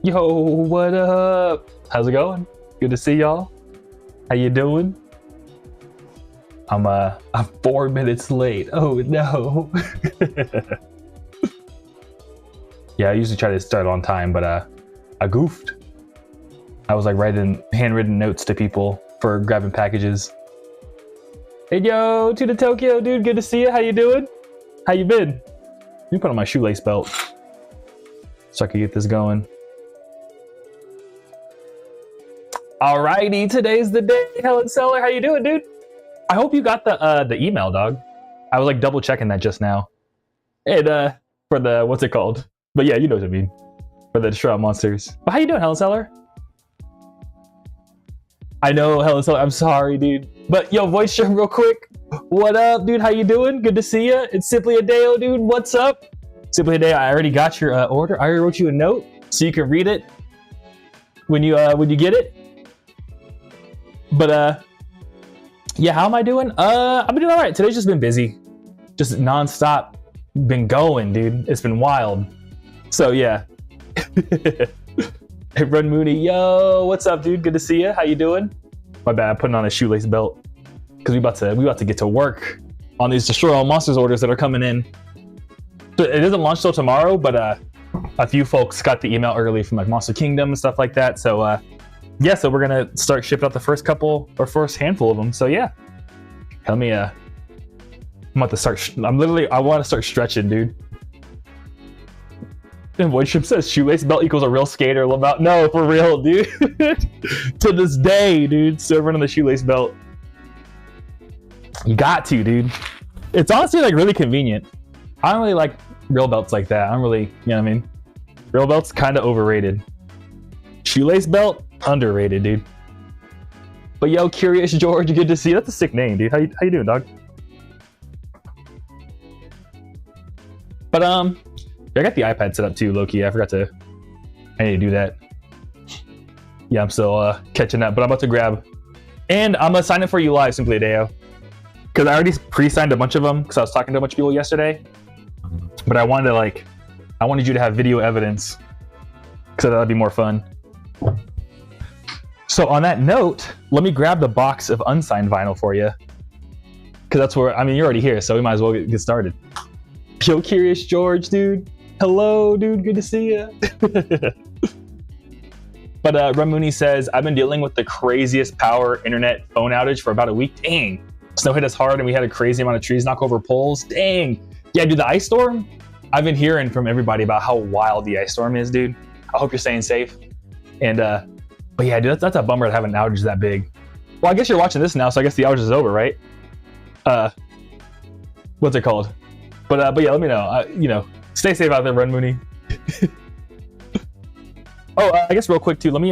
Yo, what up? How's it going? Good to see y'all. How you doing? I'm 4 minutes late. Oh no. Yeah, I usually try to start on time, but I goofed. I was like writing handwritten notes to people for grabbing packages. Hey yo, to the Tokyo, dude. Good to see you. How you doing? How you been? Let me put on my shoelace belt so I can get this going. Alrighty, today's the day. Helen Seller, how you doing, dude? I hope you got the email, dog. I was like double checking that just now. And for the what's it called? But yeah, you know what I mean. For the Shroud Monsters. But how you doing, Helen Seller? I know, Helen Seller. I'm sorry, dude. But yo, voice stream real quick. What up, dude? How you doing? Good to see you. It's Simply a Deo, dude. What's up? Simply a Deo. I already got your order. I already wrote you a note so you can read it when you get it. But yeah, how am I doing? I've been doing all right. Today's just been busy, just nonstop. Been going, dude. It's been wild. So yeah. Hey, Run Mooney, yo, what's up, dude? Good to see you. How you doing? My bad, I'm putting on a shoelace belt because we about to get to work on these Destroy All Monsters orders that are coming in. So it doesn't launch till tomorrow, but a few folks got the email early from like Monster Kingdom and stuff like that. So yeah, so we're gonna start shipping out the first handful of them. So yeah, let me I'm about to start. I want to start stretching, dude. And Void Ship says shoelace belt equals a real skater. About no, for real, dude. To this day, dude, still running the shoelace belt. You got to, dude. It's honestly like really convenient. I don't really like real belts like that. I don't really, you know what I mean? Real belts kind of overrated. Shoelace belt, underrated, dude. But yo, Curious George, good to see you. That's a sick name, dude. How you doing, dog? But I got the iPad set up too, Loki. I need to do that. Yeah, I'm still catching up, but I'm about to grab. And I'm gonna sign it for you live, Simply a Deo. Because I already pre-signed a bunch of them because I was talking to a bunch of people yesterday. But I wanted you to have video evidence because that'd be more fun. So on that note, let me grab the box of unsigned vinyl for you. Because that's where, I mean, you're already here, so we might as well get started. Yo, Curious George, dude. Hello, dude. Good to see you. But Ramuni says, I've been dealing with the craziest power internet phone outage for about a week. Dang. Snow hit us hard and we had a crazy amount of trees knock over poles. Dang. Yeah, dude, the ice storm. I've been hearing from everybody about how wild the ice storm is, dude. I hope you're staying safe. And, but yeah, dude, that's a bummer to have an outage that big. Well, I guess you're watching this now, so I guess the outage is over, right? What's it called? But yeah, let me know. Stay safe out there, Run Mooney. Oh, I guess real quick too. Let me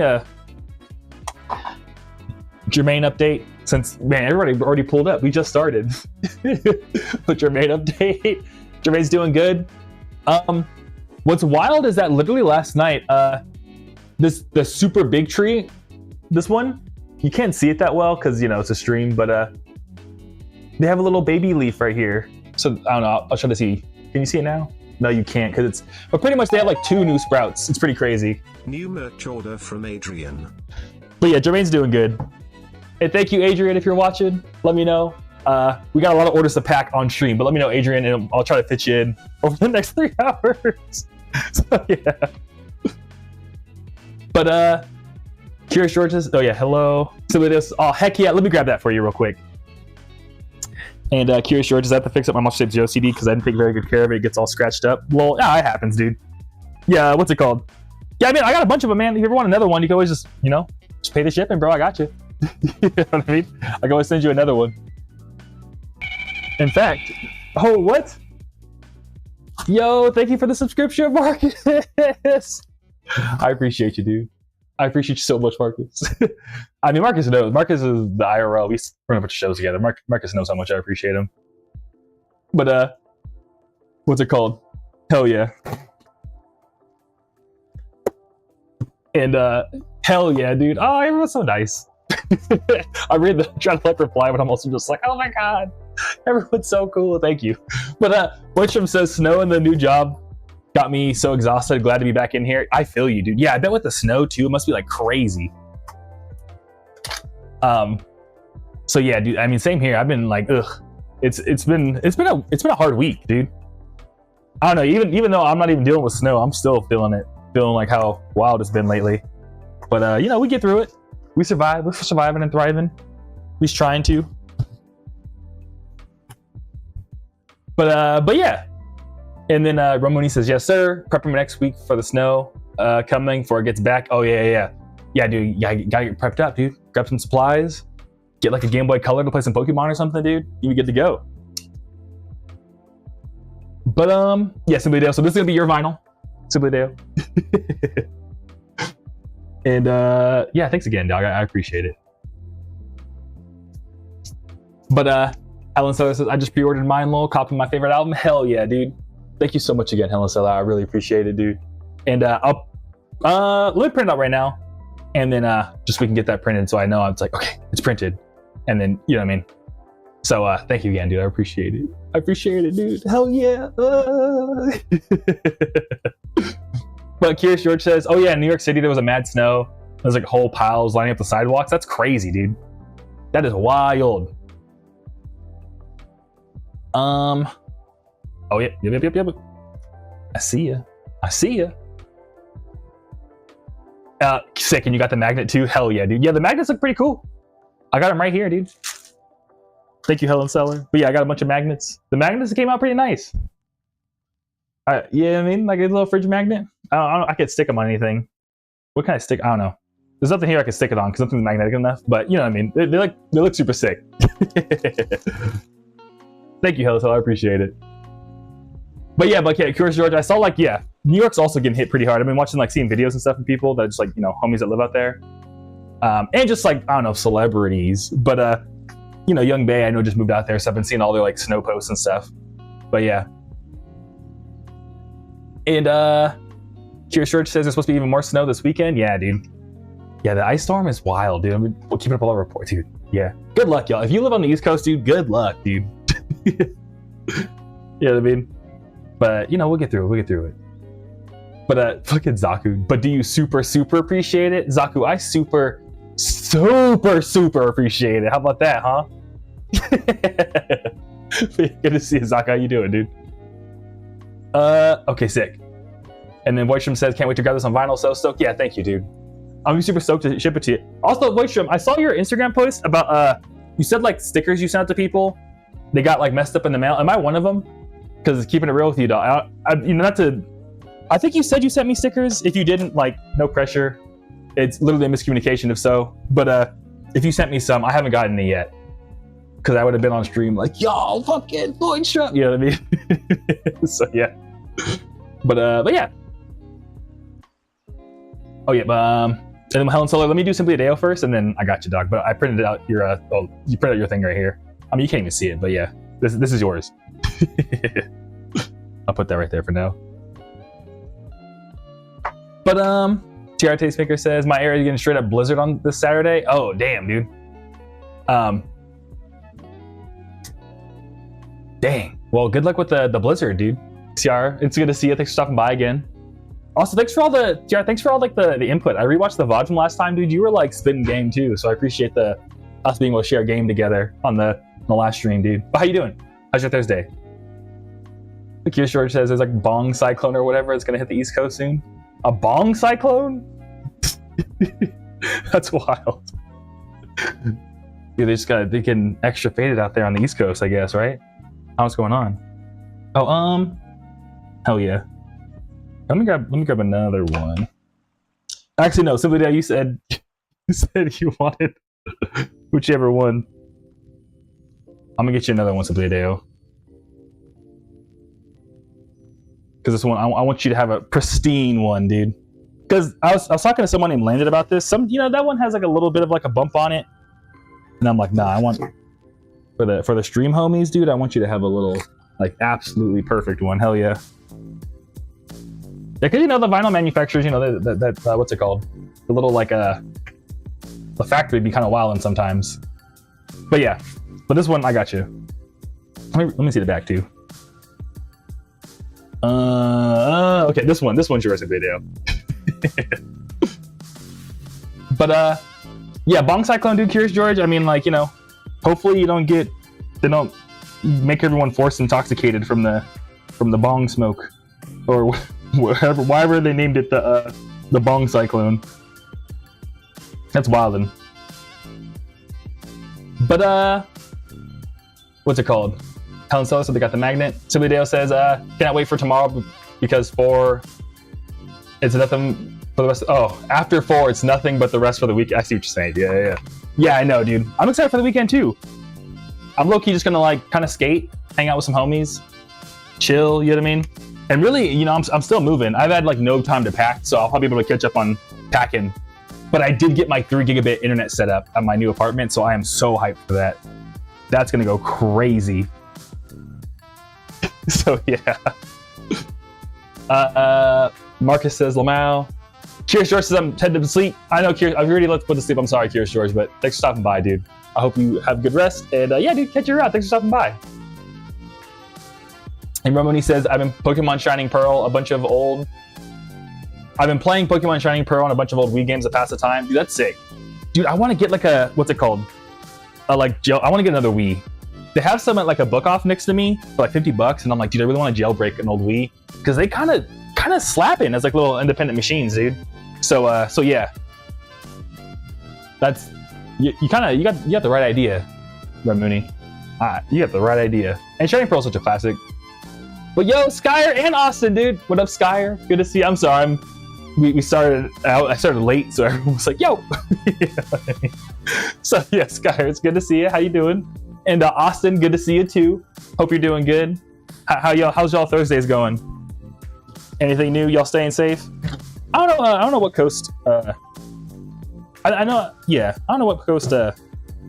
Jermaine update. Since man, everybody already pulled up. We just started. But Jermaine update. Jermaine's doing good. What's wild is that literally last night, the super big tree, this one, you can't see it that well because it's a stream, but they have a little baby leaf right here. So I don't know. I'll try to see. Can you see it now? No, you can't because it's. But pretty much they have like 2 new sprouts. It's pretty crazy. New merch order from Adrian. But yeah, Jermaine's doing good. And thank you, Adrian, if you're watching. Let me know. We got a lot of orders to pack on stream, but let me know, Adrian, and I'll try to fit you in over the next 3 hours. So yeah. But Curious George says, oh yeah, hello. So it is. Oh heck yeah, let me grab that for you real quick. And Curious George, I have to fix up my Monster Zero CD because I didn't take very good care of it. It gets all scratched up. Well, yeah, it happens, dude. Yeah, what's it called? Yeah, I mean, I got a bunch of them, man. If you ever want another one, you can always just pay the shipping, bro. I got you. You know what I mean? I can always send you another one. In fact, oh, what? Yo, thank you for the subscription, Marcus. I appreciate you, dude. I appreciate you so much, Marcus. I mean, Marcus knows. Marcus is the IRL. We run a bunch of shows together. Marcus knows how much I appreciate him. But, what's it called? Hell yeah. And, hell yeah, dude. Oh, everyone's so nice. I read trying to reply, but I'm also just like, oh my god. Everyone's so cool. Thank you. But, Wicham says, snow in the new job Got me so exhausted. Glad to be back in here. I feel you, dude. Yeah, I bet with the snow too, it must be like crazy. So yeah, dude. I mean, same here. I've been like, ugh. It's been a hard week, dude. I don't know. Even though I'm not even dealing with snow, I'm still feeling it. Feeling like how wild it's been lately. But you know, we get through it. We survive. We're surviving and thriving. We're trying to. But yeah. And then Ramoni says, yes, sir. Prepping next week for the snow coming before it gets back. Oh, yeah. Yeah, dude. Yeah, you gotta get prepped up, dude. Grab some supplies. Get like a Game Boy Color to play some Pokemon or something, dude. You get to go. But, yeah, Simply Dale. So this is going to be your vinyl. Simply Dale. And, yeah, thanks again, dog. I appreciate it. But, Helen Seller says, I just pre-ordered mine, lol. Copying my favorite album. Hell yeah, dude. Thank you so much again, Helen Seller. I really appreciate it, dude. And I'll let me print it out right now, and then just we can get that printed, so I know it's like, okay, it's printed, and then you know what I mean. So thank you again, dude. I appreciate it. I appreciate it, dude. Hell yeah. But Curious George says, oh yeah, in New York City there was a mad snow. There's like whole piles lining up the sidewalks. That's crazy, dude. That is wild. Oh, yeah. Yep. I see ya. Sick, and you got the magnet too? Hell yeah, dude. Yeah, the magnets look pretty cool. I got them right here, dude. Thank you, Helen Seller. But yeah, I got a bunch of magnets. The magnets came out pretty nice. Yeah, I mean, like a little fridge magnet. I could stick them on anything. What kind of stick? I don't know. There's nothing here I can stick it on because nothing's magnetic enough. But you know what I mean. They look super sick. Thank you, Helen Seller. I appreciate it. But yeah, Curious George, I saw like, yeah, New York's also getting hit pretty hard. I've been watching like seeing videos and stuff from people that just like, you know, homies that live out there. And just like, I don't know, celebrities. But, you know, Young Bae, I know just moved out there. So I've been seeing all their like snow posts and stuff. But yeah. And Curious George says there's supposed to be even more snow this weekend. Yeah, dude. Yeah, the ice storm is wild, dude. We'll keep it up all our reports, dude. Yeah. Good luck, y'all. If you live on the East Coast, dude, good luck, dude. You know what I mean? But, you know, we'll get through it. But, fucking Zaku. But do you super appreciate it? Zaku, I super appreciate it. How about that, huh? Good to see you, Zaku. How you doing, dude? Okay, sick. And then Voidstrom says, can't wait to grab this on vinyl. So stoked. Yeah, thank you, dude. I'm super stoked to ship it to you. Also, Voidstrom, I saw your Instagram post about, you said, like, stickers you sent out to people. They got, like, messed up in the mail. Am I one of them? Because keeping it real with you, dog. You know, I think you said you sent me stickers. If you didn't, like, no pressure. It's literally a miscommunication if so. But if you sent me some, I haven't gotten it yet. Because I would have been on stream like, y'all fucking Voidstrom. You know what I mean? So, yeah. But yeah. Oh, yeah. And then Helen Solar, let me do Simply a Deo first, and then I got you, dog. But I printed out your, you printed out your thing right here. I mean, you can't even see it, but yeah. This is yours. I'll put that right there for now. But TR Tastemaker says my area is getting straight up blizzard on this Saturday. Oh damn, dude. Dang. Well, good luck with the blizzard, dude. TR, it's good to see you. Thanks for stopping by again. Also, thanks for all like the input. I rewatched the VOD from last time, dude. You were like spitting game too, so I appreciate us being able to share a game together on the last stream, dude. But how you doing? How's your Thursday? The Curious George says there's like bong cyclone or whatever. It's gonna hit the East Coast soon. A bong cyclone? That's wild. Dude, they just got getting extra faded out there on the East Coast, I guess, right? What's going on? Oh, hell yeah. Let me grab another one. Actually, no. Simply Dale, you said you wanted whichever one. I'm gonna get you another one, Simply Dale. Because this one, I want you to have a pristine one, dude. Because I was talking to someone named Landon about this. That one has like a little bit of like a bump on it, and I'm like, nah, I want for the stream homies, dude. I want you to have a little like absolutely perfect one. Hell yeah. Yeah, because the vinyl manufacturers, that what's it called? The little like the factory be kind of wilding sometimes. But yeah, but this one I got you. Let me see the back too. Okay, this one's your recent video. But yeah, Bong Cyclone, dude. Curious George. I mean, like, you know, hopefully they don't make everyone force intoxicated from the bong smoke, or whatever they named it, the Bong Cyclone. That's wildin'. But what's it called? Helen Stella said they got the magnet. Simply Dale says, cannot wait for tomorrow because 4, it's nothing for the rest. After 4, it's nothing but the rest for the week. I see what you're saying. Yeah, I know, dude. I'm excited for the weekend too. I'm low-key just gonna like kind of skate, hang out with some homies, chill, you know what I mean? And really, you know, I'm still moving. I've had like no time to pack, so I'll probably be able to catch up on packing. But I did get my 3 gigabit internet set up at my new apartment, so I am so hyped for that. That's gonna go crazy. So yeah. Marcus says Lamau. Curious George says I'm headed to sleep. I know, Curious, I've already let put to sleep. I'm sorry, Curious George, but thanks for stopping by, dude. I hope you have good rest. And yeah, dude, catch you around. Thanks for stopping by. And Ramoni says, I've been Pokemon Shining Pearl, I've been playing Pokemon Shining Pearl on a bunch of old Wii games to pass the time. Dude, that's sick. Dude, I want to get like a, what's it called? I want to get another Wii. They have some at like a book off next to me for like $50, and I'm like, dude, I really want to jailbreak an old Wii because they kind of slapping as like little independent machines, dude. So yeah, that's you got the right idea, Ramuni. You got the right idea. And Shining Pearl is such a classic. But yo, Skyer and Austin, dude. What up, Skyer? Good to see you. I'm sorry, we started out. I started late, so everyone was like, yo. You know what I mean? So yeah, Skyer, it's good to see you. How you doing? And Austin, good to see you too. Hope you're doing good. How's y'all Thursdays going? Anything new? Y'all staying safe? I don't know what coast. I know. Yeah, I don't know what coast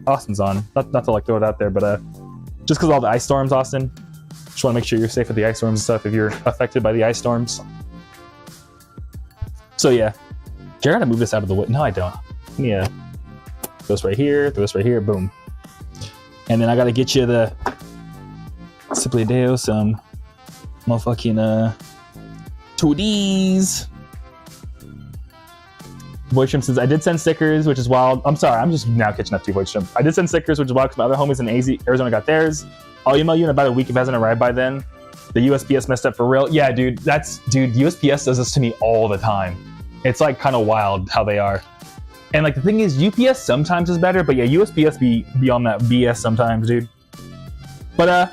Austin's on. Not to like throw it out there, but just because all the ice storms, Austin. Just want to make sure you're safe with the ice storms and stuff if you're affected by the ice storms. So yeah, I gotta move this out of the way. No, I don't. Yeah, throw this right here. Throw this right here. Boom. And then I gotta get you the Simply Deo some motherfucking 2Ds. Voidstream says, I did send stickers, which is wild. I'm sorry, I'm just now catching up to you, Voidstream. I did send stickers, which is wild because my other homies in Arizona got theirs. I'll email you in about a week if it hasn't arrived by then. The USPS messed up for real. Yeah, dude, USPS does this to me all the time. It's like kind of wild how they are. And like the thing is, UPS sometimes is better, but yeah, USPS be on that BS sometimes, dude. But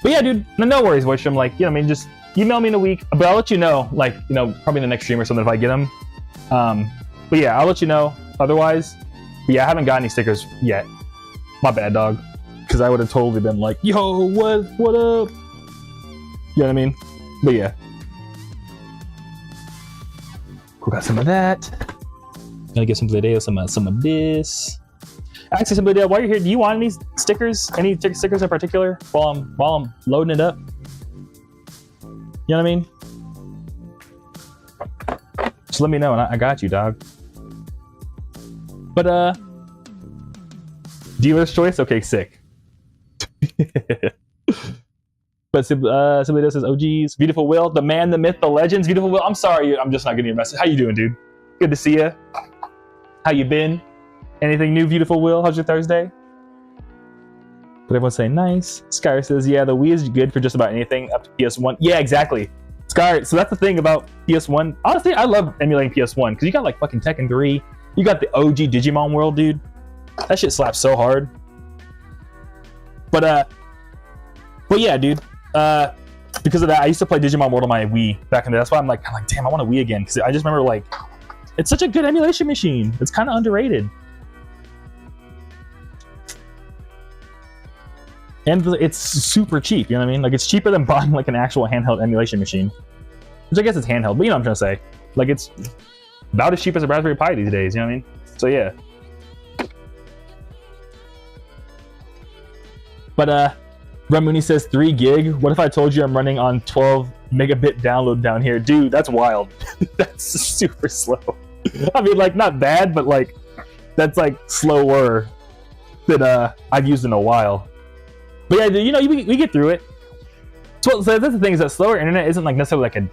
yeah, dude, no worries, Voidstream. Like, you know, I mean, just email me in a week, but I'll let you know, like, you know, probably the next stream or something if I get them. But yeah, I'll let you know otherwise. But yeah, I haven't got any stickers yet. My bad, dog. Because I would have totally been like, yo, what up? You know what I mean? But yeah. We got some of that. Gonna get some video, some of this. Actually, some video. While you're here, do you want any stickers? Any stickers in particular? While I'm loading it up. You know what I mean? Just let me know, and I got you, dog. But dealer's choice. Okay, sick. But somebody else says, OGs, Beautiful Will, the man, the myth, the legends. Beautiful Will, I'm sorry, I'm just not getting your message. How you doing, dude? Good to see you. How you been? Anything new, Beautiful Will? How's your Thursday? But everyone's saying nice. Skyr says, yeah, the Wii is good for just about anything up to PS1. Yeah, exactly. Skyr, so that's the thing about PS1. Honestly, I love emulating PS1 because you got like fucking Tekken 3. You got the OG Digimon world, dude. That shit slaps so hard. But yeah, dude. Because of that, I used to play Digimon World on my Wii back in the day. That's why I'm like, damn, I want a Wii again. Because I just remember, like, it's such a good emulation machine. It's kind of underrated. And it's super cheap, you know what I mean? Like, it's cheaper than buying, like, an actual handheld emulation machine. Which I guess it's handheld, but you know what I'm trying to say. Like, it's about as cheap as a Raspberry Pi these days, you know what I mean? So, yeah. But, Ramuni says 3 gig. What if I told you I'm running on 12 megabit download down here? Dude, that's wild. That's super slow. I mean, like, not bad, but, like, that's, like, slower than I've used in a while. But yeah, you know, we get through it. So that's the thing, is that slower internet isn't like necessarily like a,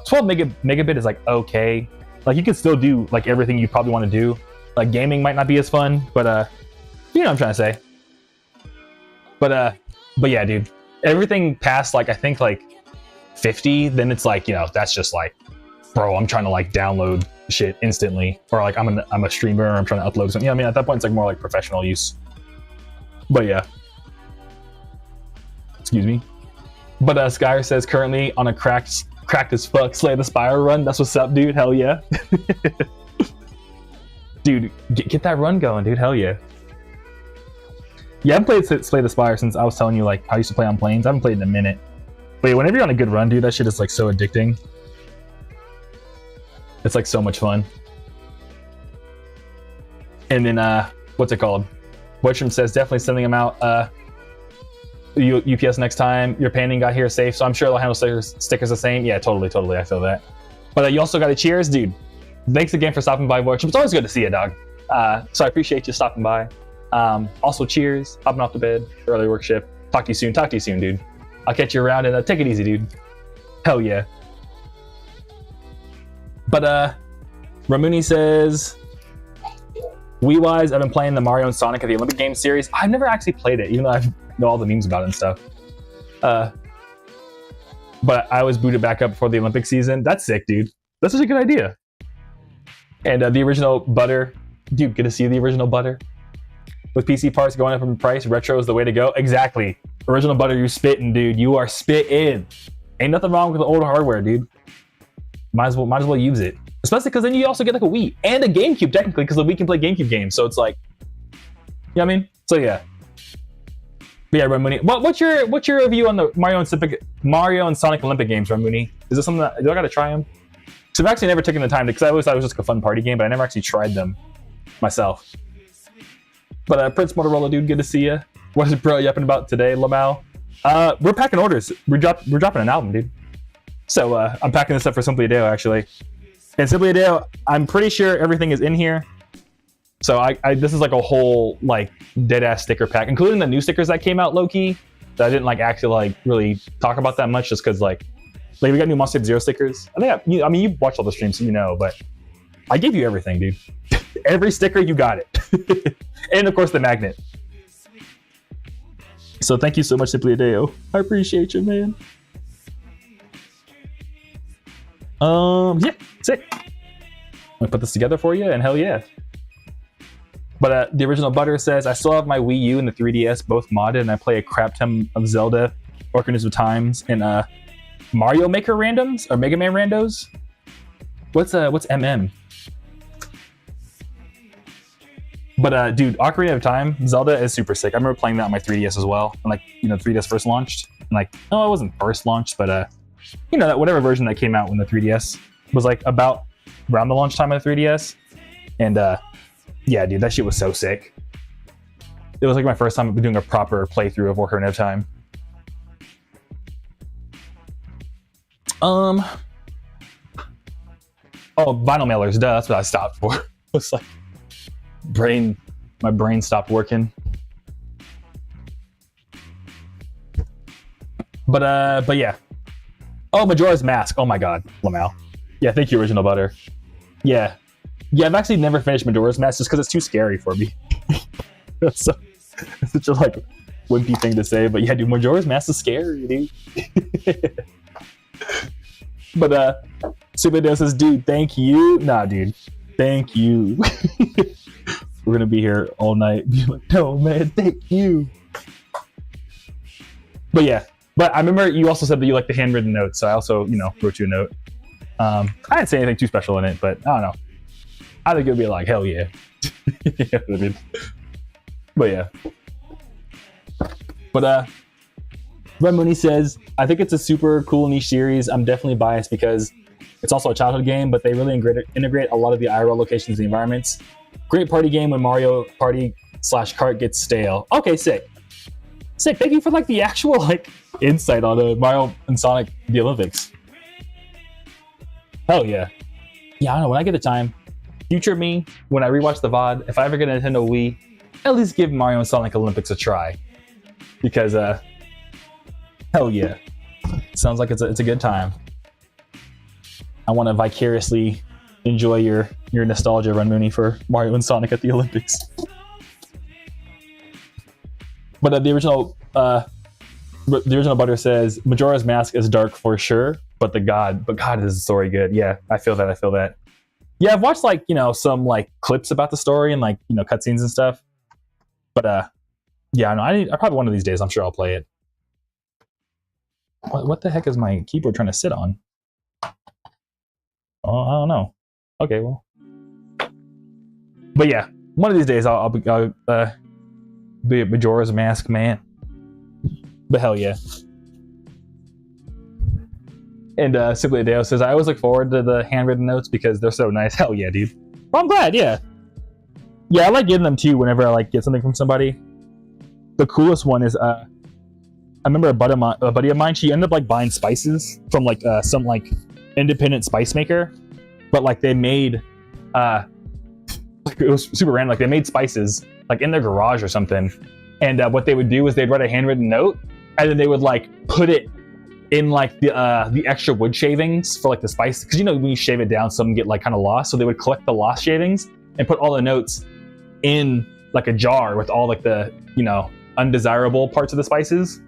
12 megabit is like okay. Like you can still do like everything you probably want to do. Like gaming might not be as fun, but you know what I'm trying to say. But yeah, dude. Everything past like I think like 50, then it's like, that's just like, bro, I'm trying to like download shit instantly, or like I'm a streamer, or I'm trying to upload something. I mean, at that point it's like more like professional use. But yeah. Excuse me. But Skyer says currently on a cracked as fuck Slay the Spire run. That's what's up, dude. Hell yeah. Dude, get that run going, dude. Hell yeah. Yeah, I haven't played Slay the Spire since I was telling you like I used to play on planes. I haven't played in a minute. But yeah, whenever you're on a good run, dude, that shit is like so addicting. It's like so much fun. And then what's it called? Boytram says definitely sending them out UPS next time. Your painting got here safe, so I'm sure they'll handle stickers the same. Yeah, totally. I feel that. But you also got a cheers, dude. Thanks again for stopping by, Boytram. It's always good to see you, dog. So I appreciate you stopping by. Also, cheers. Hopping off the bed. Early work shift. Talk to you soon, dude. I'll catch you around and take it easy, dude. Hell yeah. But Ramuni says, Wii-wise, I've been playing the Mario and Sonic at the Olympic Games series. I've never actually played it, even though I know all the memes about it and stuff. But I was booted back up before the Olympic season. That's sick, dude. That's such a good idea. And the original Butter. Dude, good to see the original Butter. With PC parts going up in price, retro is the way to go. Exactly. Original Butter, you spitting, dude. You are spitting. Ain't nothing wrong with the old hardware, dude. Might as well use it. Especially because then you also get like a Wii and a GameCube, technically, because the Wii can play GameCube games. So it's like, you know what I mean? So yeah. But yeah, Ramuni. What's your review on the Mario and Sonic Olympic games, Ramuni? Is this something that do I gotta try them? So I've actually never taken the time to, because I always thought it was just like a fun party game, but I never actually tried them myself. But Prince Motorola, dude, good to see you. What is bro yapping about today, Lamau? We're packing orders. We're dropping an album, dude. So I'm packing this up for Simply Adeo, actually. And Simply Adeo, I'm pretty sure everything is in here. So I this is like a whole like dead ass sticker pack, including the new stickers that came out low key. That I didn't like actually like really talk about that much, just because like we got new Mafia Zero stickers. I mean you've watched all the streams, so you know, but I gave you everything, dude. Every sticker, you got it. And of course the magnet. So thank you so much, Simply Adeo. I appreciate you, man. Yeah, sick. I'm gonna put this together for you, and hell yeah. But the original Butter says, I still have my Wii U and the 3DS both modded, and I play a crap ton of Zelda, Ocarina of Times, and Mario Maker randoms or Mega Man randos. What's MM? But dude, Ocarina of Time, Zelda is super sick. I remember playing that on my 3DS as well, when 3DS first launched. And it wasn't first launched, but that whatever version that came out when the 3DS was like about around the launch time of the 3DS. And yeah, dude, that shit was so sick. It was like my first time doing a proper playthrough of Ocarina of Time. Oh, vinyl mailers, duh, that's what I stopped for. It was like my brain stopped working. But yeah. Oh, Majora's Mask. Oh my god, Lamau. Yeah, thank you, Original Butter. Yeah, I've actually never finished Majora's Mask just because it's too scary for me. It's such a wimpy thing to say, but yeah, dude, Majora's Mask is scary, dude. But Superdo says, dude, thank you. Nah, dude, thank you. We're gonna be here all night. Be like, no, man, thank you. But yeah, but I remember you also said that you like the handwritten notes, so I also, wrote you a note. I didn't say anything too special in it, but I don't know. I think it would be like, hell yeah. Yeah, I mean. But yeah. But Red Mooney says, I think it's a super cool niche series. I'm definitely biased because it's also a childhood game, but they really integrate a lot of the IRL locations and environments. Great party game when Mario Party /Kart gets stale. Okay, sick. Sick. Thank you for the actual insight on Mario and Sonic the Olympics. Hell yeah. Yeah, I don't know. When I get the time, future me, when I rewatch the VOD, if I ever get a Nintendo Wii, at least give Mario and Sonic Olympics a try. Because, hell yeah. Sounds like it's a good time. I want to vicariously enjoy your nostalgia, Run Mooney, for Mario and Sonic at the Olympics. But the original Butter says Majora's Mask is dark for sure, but God is the story good. Yeah, I feel that. Yeah, I've watched like, some like clips about the story and like, cutscenes and stuff. But yeah, no, I probably one of these days I'm sure I'll play it. What the heck is my keyboard trying to sit on? Oh, I don't know. Okay, well. But yeah, one of these days I'll be a Majora's Mask man. But hell yeah. And Simply Adeo says, I always look forward to the handwritten notes because they're so nice. Hell yeah, dude. Well, I'm glad, yeah. Yeah, I like getting them too whenever I like get something from somebody. The coolest one is I remember a buddy of mine, she ended up like buying spices from like some like independent spice maker, but like they made like it was super random, like they made spices like in their garage or something, and what they would do is they'd write a handwritten note and then they would like put it in like the extra wood shavings for like the spice, because when you shave it down some get like kind of lost, so they would collect the lost shavings and put all the notes in like a jar with all like the undesirable parts of the spices.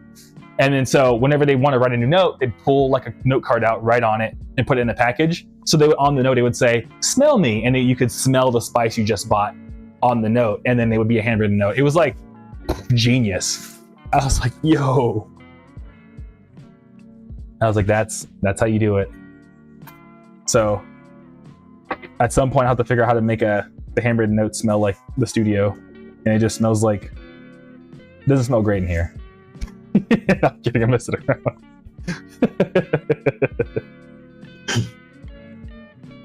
And then so whenever they want to write a new note, they'd pull like a note card out, write on it, and put it in a package. So they would, on the note, it would say, smell me. And then you could smell the spice you just bought on the note. And then it would be a handwritten note. It was like genius. I was like, yo. I was like, that's how you do it. So at some point I'll have to figure out how to make the handwritten note smell like the studio. And it just smells like, it doesn't smell great in here. I'm kidding, I'm messing around.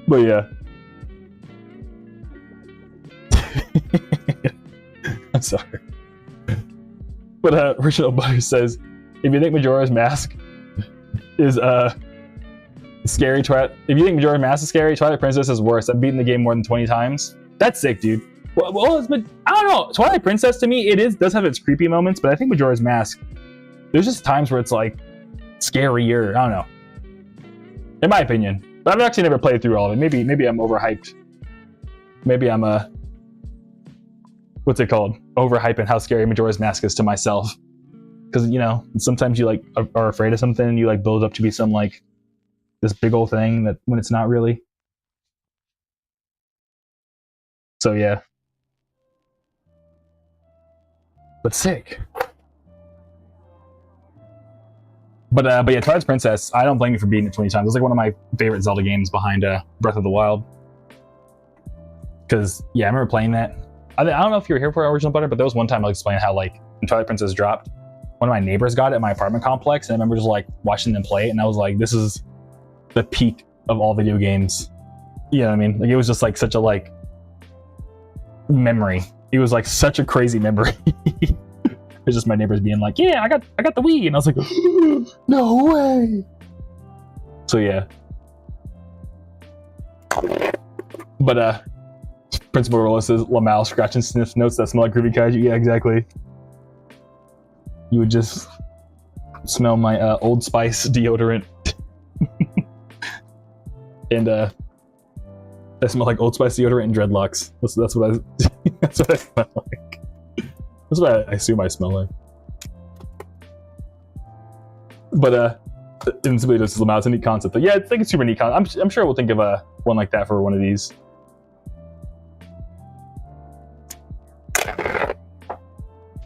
But yeah. I'm sorry. But Original Butter says, if you think Majora's Mask is scary, if you think Majora's Mask is scary, Twilight Princess is worse. I've beaten the game more than 20 times. That's sick, dude. Well, I don't know. Twilight Princess to me, does have its creepy moments, but I think Majora's Mask, there's just times where it's like scarier. I don't know. In my opinion. But I've actually never played through all of it. Maybe I'm overhyped. Maybe I'm what's it called? Overhyping how scary Majora's Mask is to myself. Because sometimes you like are afraid of something and you like build up to be some like this big old thing that when it's not really. So yeah. But sick. But yeah, Twilight Princess, I don't blame you for beating it 20 times. It's like one of my favorite Zelda games behind Breath of the Wild. Because, yeah, I remember playing that. I don't know if you were here for Original Butter, but there was one time I was explaining how, like, when Twilight Princess dropped, one of my neighbors got it at my apartment complex, and I remember just, like, watching them play it, and I was like, this is the peak of all video games. You know what I mean? Like, it was just, like, such a, like, memory. It was, like, such a crazy memory. It's just my neighbors being like, yeah, I got the Wii. And I was like, no way. So yeah. But Principal Rolla says, Lamau scratch and sniff notes that smell like Groovy Kaiju. Yeah, exactly. You would just smell my Old Spice deodorant. And I smell like Old Spice deodorant and dreadlocks. That's what I smell like. That's what I assume I smell like. But Simply Just Lamau, it's a neat concept. But yeah, I think it's super neat concept. I'm sure we'll think of one like that for one of these.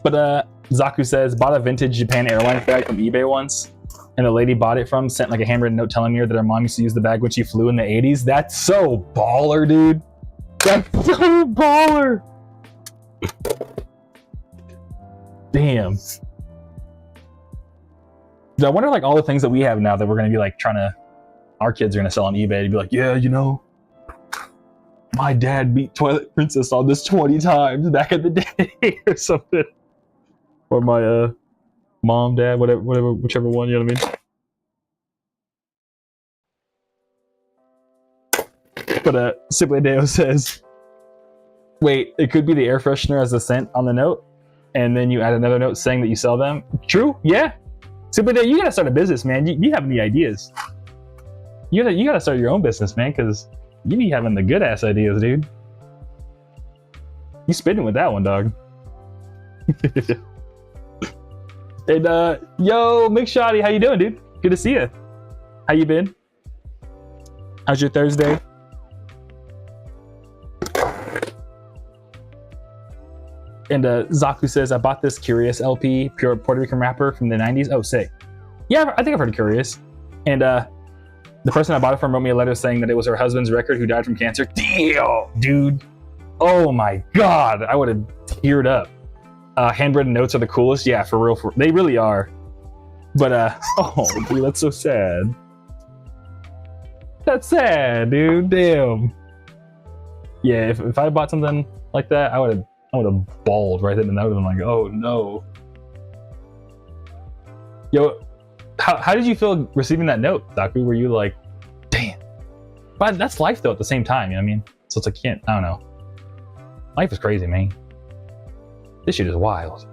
But Zaku says, bought a vintage Japan Airlines bag from eBay once, and the lady bought it from sent like a handwritten note telling me that her mom used to use the bag when she flew in the 80s. That's so baller, dude. That's so baller. Damn. I wonder like all the things that we have now that we're going to be like our kids are going to sell on eBay to be like, yeah, my dad beat Twilight Princess on this 20 times back in the day or something. Or my mom, dad, whatever, whichever one, you know what I mean? But Simply Deo says, wait, it could be the air freshener as a scent on the note, and then you add another note saying that you sell them. True, yeah. Super Day, you gotta start a business, man. You have any ideas? You gotta start your own business, man, because you be having the good ass ideas, dude. You spitting with that one, dog. And yo, Mick Shoddy, how you doing, dude? Good to see you. How you been? How's your Thursday? And Zaku says, I bought this Curious LP, pure Puerto Rican rapper from the 90s. Oh, sick. Yeah, I think I've heard of Curious. And the person I bought it from wrote me a letter saying that it was her husband's record who died from cancer. Damn, dude. Oh my God. I would have teared up. Handwritten notes are the coolest. Yeah, for real. They really are. But, oh, dude, that's so sad. That's sad, dude. Damn. Yeah, if I bought something like that, I would have bawled right then and I would have been like, oh no. Yo, how did you feel receiving that note, Daku? Were you like, damn? But that's life though at the same time, you know what I mean? So it's like, I don't know. Life is crazy, man. This shit is wild.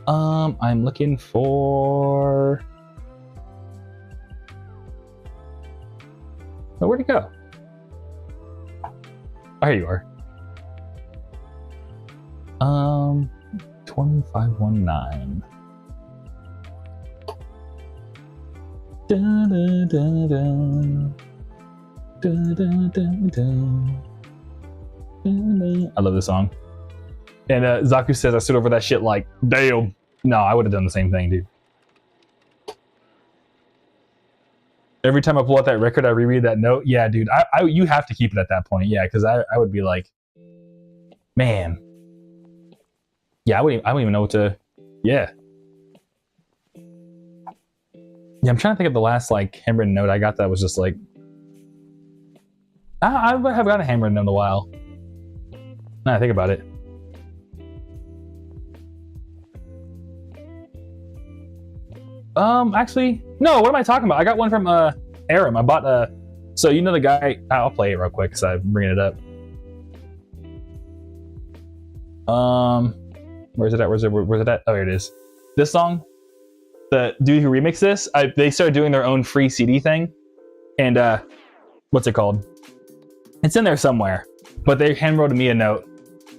I'm looking for... Oh, where'd it go? Oh, here you are. 2519. Dun, dun, dun, dun. Dun, dun, dun, dun. I love this song. And Zaku says I stood over that shit like, damn. No, I would have done the same thing, dude. Every time I pull out that record, I reread that note. Yeah, dude, you have to keep it at that point. Yeah, because I would be like, man. Yeah, I wouldn't even know what to. Yeah. Yeah, I'm trying to think of the last like handwritten note I got that was just like. I have gotten a handwritten note in a while. Now I think about it. Actually, no. What am I talking about? I got one from Aram. I bought so you know the guy. I'll play it real quick because I'm bringing it up. Where's it at? Where's it at? Oh, here it is. This song, the dude who remixed this, they started doing their own free CD thing, and what's it called? It's in there somewhere, but they handwrote me a note.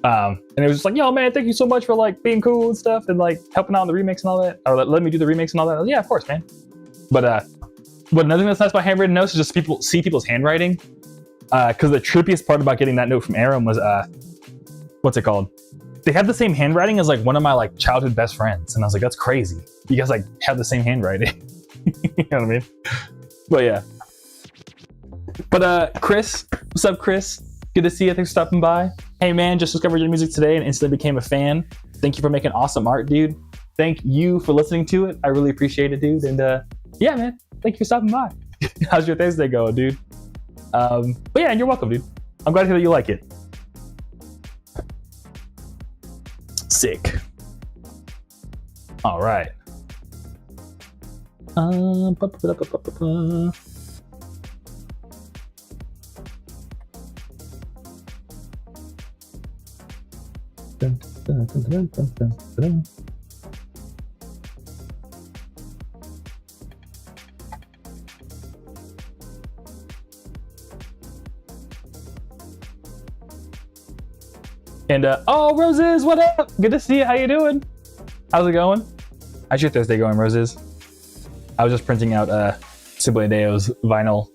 And it was just like, yo, man, thank you so much for like being cool and stuff and like helping out on the remix and all that, or let me do the remix and all that. Yeah, of course, man. But another thing that's nice about handwritten notes is just people see people's handwriting. Because the trippiest part about getting that note from Aram was what's it called? They have the same handwriting as like one of my like childhood best friends, and I was like, that's crazy. You guys like have the same handwriting. You know what I mean? But yeah. But Chris, what's up, Chris? Good to see you. Thanks for stopping by. Hey man, just discovered your music today and instantly became a fan. Thank you for making awesome art, dude. Thank you for listening to it. I really appreciate it, dude. And yeah, man, thank you for stopping by. How's your Thursday going, dude? But yeah, you're welcome, dude. I'm glad to hear that you like it. Sick. All right. And oh, Roses, what up? Good to see you. How you doing? How's it going? How's your Thursday going, Roses? I was just printing out Sible Deo's vinyl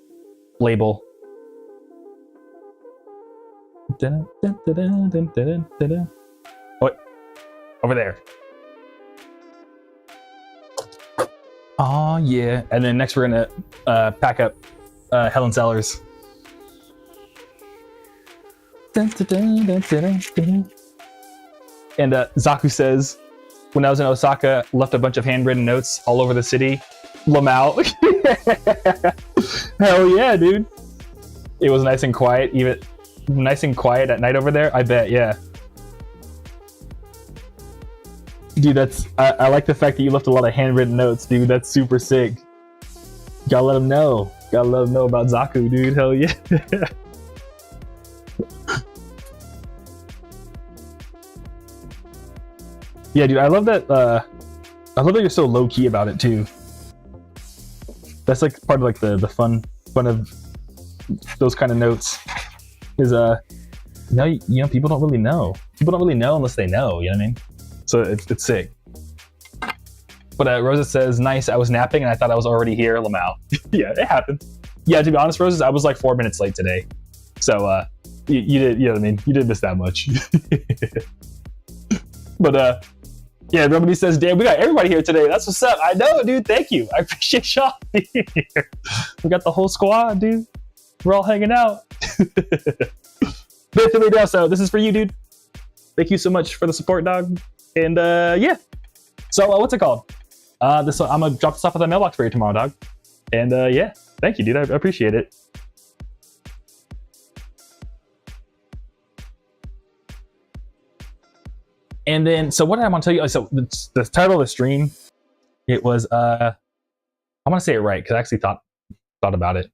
label. What? Over there. Oh yeah. And then next we're gonna pack up Helen Sellers. And Zaku says, when I was in Osaka, left a bunch of handwritten notes all over the city. Lamau. Hell yeah, dude. It was nice and quiet, even nice and quiet at night over there. I bet, yeah. Dude, I like the fact that you left a lot of handwritten notes, dude. That's super sick. Gotta let them know. Gotta let them know about Zaku, dude. Hell yeah. Yeah, dude, I love that I love that you're so low key about it too. That's like part of like the fun of those kind of notes. Is you know, people don't really know. People don't really know unless they know. You know what I mean? So it's sick. But Rosa says, nice. I was napping and I thought I was already here. Lamau. Yeah, it happened. Yeah, to be honest, Roses, I was like 4 minutes late today. So you did, you know what I mean? You didn't miss that much. But yeah, everybody says, damn, we got everybody here today. That's what's up. I know, dude. Thank you. I appreciate y'all being here. We got the whole squad, dude. We're all hanging out. So this is for you, dude. Thank you so much for the support, dog. And yeah. So what's it called? I'm gonna drop this off at the mailbox for you tomorrow, dog. And yeah, thank you, dude. I appreciate it. And then, so what did I want to tell you? So the title of the stream, it was I want to say it right because I actually thought about it.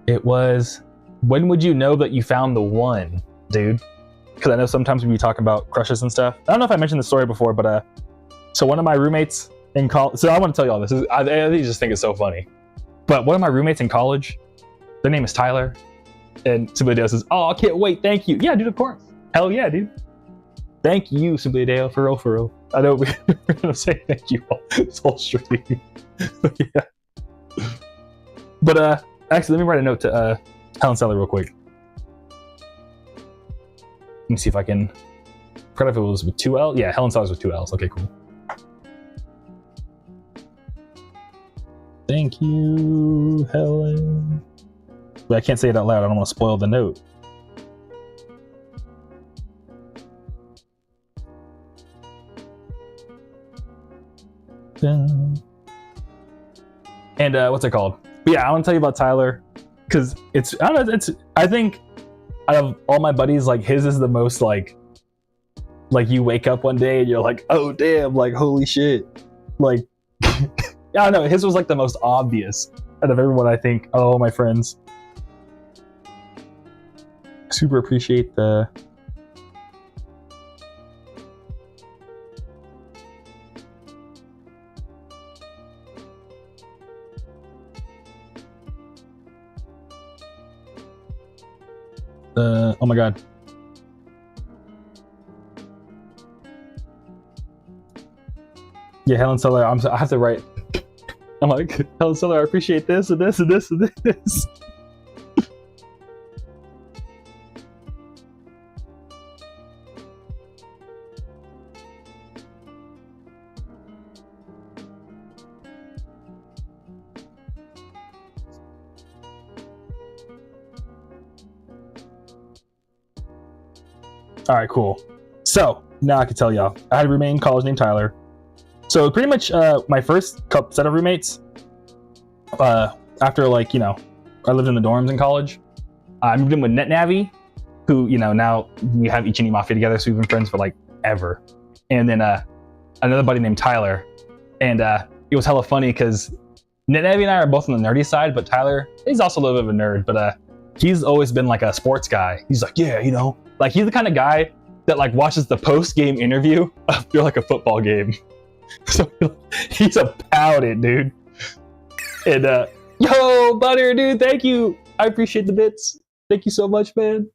It was, when would you know that you found the one, dude? Because I know sometimes when we talk about crushes and stuff. I don't know if I mentioned the story before, but so one of my roommates in college. So I want to tell you all this. I just think it's so funny. But one of my roommates in college, their name is Tyler, and Subideo says, "Oh, I can't wait. Thank you." Yeah, dude. Of course. Hell yeah, dude. Thank you, Subideo, for real. I know we're gonna say thank you all this whole stream. Yeah. But actually, let me write a note to Helen Seller real quick. Let me see if I can. I forgot if it was with 2 L. Yeah, Helen Seller's with 2 L's. Okay, cool. Thank you, Helen. But I can't say it out loud. I don't want to spoil the note. And what's it called? But yeah, I want to tell you about Tyler because I think out of all my buddies, like his is the most like you wake up one day and you're like, oh damn, like holy shit, like I don't know, his was like the most obvious out of everyone. I think. Oh, my friends, super appreciate the. Oh my god. Yeah, Helen Seller, I have to write. I'm like, Helen Seller, I appreciate this and this and this and this. All right, cool. So now I can tell y'all. I had a roommate in college named Tyler. So pretty much my first set of roommates, after like, you know, I lived in the dorms in college. I moved in with NetNavi, who, you know, now we have Ichi and Mafia together, so we've been friends for like ever. And then another buddy named Tyler. And it was hella funny because NetNavi and I are both on the nerdy side, but Tyler is also a little bit of a nerd, but he's always been like a sports guy. He's like, yeah, you know, like he's the kind of guy that like watches the post-game interview after like a football game. So he's about it, dude. And yo, Butter, dude, thank you. I appreciate the bits. Thank you so much, man.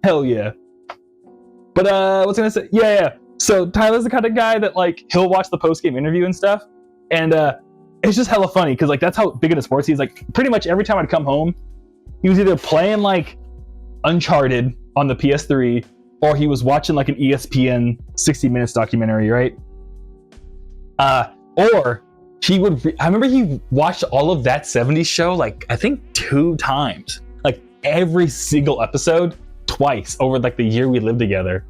Hell yeah. But what's I gonna say? Yeah. So Tyler's the kind of guy that like he'll watch the post-game interview and stuff, and it's just hella funny because like that's how big into sports he's. Like pretty much every time I'd come home, he was either playing like Uncharted on the PS3 or he was watching like an ESPN 60 Minutes documentary, right? Or he would, I remember he watched all of That 70s Show like I think 2 times, like every single episode twice over like the year we lived together.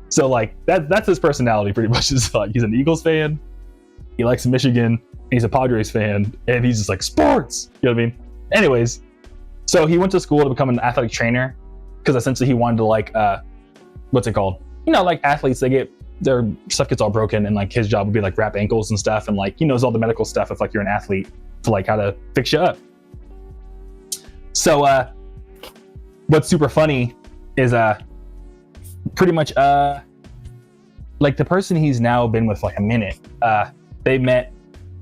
So like that's his personality pretty much. Is like he's an Eagles fan, he likes Michigan, he's a Padres fan, and he's just like sports. You know what I mean? Anyways, so he went to school to become an athletic trainer because essentially he wanted to like what's it called? You know, like athletes, they get their stuff gets all broken, and like his job would be like wrap ankles and stuff, and like he knows all the medical stuff if like you're an athlete to like how to fix you up. So what's super funny is pretty much like the person he's now been with like a minute, they met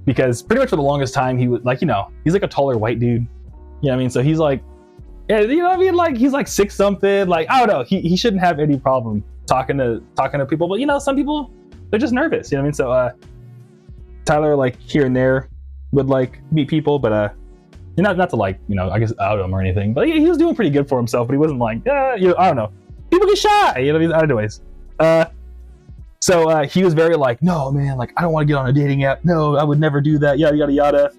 because pretty much for the longest time he was like, you know, he's like a taller white dude. You know what I mean? So he's like, yeah, you know what I mean? Like he's like 6 something. Like I don't know. He shouldn't have any problem talking to people. But you know, some people they're just nervous. You know what I mean? So Tyler like here and there would like meet people, but not to like, you know, I guess out him or anything. But he was doing pretty good for himself. But he wasn't like, you know, I don't know. People get shy. You know what I mean? Anyways, so he was very like, no man, like I don't want to get on a dating app. No, I would never do that. Yada yada yada.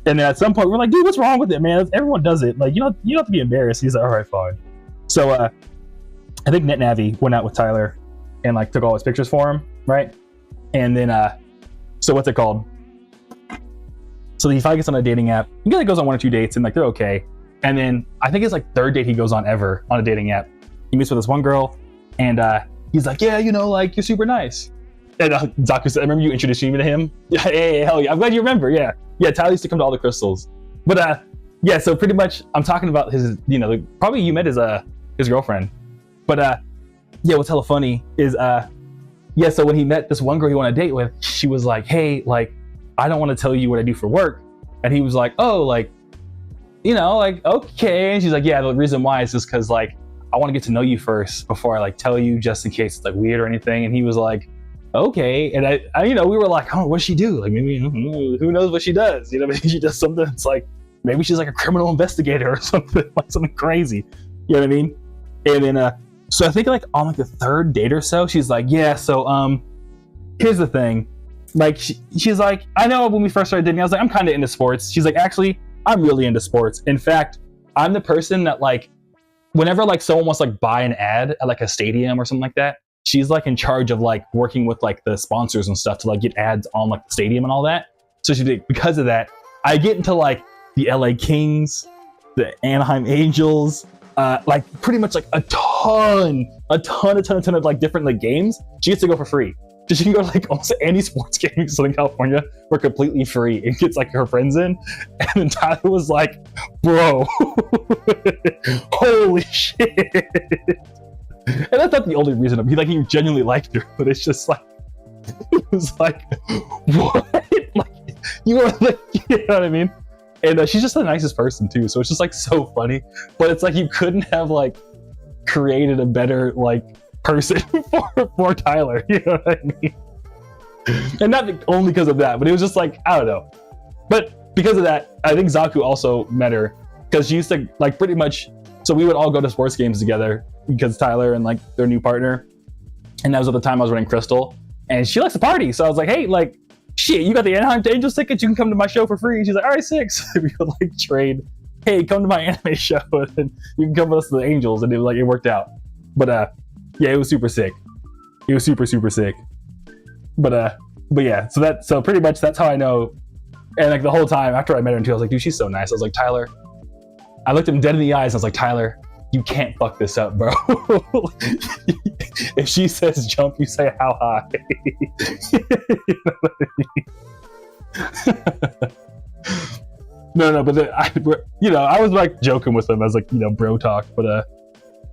And then at some point we're like, dude, what's wrong with it, man? Everyone does it. Like you don't have to be embarrassed. He's like, all right, fine. So I think NetNavi went out with Tyler and like took all his pictures for him, right? And then so what's it called? So he finally gets on a dating app. He like goes on 1 or 2 dates and like they're okay. And then I think it's like 3rd date he goes on ever on a dating app. He meets with this one girl and he's like, yeah, you know, like you're super nice. And Zaku said, I remember you introducing me to him. Yeah, hey, hell yeah. I'm glad you remember. Yeah. Yeah, Tyler used to come to all the crystals. But yeah, so pretty much I'm talking about his, you know, probably you met his girlfriend. But yeah, what's hella funny is yeah, so when he met this one girl he wanted to date with, she was like, hey, like, I don't want to tell you what I do for work. And he was like, oh, like, you know, like, okay. And she's like, yeah, the reason why is just because like I want to get to know you first before I like tell you, just in case it's like weird or anything. And he was like, okay. And I you know, we were like, oh, what's she do? Like maybe who knows what she does? You know, maybe she does something that's like, maybe she's like a criminal investigator or something, like something crazy. You know what I mean? And then so I think like on like the 3rd date or so, she's like, yeah, so here's the thing. Like she's like, I know when we first started dating, I was like, I'm kind of into sports. She's like, actually, I'm really into sports. In fact, I'm the person that like, whenever like someone wants to like buy an ad at like a stadium or something like that, she's like in charge of like working with like the sponsors and stuff to like get ads on like the stadium and all that. So she's like, because of that, I get into like the LA Kings, the Anaheim Angels, like pretty much like a ton of like different like games. She gets to go for free. So she can go to like almost any sports game in Southern California for completely free and gets like her friends in. And then Tyler was like, bro, holy shit. And that's not the only reason. He genuinely liked her, but it's just like, he was like, what? Like, you are like, you know what I mean? And she's just the nicest person too. So it's just like so funny, but it's like, you couldn't have like created a better like person for Tyler, you know what I mean? And not only because of that, but it was just like, I don't know. But because of that, I think Zaku also met her because she used to like pretty much, so we would all go to sports games together because Tyler and like their new partner, and that was at the time I was running Crystal, and she likes to party. So I was like, hey, like, shit, you got the Anaheim Angels tickets, you can come to my show for free. And she's like, all right, 6. We would like trade, hey, come to my anime show and then you can come with us to the Angels. And it was like, it worked out. But yeah, it was super sick. It was super sick. But yeah, so pretty much that's how I know. And like the whole time after I met her too, I was like, dude, she's so nice. I was like, Tyler, I looked him dead in the eyes. I was like, Tyler, you can't fuck this up, bro. If she says jump, you say how high. You know what I mean? No, but I was like joking with them as like, you know, bro talk, but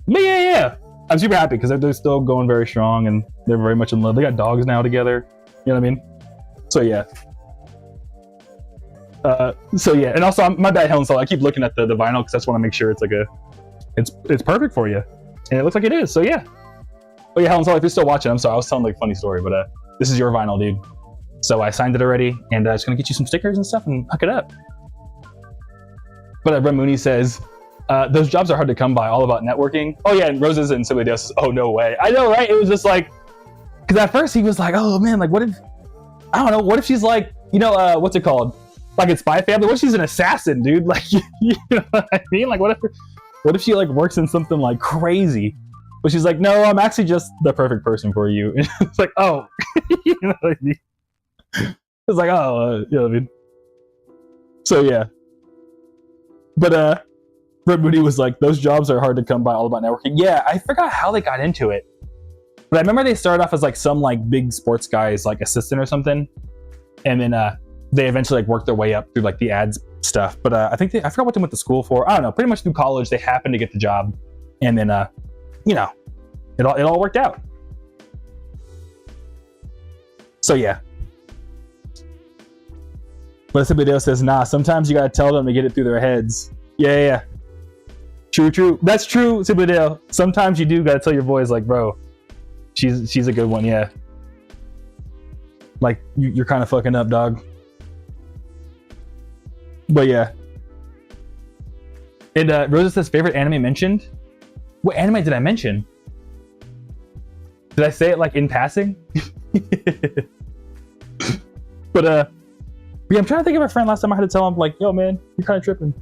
yeah. I'm super happy because they're still going very strong and they're very much in love. They got dogs now together. You know what I mean? So yeah. And also my bad, Helen. So I keep looking at the vinyl because I just want to make sure it's like it's perfect for you, and it looks like it is. So yeah. Oh yeah, Helen. So if you're still watching, I'm sorry. I was telling like a funny story, but this is your vinyl, dude. So I signed it already, and I'm just gonna get you some stickers and stuff and hook it up. But Brett Mooney says, those jobs are hard to come by, all about networking. Oh yeah, and Roses and Silly Dust. Oh no way. I know, right? It was just like, because at first he was like, oh man, like what if she's like, you know, what's it called? Like in Spy Family, what if she's an assassin, dude? Like, you know what I mean? Like what if she like works in something like crazy? But she's like, no, I'm actually just the perfect person for you. And it's like, oh, you know what I mean? It's like, oh, you know what I mean? So yeah. But Brett Moody was like, those jobs are hard to come by, all about networking. Yeah, I forgot how they got into it. But I remember they started off as like some like big sports guy's like assistant or something. And then they eventually like worked their way up through like the ads stuff. But I forgot what they went to school for. I don't know, pretty much through college, they happened to get the job. And then, you know, it all worked out. So yeah. But Cibadeo says, nah, sometimes you gotta tell them to get it through their heads. Yeah. True. That's true, Cibadeo. Sometimes you do gotta tell your boys, like, bro, she's a good one, yeah. Like, you're kind of fucking up, dog. But yeah. And Rosa says, favorite anime mentioned? What anime did I mention? Did I say it like in passing? But yeah, I'm trying to think of a friend last time I had to tell him, like, yo man, you're kind of tripping.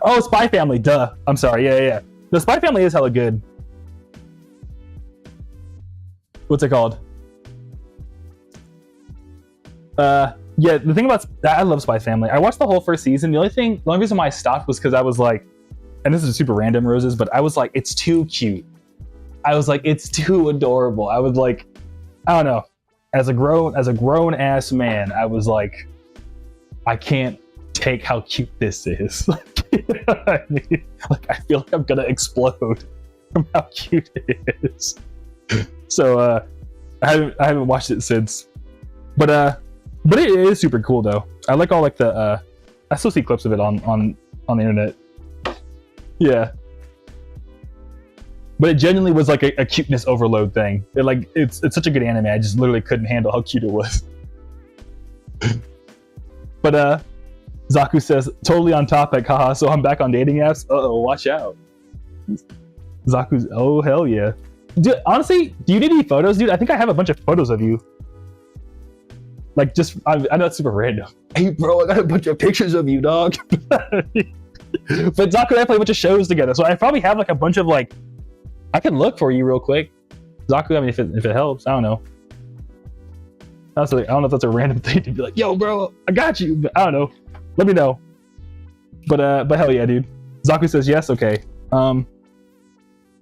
Oh, Spy Family, duh. I'm sorry, yeah. The Spy Family is hella good. What's it called? Yeah, the thing about I love Spy Family. I watched the whole first season. The only reason why I stopped was because I was like, and this is super random, Roses, but I was like, it's too cute. I was like, it's too adorable. I was like, I don't know. As a grown ass man, I was like, I can't take how cute this is. You know what I mean? Like, I feel like I'm gonna explode from how cute it is. So I haven't watched it since. But it is super cool though. I like all like the I still see clips of it on the internet. Yeah. But it genuinely was like a cuteness overload thing. It's such a good anime. I just literally couldn't handle how cute it was. But Zaku says, totally on topic, haha, so I'm back on dating apps. Uh-oh, watch out. Zaku's, oh hell yeah. Dude, honestly, do you need any photos, dude? I think I have a bunch of photos of you. Like, just, I know it's super random. Hey bro, I got a bunch of pictures of you, dog. But Zaku and I play a bunch of shows together, so I probably have like a bunch of like, I can look for you real quick. Zaku, I mean, if it helps, I don't know. Honestly, I don't know if that's a random thing to be like, yo bro, I got you, but I don't know. Let me know. But hell yeah, dude. Zaku says yes, okay. Can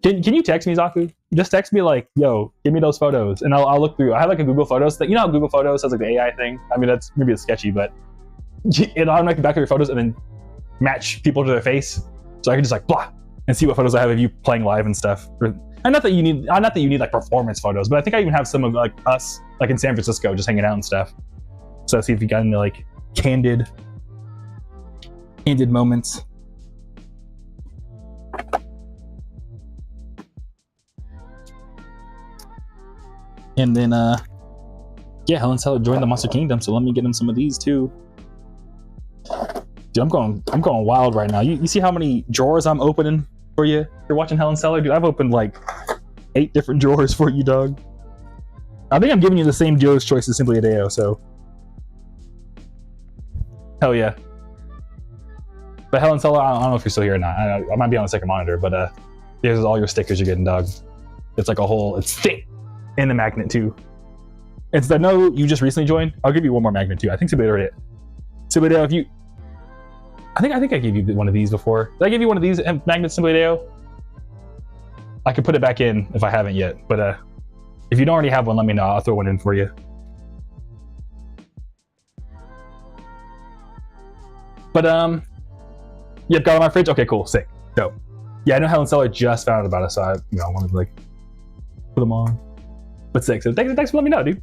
you text me, Zaku? Just text me like, yo, give me those photos, and I'll look through. I have like a Google Photos thing. You know how Google Photos has like the AI thing? I mean, that's maybe it's sketchy, but it automatically back up your photos and then match people to their face, so I can just like blah and see what photos I have of you playing live and stuff. And not that you need like performance photos, but I think I even have some of like us like in San Francisco just hanging out and stuff. So see if you got any like candid moments. And then yeah, Helen Seller joined the Monster Kingdom, so let me get him some of these too. Dude, I'm going wild right now. You see how many drawers I'm opening for you? You're watching Helen Seller, dude. I've opened like 8 different drawers for you, dog. I think I'm giving you the same dealer's choice as Simply Adeo, so hell yeah. But Helen Seller, I don't know if you're still here or not. I might be on a second monitor, but there's all your stickers you're getting, dog. It's like a whole, it's thick. And the magnet too. And since I know you just recently joined, I'll give you one more magnet too. I think Subideo did it. Subideo, if you, I think I gave you one of these before. Did I give you one of these magnets, Subideo? I could put it back in if I haven't yet, but if you don't already have one, let me know. I'll throw one in for you. But you've got on my fridge. Okay, cool, sick, dope. Yeah, I know Helen Seller just found out about us, so I wanted to like put them on. But sick. So thanks for letting me know, dude.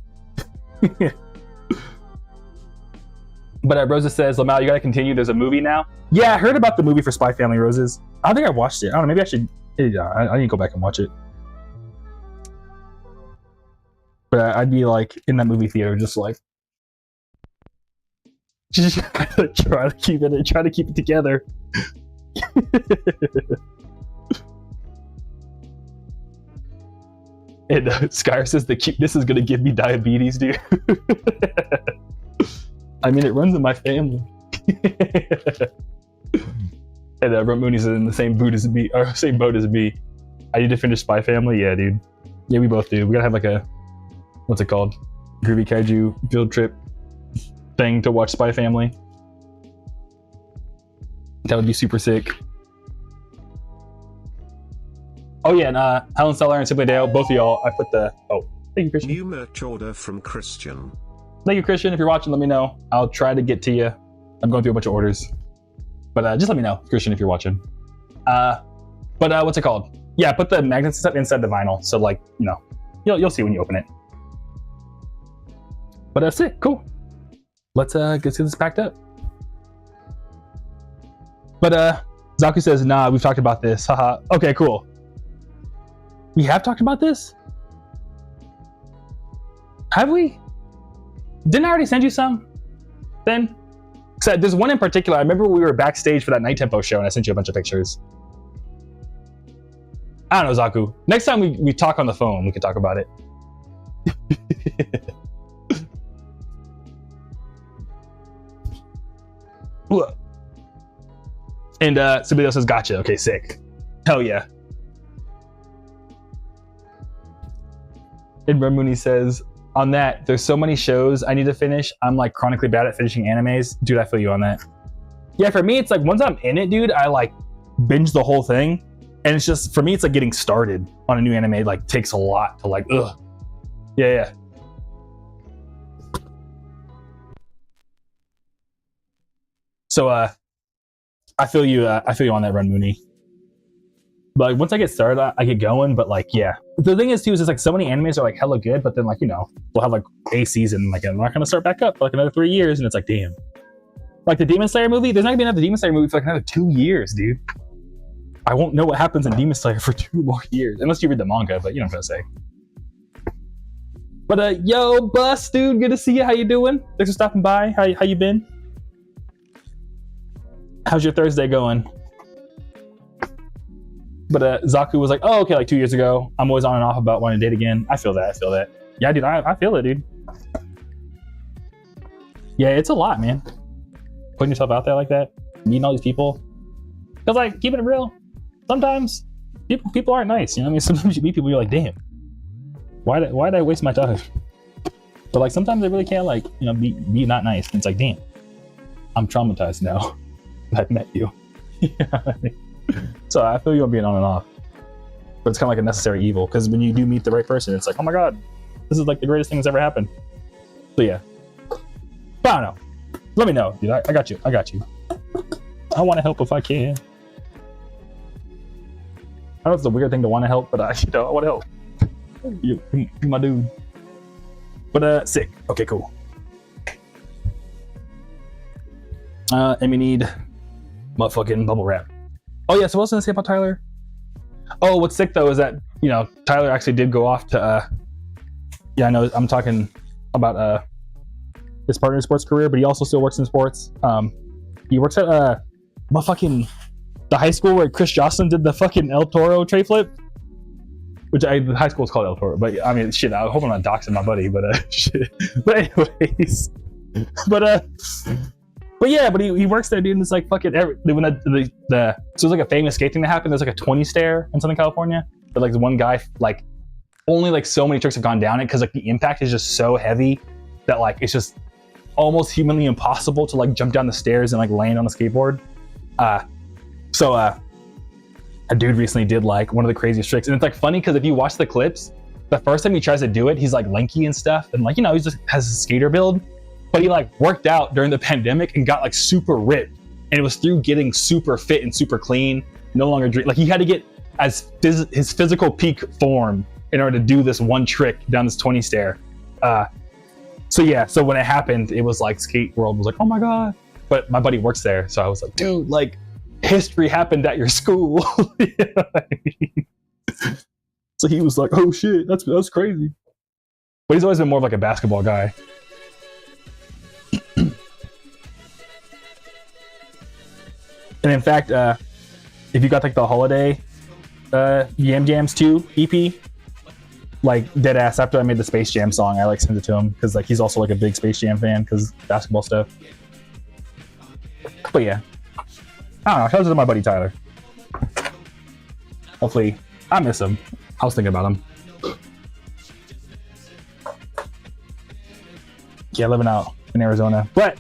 But Rosa says, Lamal, you gotta continue. There's a movie now. Yeah, I heard about the movie for Spy Family, Roses. I don't think I watched it. I don't know. Maybe I should. Yeah, I need to go back and watch it. But I'd be like in that movie theater, just like try to keep it together. And Skyr says the cuteness is gonna give me diabetes, dude. I mean, it runs in my family. And Ramooni's in the same boat as me. I need to finish Spy Family. Yeah, dude. Yeah, we both do. We gotta have like a, what's it called? Groovy Kaiju field trip thing to watch Spy Family. That would be super sick. Oh yeah, and Helen Seller and Simply Dale, both of y'all, I put the, oh, thank you, Christian. New merch order from Christian. Thank you, Christian. If you're watching, let me know. I'll try to get to you. I'm going through a bunch of orders. But just let me know, Christian, if you're watching. But what's it called? Yeah, put the magnets and stuff inside the vinyl. So like, you'll see when you open it. But that's it. Cool. Let's get this packed up. But Zaku says, nah, we've talked about this. Haha. Okay, cool. We have talked about this? Have we? Didn't I already send you some? Then? So there's one in particular. I remember we were backstage for that Night Tempo show and I sent you a bunch of pictures. I don't know, Zaku. Next time we talk on the phone, we can talk about it. And Subido says, gotcha. Okay, sick. Hell yeah. And Ramuni says, on that, there's so many shows I need to finish. I'm like chronically bad at finishing animes. Dude, I feel you on that. Yeah, for me, it's like once I'm in it, dude, I like binge the whole thing. And it's just, for me, it's like getting started on a new anime, like takes a lot to like, ugh. Yeah. So, I feel you on that, Run Mooney. But like, once I get started, I get going. But like, yeah, the thing is too is it's like so many animes are like hella good, but then like, you know, we'll have like a season, like I'm not gonna start back up for like another 3 years, and it's like, damn. Like the Demon Slayer movie, there's not gonna be another Demon Slayer movie for like another 2 years, dude. I won't know what happens in Demon Slayer for 2 more years, unless you read the manga. But you know what I'm gonna say. But yo, Bus, dude, good to see you. How you doing? Thanks for stopping by. How you been? How's your Thursday going? But Zaku was like, oh, okay, like 2 years ago. I'm always on and off about wanting to date again. I feel that. Yeah, dude, I feel it, dude. Yeah, it's a lot, man. Putting yourself out there like that, meeting all these people. Because like, keeping it real, sometimes people aren't nice. You know what I mean? Sometimes you meet people, you're like, damn, why did I waste my time? But like, sometimes they really can't like, you know, be not nice. And it's like, damn, I'm traumatized now. I've met you. So I feel you on being on and off, but it's kind of like a necessary evil, because when you do meet the right person, it's like, oh my god, this is like the greatest thing that's ever happened. So yeah, but I don't know, let me know, dude. I got you. I want to help if I can. I know it's a weird thing to want to help, but I want to help. You my dude. But sick. Okay, cool. And we need motherfucking bubble wrap. Oh yeah, so what else did I say about Tyler? Oh, what's sick though is that, you know, Tyler actually did go off to yeah, I know I'm talking about his partner in sports career, but he also still works in sports. He works at motherfucking the high school where Chris Jocelyn did the fucking El Toro tray flip. Which the high school is called El Toro, but I mean shit, I hope I'm not doxing my buddy, but shit. But anyways. But yeah, but he works there, dude, and it's like fucking so there's like a famous skate thing that happened. There's like a 20 stair in Southern California, but like the one guy, like only like so many tricks have gone down it because like the impact is just so heavy that like it's just almost humanly impossible to like jump down the stairs and like land on a skateboard. So a dude recently did like one of the craziest tricks, and it's like funny because if you watch the clips, the first time he tries to do it, he's like lanky and stuff, and like, you know, he just has a skater build. But he like worked out during the pandemic and got like super ripped, and it was through getting super fit and super clean, no longer drink. Like he had to get his physical peak form in order to do this one trick down this 20 stair. So yeah, so when it happened, it was like skate world was like, oh my god. But my buddy works there, so I was like, dude, like history happened at your school. You know what I mean? So he was like, oh shit, that's crazy. But he's always been more of like a basketball guy. And in fact, if you got like the holiday Yam Jams 2 EP, like dead ass after I made the Space Jam song, I like sent it to him because like he's also like a big Space Jam fan because basketball stuff. But yeah, I don't know. Shout out to my buddy Tyler. Hopefully, I miss him. I was thinking about him. Yeah, living out in Arizona, but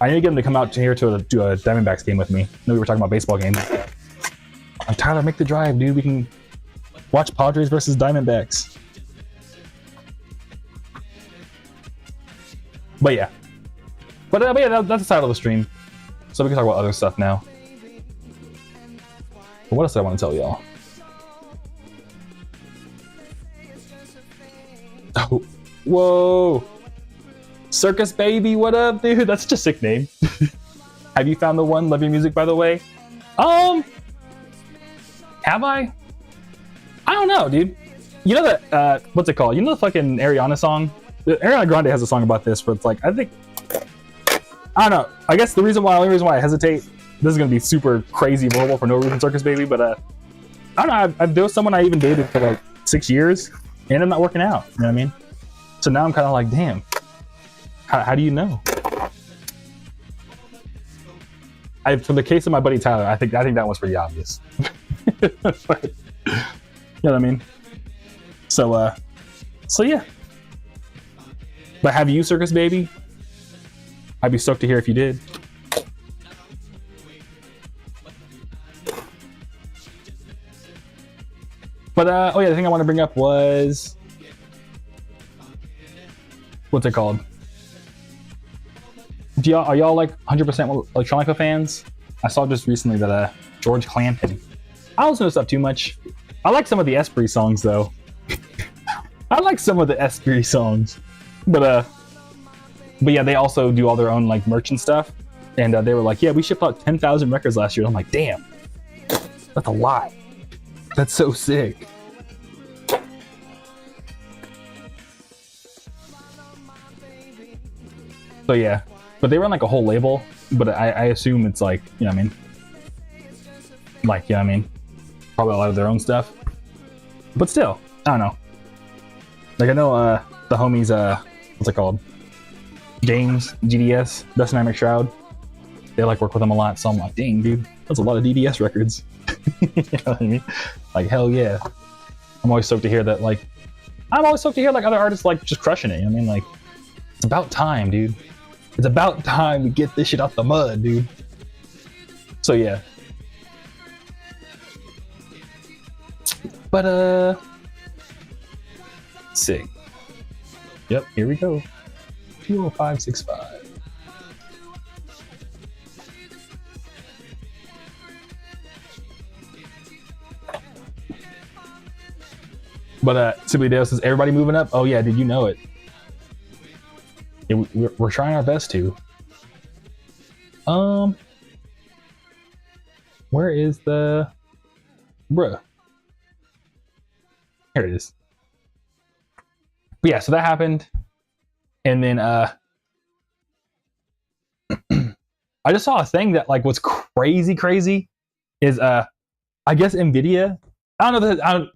I need to get him to come out here to do a Diamondbacks game with me. I know we were talking about baseball games. Like, Tyler, make the drive, dude. We can watch Padres versus Diamondbacks. But yeah. But yeah, that's the title of the stream. So we can talk about other stuff now. But what else do I want to tell y'all? Oh, whoa. Circus Baby, what up, dude? That's such a sick name. Have you found the one? Love your music, by the way. Have I? I don't know, dude. You know that, what's it called? You know the fucking Ariana song? Ariana Grande has a song about this where it's like, I don't know. I guess the only reason why I hesitate, this is going to be super crazy vulnerable for no reason, Circus Baby, but I don't know. There was someone I even dated for like 6 years, and I'm not working out. You know what I mean? So now I'm kind of like, damn. How do you know? For the case of my buddy Tyler, I think that one's pretty obvious. But, you know what I mean? So yeah. But have you, Circus Baby? I'd be stoked to hear if you did. But oh yeah, the thing I want to bring up was, what's it called? Are y'all like 100% Electronica fans? I saw just recently that George Clampton. I don't listen to stuff too much. I like some of the Esprit songs though. I like some of the Esprit songs, but yeah, they also do all their own like merch and stuff. And they were like, yeah, we shipped out 10,000 records last year. And I'm like, damn, that's a lot. That's so sick. So yeah, but they run like a whole label, but I assume it's like, you know what I mean? Like, you know what I mean? Probably a lot of their own stuff. But still, I don't know. Like I know the homies, what's it called? James, GDS, Dust Dynamic Shroud. They like work with them a lot, so I'm like, dang, dude, that's a lot of DDS records. You know what I mean? Like, hell yeah. I'm always stoked to hear that, like, other artists like just crushing it. You know what I mean? Like, it's about time, dude. It's about time we get this shit out the mud, dude. So yeah. But sick. Yep, here we go. 20565. But Simply Dale says, everybody moving up? Oh yeah, did you know it? Yeah, we're trying our best to. Where is the... Bruh. Here it is. But yeah, so that happened. And then I just saw a thing that like what's crazy is I guess Nvidia,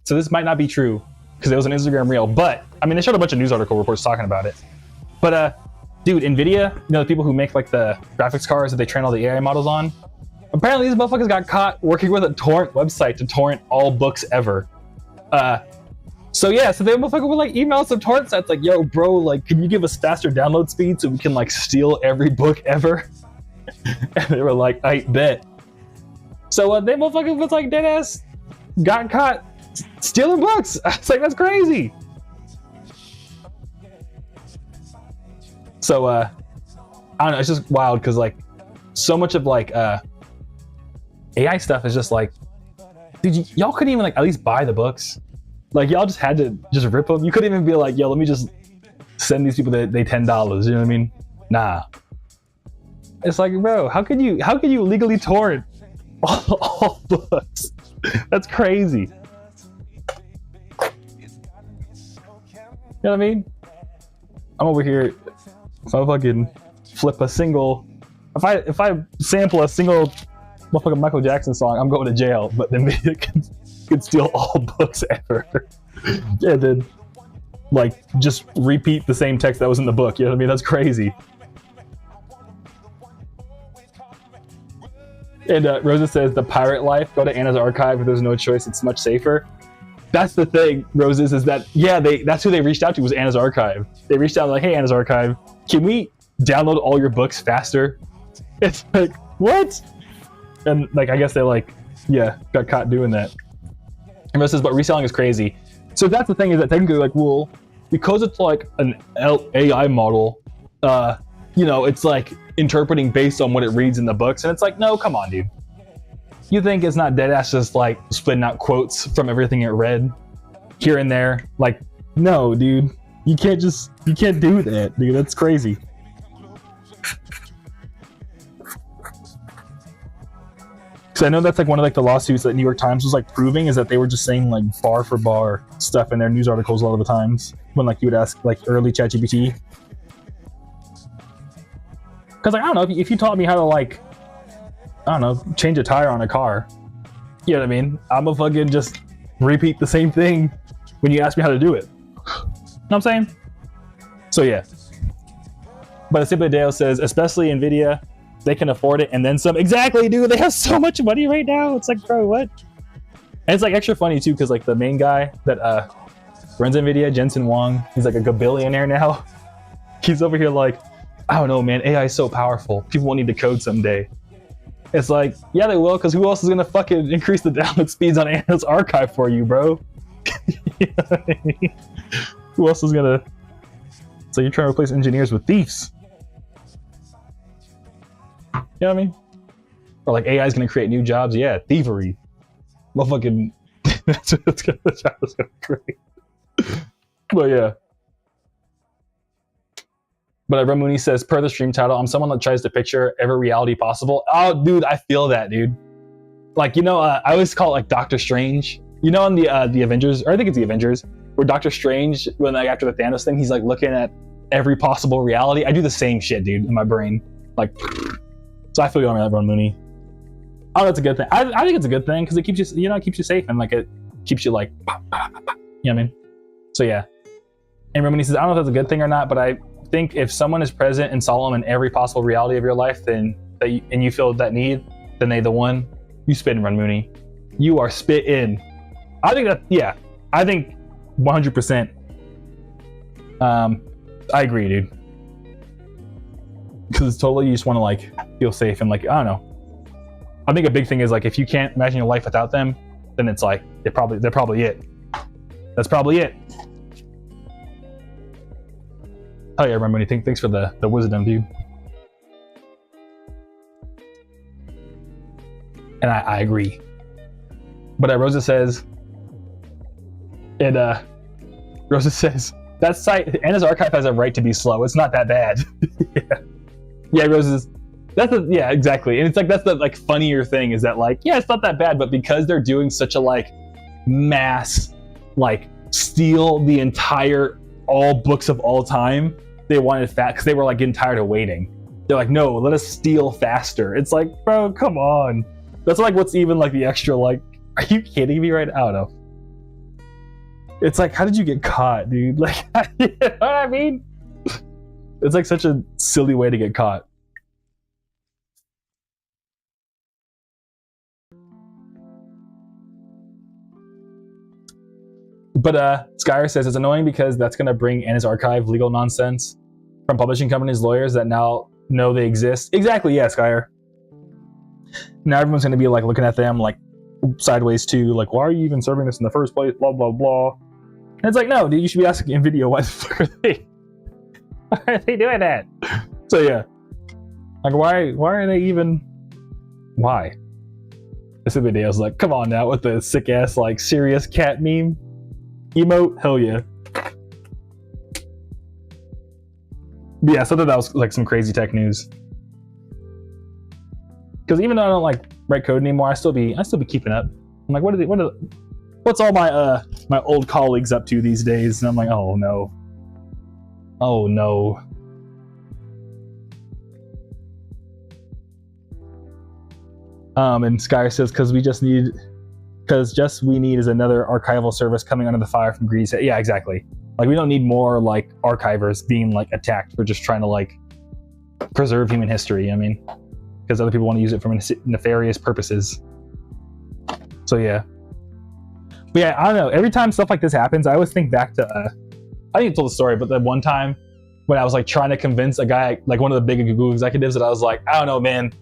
so this might not be true because it was an Instagram reel, but I mean they showed a bunch of news article reports talking about it. But dude, Nvidia, you know, the people who make like the graphics cards that they train all the AI models on, apparently these motherfuckers got caught working with a torrent website to torrent all books ever. So yeah, so they motherfucker would like email some torrent sites like, yo bro, like can you give us faster download speed so we can like steal every book ever? And they were like, I bet. So they motherfucker was like dead ass got caught stealing books. I was like, that's crazy. So I don't know, it's just wild because like so much of like AI stuff is just like, dude, y'all couldn't even like at least buy the books. Like y'all just had to just rip them. You couldn't even be like, yo, let me just send these people they $10. You know what I mean? Nah. It's like, bro, how could you legally torrent all books? That's crazy. You know what I mean? I'm over here. If I fucking flip a single, if I sample a single motherfucking Michael Jackson song, I'm going to jail. But then it could steal all books ever, and then like just repeat the same text that was in the book. You know what I mean? That's crazy. And Rosa says the pirate life. Go to Anna's archive if there's no choice. It's much safer. That's the thing, Roses, is that yeah, that's who they reached out to was Anna's archive. They reached out like, hey, Anna's archive, can we download all your books faster? It's like, what? And like I guess they like, yeah, got caught doing that. And Rosa says, but reselling is crazy. So that's the thing, is that technically like, well, because it's like an AI model, you know, it's like interpreting based on what it reads in the books, and it's like, no, come on, dude. You think it's not dead ass just like splitting out quotes from everything it read here and there? Like, no, dude, you can't do that, dude. That's crazy. Because I know that's like one of like the lawsuits that New York Times was like proving, is that they were just saying like bar for bar stuff in their news articles a lot of the times when like you would ask like early ChatGPT. Because like I don't know, if you taught me how to like, I don't know, change a tire on a car, you know what I mean? I'm gonna fucking just repeat the same thing when you ask me how to do it. You know what I'm saying? So yeah. But Cipladeo says, especially Nvidia, they can afford it and then some. Exactly, dude. They have so much money right now. It's like, bro, what? And it's like extra funny too, because like the main guy that runs Nvidia, Jensen Huang, he's like a gabillionaire now. He's over here like, I don't know, man. AI is so powerful. People won't need to code someday. It's like, yeah, they will, because who else is gonna fucking increase the download speeds on Anna's archive for you, bro? You know what I mean? Who else is gonna? So you're trying to replace engineers with thieves? You know what I mean? Or like AI is gonna create new jobs? Yeah, thievery. Motherfucking. That's what the job is gonna create. But yeah. But Ramuni says, per the stream title, I'm someone that tries to picture every reality possible. Oh, dude, I feel that, dude. Like, you know, I always call it like Doctor Strange. You know, in the Avengers, or I think it's the Avengers, where Doctor Strange, when like after the Thanos thing, he's like looking at every possible reality. I do the same shit, dude, in my brain. Like, so I feel you on that, Ramuni. Oh, that's a good thing. I think it's a good thing because it keeps you, you know, it keeps you safe and like it keeps you like, you know what I mean? So yeah. And Ramuni says, I don't know if that's a good thing or not, but I think if someone is present and solemn in every possible reality of your life, then and you feel that need, then they the one. You spit in, Run Mooney. You are spit in. I think that, yeah, I think 100%. I agree, dude. Because it's totally, you just want to like feel safe and like, I don't know. I think a big thing is like if you can't imagine your life without them, then it's like they're probably it. That's probably it. Oh yeah, remember anything? Thanks for the wisdom, dude. And I agree. But Rosa says, Rosa says, that site, Anna's archive has a right to be slow. It's not that bad. Yeah, Rosa's, yeah, exactly. And it's like, that's the like funnier thing is that like, yeah, it's not that bad, but because they're doing such a like mass, like steal the entire, all books of all time, they wanted fast because they were like getting tired of waiting. They're like, no, let us steal faster. It's like, bro, come on. That's like what's even like the extra like, are you kidding me right now? I don't know. It's like, how did you get caught, dude? Like, you know what I mean? It's like such a silly way to get caught. But Skyer says it's annoying because that's going to bring Anna's archive legal nonsense from publishing companies, lawyers that now know they exist. Exactly, yeah, Skyer. Now everyone's going to be like looking at them like sideways too, like, why are you even serving this in the first place? Blah blah blah. And it's like, no, dude, you should be asking NVIDIA why the fuck are they doing that? So yeah, like why are they even? Why? This video is like, come on now with the sick ass like serious cat meme. Emote, hell yeah. But yeah, so that was like some crazy tech news. Because even though I don't like write code anymore, I still be keeping up. I'm like, what's all my my old colleagues up to these days? And I'm like, oh no. And Skyer says, because we need is another archival service coming under the fire from greedy. Yeah, exactly. Like we don't need more like archivers being like attacked for just trying to like preserve human history. I mean, because other people want to use it for nefarious purposes. So yeah. But yeah, I don't know. Every time stuff like this happens, I always think back to I think I told the story, but the one time when I was like trying to convince a guy, like one of the big Google executives, that I was like, I don't know, man,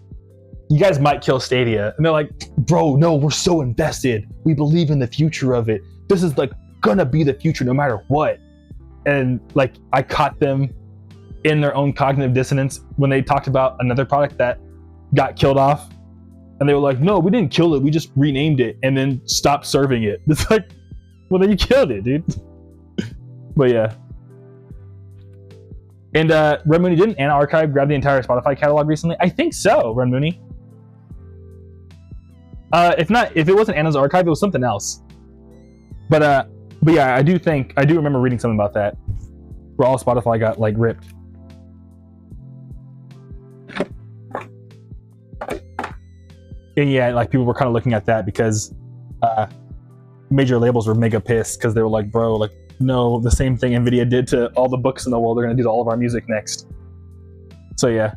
you guys might kill Stadia. And they're like, bro, no, we're so invested. We believe in the future of it. This is like gonna be the future no matter what. And like I caught them in their own cognitive dissonance when they talked about another product that got killed off. And they were like, no, we didn't kill it. We just renamed it and then stopped serving it. It's like, well, then you killed it, dude. But yeah. And Red Mooney, didn't Anna Archive grab the entire Spotify catalog recently? I think so, Red Mooney. If it wasn't Anna's archive, it was something else. But yeah, I do remember reading something about that, where all Spotify got like ripped. And yeah, like people were kind of looking at that because major labels were mega pissed because they were like, bro, like, no, the same thing Nvidia did to all the books in the world, they're gonna do to all of our music next. So yeah.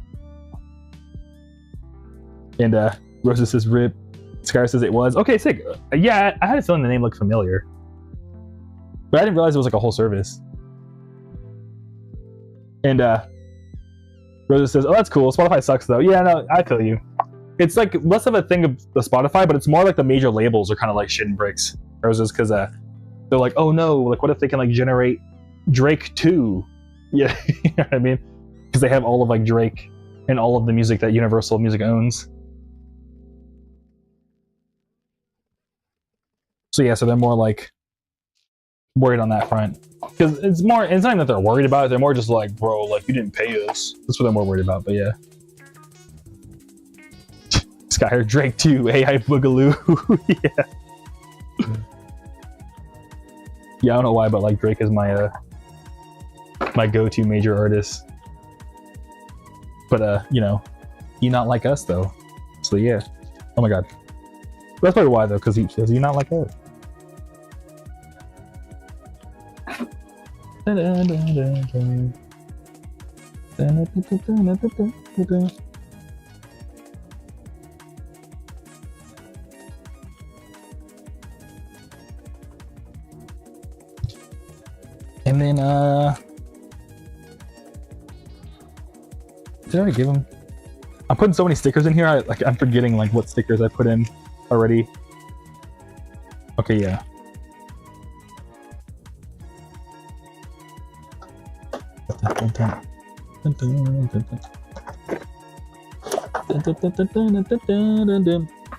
And Rosa says rip. Skyr says it was. Okay, sick. Yeah, I had a feeling the name looked familiar, but I didn't realize it was like a whole service. And Rosa says, oh, that's cool. Spotify sucks though. Yeah, no, I feel you. It's like less of a thing of the Spotify, but it's more like the major labels are kind of like shitting bricks. Roses, because they're like, oh no, like what if they can like generate Drake 2? Yeah, you know what I mean? Because they have all of like Drake and all of the music that Universal Music owns. So yeah, so they're more like worried on that front. Because it's not even that they're worried about it, they're more just like, bro, like you didn't pay us. That's what they're more worried about, but yeah. Skyr, Drake 2, AI Boogaloo. Yeah. Yeah, I don't know why, but like Drake is my my go-to major artist. But you know, he not like us though. So yeah. Oh my god. That's probably why though, because he says he not like us. And then did I already give him? I'm putting so many stickers in here, I'm forgetting like what stickers I put in already. Okay, yeah.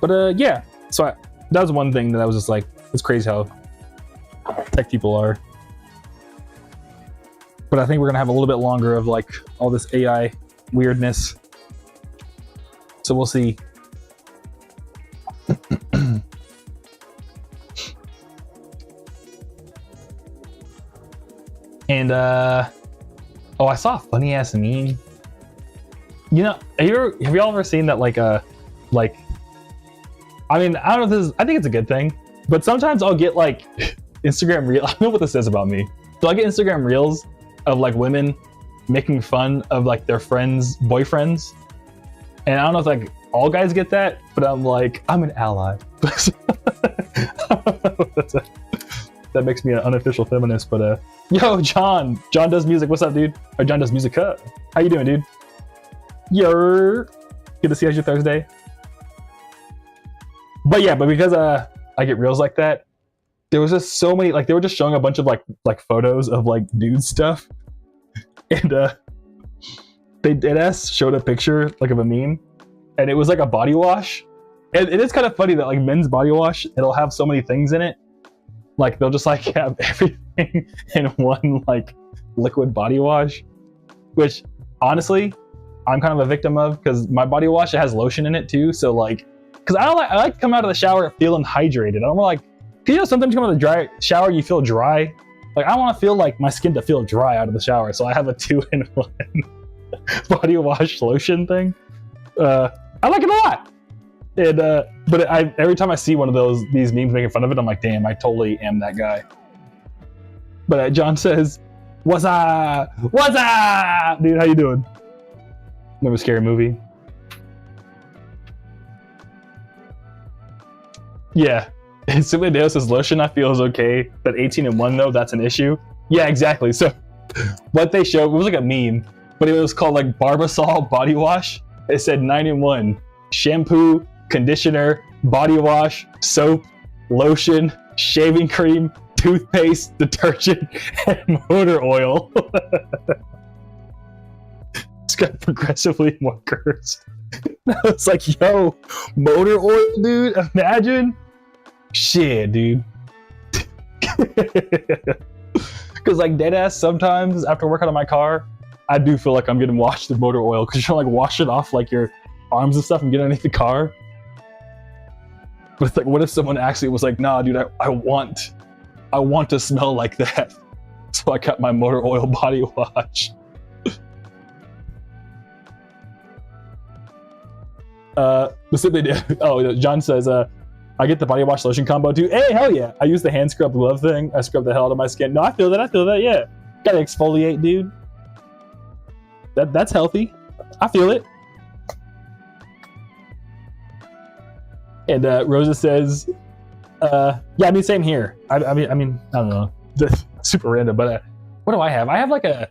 But yeah, so that was one thing that I was just like, it's crazy how tech people are. But I think we're gonna have a little bit longer of like all this AI weirdness. So we'll see. And oh, I saw a funny ass meme. You know, have y'all ever seen that like I mean, I don't know if this is, I think it's a good thing, but sometimes I'll get like Instagram Reels. I don't know what this says about me. So I get Instagram Reels of like women making fun of like their friends' boyfriends. And I don't know if like all guys get that, but I'm like, I'm an ally. That makes me an unofficial feminist, but yo, John does music. What's up, dude? Or John does music. How you doing, dude? Yo, good to see you on your Thursday. But yeah, but because I get reels like that, there was just so many, like they were just showing a bunch of like photos of like dude stuff, and they deadass showed a picture like of a meme, and it was like a body wash, and it is kind of funny that like men's body wash, it'll have so many things in it, like they'll just like have everything in one like liquid body wash, which honestly I'm kind of a victim of, because my body wash, it has lotion in it too, so like, because I like to come out of the shower feeling hydrated. I don't want like, you know, sometimes you come out of the shower, you feel dry. Like I want to feel like my skin to feel dry out of the shower, so I have a 2-in-1 body wash lotion thing. I like it a lot. And but every time I see one of these memes making fun of it, I'm like, damn, I totally am that guy. But John says, "What's up? What's up, dude? How you doing?" Remember Scary Movie? Yeah. Simply Dale says lotion I feel is okay, but 18-in-1 though, that's an issue. Yeah, exactly. So what they showed, it was like a meme, but it was called like Barbasol body wash. It said 9-in-1: shampoo, conditioner, body wash, soap, lotion, shaving cream, toothpaste, detergent, and motor oil. It's got progressively more cursed. It's like, yo, motor oil, dude, imagine. Shit, dude. Because like deadass, sometimes after working on my car, I do feel like I'm getting washed with motor oil, because you're trying to like wash it off like your arms and stuff and get underneath the car. But it's like, what if someone actually was like, nah, dude, I want to smell like that. So I got my motor oil body wash. Oh, John says, I get the body wash lotion combo too. Hey, hell yeah. I use the hand scrub glove thing. I scrub the hell out of my skin. No, I feel that, yeah. Gotta exfoliate, dude. That's healthy. I feel it. And Rosa says, yeah, I mean, same here. I mean, I don't know. That's super random, but what do I have? I have like a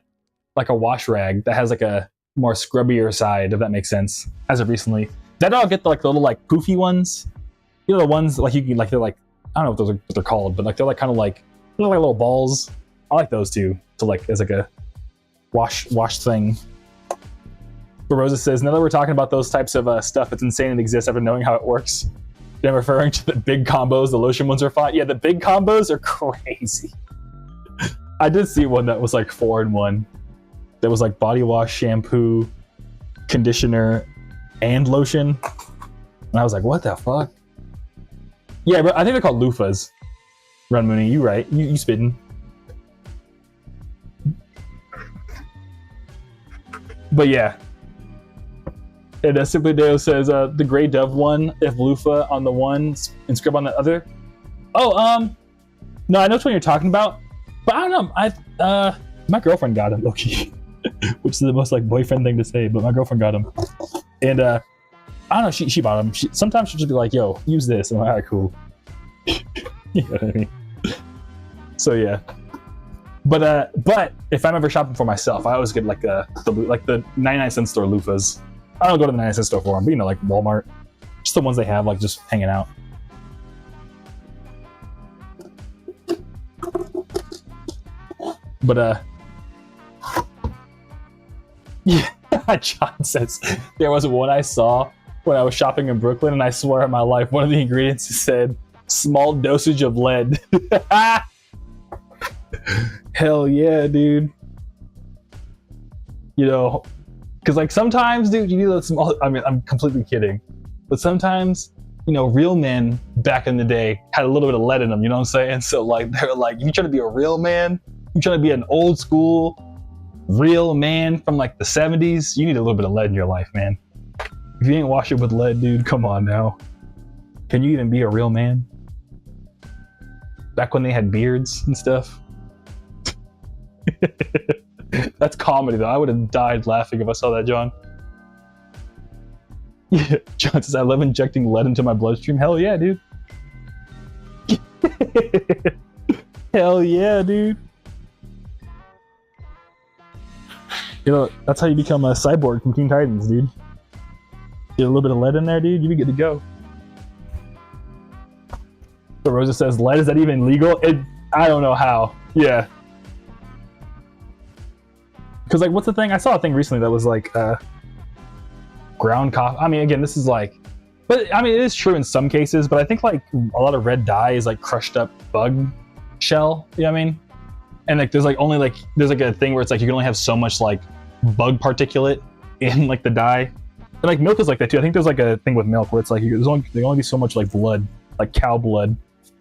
wash rag that has like a more scrubbier side, if that makes sense, as of recently. Then I'll get the little like poofy ones. You know, the ones like you can like, they're like, I don't know what they're called, but like they're like kind of like, they're like little balls. I like those too, to like as like a wash thing. But Rosa says, now that we're talking about those types of stuff, it's insane it exists after knowing how it works. I'm referring to the big combos, the lotion ones are fine. Yeah, the big combos are crazy. I did see one that was like 4-in-1. That was like body wash, shampoo, conditioner, and lotion. And I was like, what the fuck? Yeah, but I think they're called loofahs. Run Mooney, you right. You spitting. But yeah. And Simply Deo says, the Grey Dove one, if loofah on the one and scrub on the other. Oh, no, I know which one you're talking about. But I don't know. My girlfriend got him, okay. Which is the most like boyfriend thing to say, but my girlfriend got him. And I don't know, she bought him. Sometimes she'll just be like, yo, use this. And I'm like, all right, cool. You know what I mean? So yeah. But if I'm ever shopping for myself, I always get like the 99-cent store loofahs. I don't go to the 99-cent store for them, but you know, like Walmart. Just the ones they have, like just hanging out. But yeah, John says there was one I saw when I was shopping in Brooklyn, and I swear on my life, one of the ingredients said small dosage of lead. Hell yeah, dude. You know, because like sometimes, dude, you need a small. I mean, I'm completely kidding, but sometimes, you know, real men back in the day had a little bit of lead in them. You know what I'm saying? So like, they're like, you trying to be a real man, you trying to be an old school real man from like the 70s, you need a little bit of lead in your life, man. If you ain't wash it with lead, dude, come on now. Can you even be a real man? Back when they had beards and stuff. That's comedy though. I would have died laughing if I saw that, John. Yeah, John says, I love injecting lead into my bloodstream. Hell yeah, dude. Hell yeah, dude. You know, that's how you become a cyborg from Teen Titans, dude. Get a little bit of lead in there, dude, you be good to go. So Rosa says, lead, is that even legal? I don't know how. Yeah. Because, like, what's the thing? I saw a thing recently that was, like, ground coffee. I mean, again, this is, like... But, I mean, it is true in some cases, but I think, like, a lot of red dye is, like, crushed up bug shell. You know what I mean? And, like, there's, like, only, like... There's, like, a thing where it's, like, you can only have so much, like, bug particulate in, like, the dye. And, like, milk is like that, too. I think there's, like, a thing with milk where it's, like, there only be so much, like, blood, like cow blood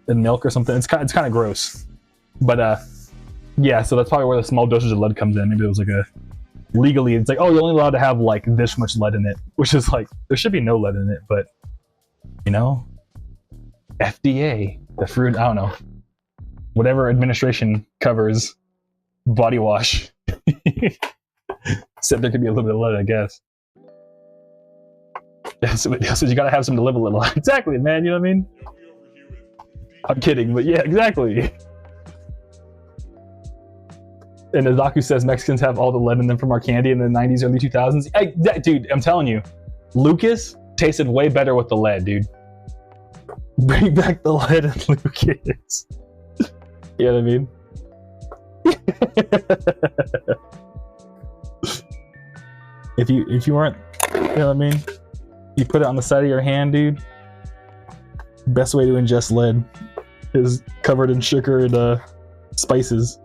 in milk or something. It's kind of gross. But, yeah, so that's probably where the small dosage of lead comes in. Maybe it was like a legally, it's like, oh, you're only allowed to have like this much lead in it, which is like, there should be no lead in it, but you know, FDA, the fruit, I don't know, whatever administration covers body wash, said there could be a little bit of lead, I guess. Yeah, so you gotta have some to live a little. Exactly, man, you know what I mean? I'm kidding, but yeah, exactly. And Azaku says Mexicans have all the lead in them from our candy in the 90s, early 2000s. Dude, I'm telling you, Lucas tasted way better with the lead, dude. Bring back the lead and Lucas. You know what I mean? If you weren't, you know what I mean? You put it on the side of your hand, dude. Best way to ingest lead is covered in sugar and spices.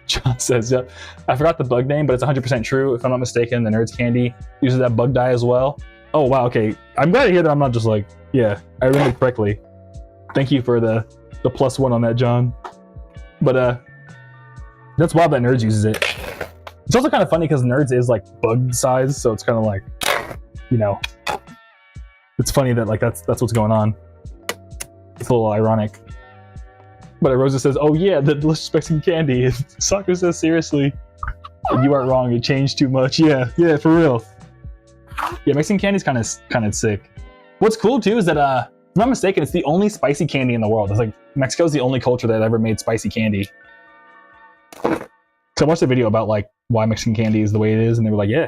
John says, yeah, I forgot the bug name, but it's 100% true. If I'm not mistaken, the Nerds Candy uses that bug dye as well. Oh, wow, okay. I'm glad to hear that I'm not just like, yeah, I remember correctly. Thank you for the +1 on that, John. But that's wild that Nerds uses it. It's also kind of funny because Nerds is like bug size, so it's kind of like, you know, it's funny that like that's what's going on. It's a little ironic. But Rosa says, oh yeah, the delicious Mexican candy. Soccer says, seriously, you aren't wrong, it changed too much. Yeah, for real. Yeah, Mexican candy's kind of sick. What's cool too is that, if I'm not mistaken, it's the only spicy candy in the world. It's like, Mexico's the only culture that ever made spicy candy. So I watched a video about like why Mexican candy is the way it is, and they were like, yeah,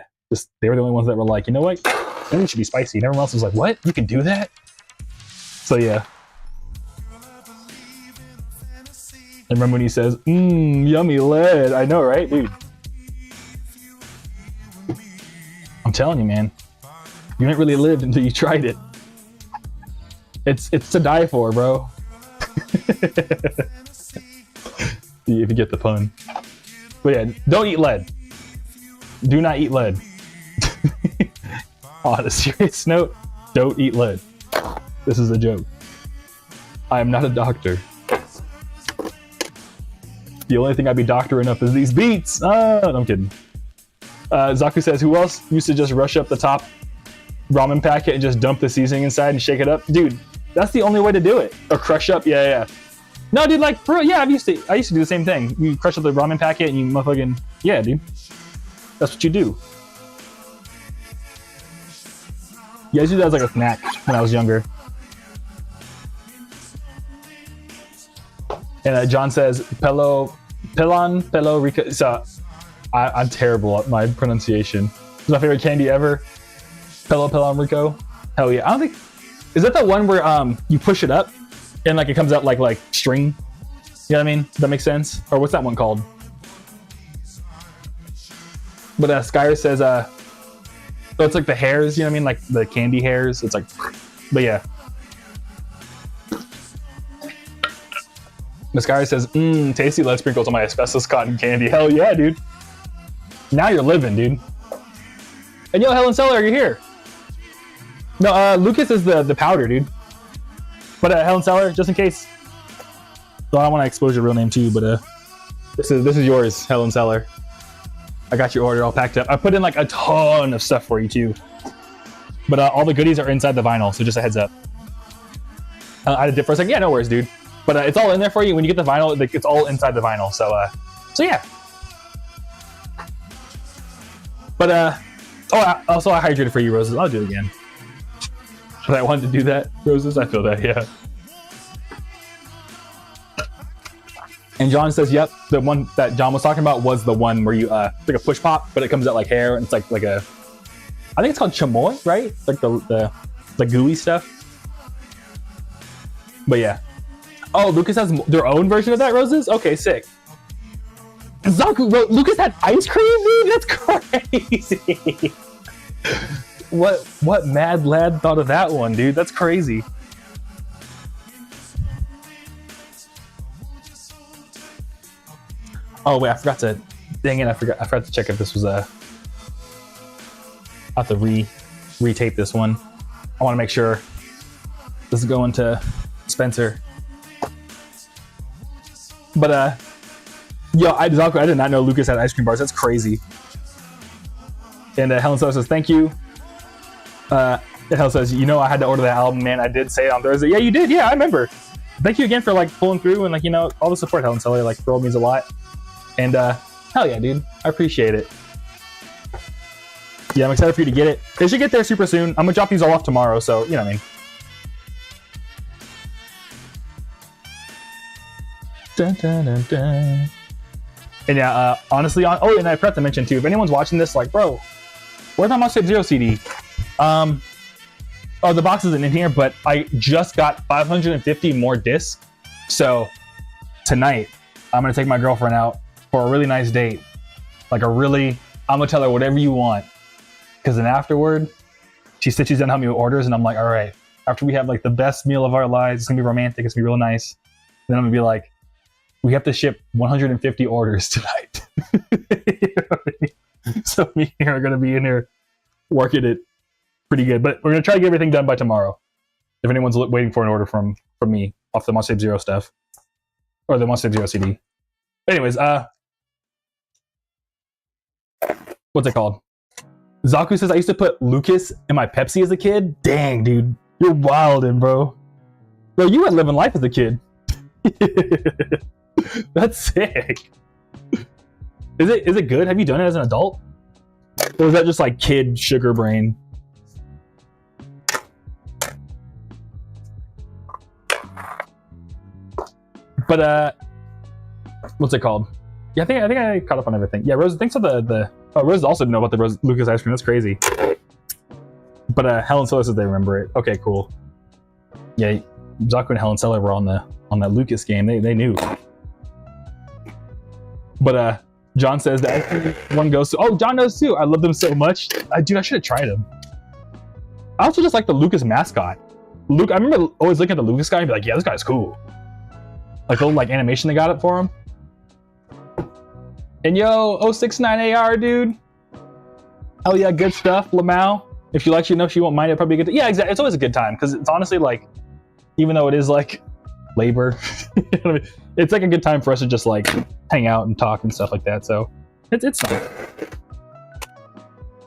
they were the only ones that were like, you know what, maybe it should be spicy. And everyone else was like, what? You can do that? So yeah. And remember when he says, yummy lead. I know, right, dude? I'm telling you, man. You ain't really lived until you tried it. It's to die for, bro. If you get the pun. But yeah, don't eat lead. Do not eat lead. On a serious note, don't eat lead. This is a joke. I am not a doctor. The only thing I'd be doctoring up is these beats. No, I'm kidding. Zaku says, who else used to just rush up the top ramen packet and just dump the seasoning inside and shake it up? Dude, that's the only way to do it. Or crush up, yeah. No, dude, like, for real, yeah, I used to do the same thing. You crush up the ramen packet and you motherfucking, yeah, dude. That's what you do. Yeah, I used to do that as like a snack when I was younger. And John says, Pelo Rico. So I'm terrible at my pronunciation. It's my favorite candy ever. Pelon Rico. Hell yeah. I don't think, is that the one where you push it up and like it comes out like string? You know what I mean? Does that make sense? Or what's that one called? But Skyer says, oh, it's like the hairs, you know what I mean? Like the candy hairs. It's like, but yeah. Miss Skyer says, tasty lead sprinkles on my asbestos cotton candy. Hell yeah, dude. Now you're living, dude. And yo, Helen Seller, are you here? No, Lucas is the powder, dude. But Helen Seller, just in case. Well, I don't want to expose your real name too, but this is yours, Helen Seller. I got your order all packed up. I put in like a ton of stuff for you too. But all the goodies are inside the vinyl, so just a heads up. I had to dip for a second. Yeah, no worries, dude. But it's all in there for you. When you get the vinyl, it's all inside the vinyl. So yeah. But also I hydrated for you, Roses. I'll do it again. But I wanted to do that, Roses. I feel that, yeah. And John says, yep, the one that John was talking about was the one where you it's like a push pop, but it comes out like hair, and it's like a, I think it's called chamoy, right? Like the gooey stuff. But yeah. Oh, Lucas has their own version of that, Roses? Okay, sick. Lucas had ice cream, dude? That's crazy. What mad lad thought of that one, dude? That's crazy. Oh wait, I forgot to. Dang it! I forgot to check if this was a. I have to retape this one. I want to make sure this is going to Spencer. But yo, I did not know Lucas had ice cream bars. That's crazy. And Helen Seller says, thank you. Helen says, you know, I had to order that album, man. I did say it on Thursday. Yeah, you did. Yeah, I remember. Thank you again for like pulling through and like, you know, all the support, Helen Seller. Like, for all means a lot. And hell yeah, dude. I appreciate it. Yeah, I'm excited for you to get it. They should get there super soon. I'm gonna drop these all off tomorrow, so you know what I mean. Dun, dun, dun, dun. And yeah, honestly, oh, and I forgot to mention too, if anyone's watching this, like, bro, where's my Mafia Zero CD? Oh, the box isn't in here, but I just got 550 more discs. So tonight, I'm gonna take my girlfriend out for a really nice date. Like I'm gonna tell her whatever you want. Because then afterward, she's done helping me with orders, and I'm like, all right, after we have like the best meal of our lives, it's gonna be romantic, it's gonna be real nice. Then I'm gonna be like, we have to ship 150 orders tonight. You know what I mean? So me and her are gonna be in here working it pretty good, but we're gonna try to get everything done by tomorrow. If anyone's waiting for an order from me off the Monster Zero stuff or the Monster Zero CD. Anyways, what's it called? Zaku says I used to put Lucas in my Pepsi as a kid. Dang, dude, you're wildin', bro. Bro, you were living life as a kid. That's sick. Is it good? Have you done it as an adult? Or is that just like kid sugar brain? But what's it called? Yeah, I think I caught up on everything. Yeah, Rose, thanks for the Rose also didn't know about the Lucas ice cream. That's crazy. But Helen Seller says they remember it. Okay, cool. Yeah, Zaku and Helen Seller were on that Lucas game. They knew. But John says that one goes to. Oh, John knows too. I love them so much. I should have tried them. I also just like the Lucas mascot. Luke, I remember always looking at the Lucas guy and be like, yeah, this guy's cool. Like the little animation they got up for him. And yo, 069AR, dude. Hell yeah, good stuff, Lamau. If you like, she won't mind it. Probably good. Yeah, exactly. It's always a good time because it's honestly like, even though it is like labor, you know what I mean? It's like a good time for us to just like hang out and talk and stuff like that. So it's fun.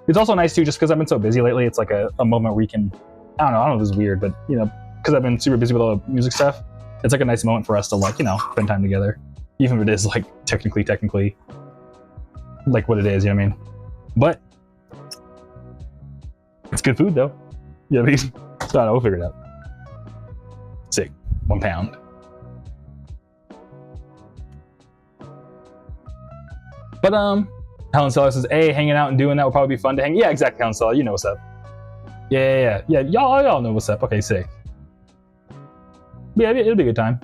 It's also nice too, just because I've been so busy lately. It's like a moment where we can, I don't know if this is weird, but you know, because I've been super busy with all the music stuff, it's like a nice moment for us to like, spend time together. Even if it is like technically like what it is, you know what I mean? But it's good food though. You know what I mean? So we'll figure it out. Sick. 1 pound. But Helen Seller says, hey, hanging out and doing that would probably be fun to hang. Yeah, exactly, Helen Seller. You know what's up. Yeah. Y'all know what's up. Okay, sick. Yeah, it'll be a good time.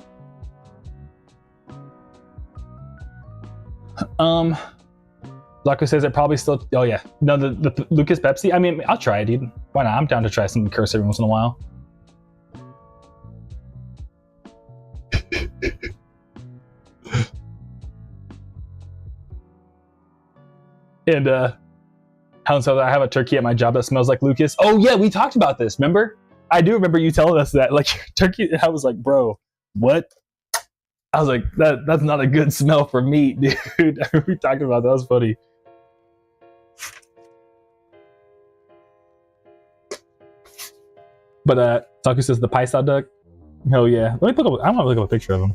Zaku says it probably still. Oh yeah, no, the Lucas Pepsi. I mean, I'll try it, dude. Why not? I'm down to try some curse every once in a while. And Helen said, I have a turkey at my job that smells like Lucas. Oh yeah, we talked about this. Remember? I do remember you telling us that. Like turkey. I was like, bro, what? I was like, that's not a good smell for meat, dude. We talked about that. That was funny. But Taku says the Paisa duck. Hell yeah. Let me look up. I want to look up a picture of him.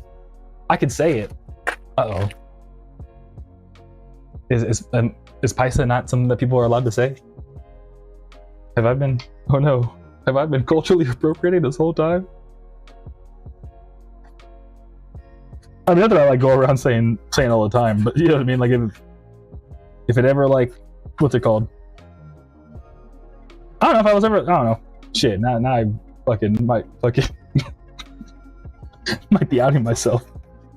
I can say it. Uh oh. Is Paisa not something that people are allowed to say? Have I been? Oh no. Have I been culturally appropriating this whole time? I mean, not that I like go around saying all the time, but you know what I mean. Like if it ever like, what's it called? I don't know if I was ever. I don't know. Shit. Now I might be outing myself.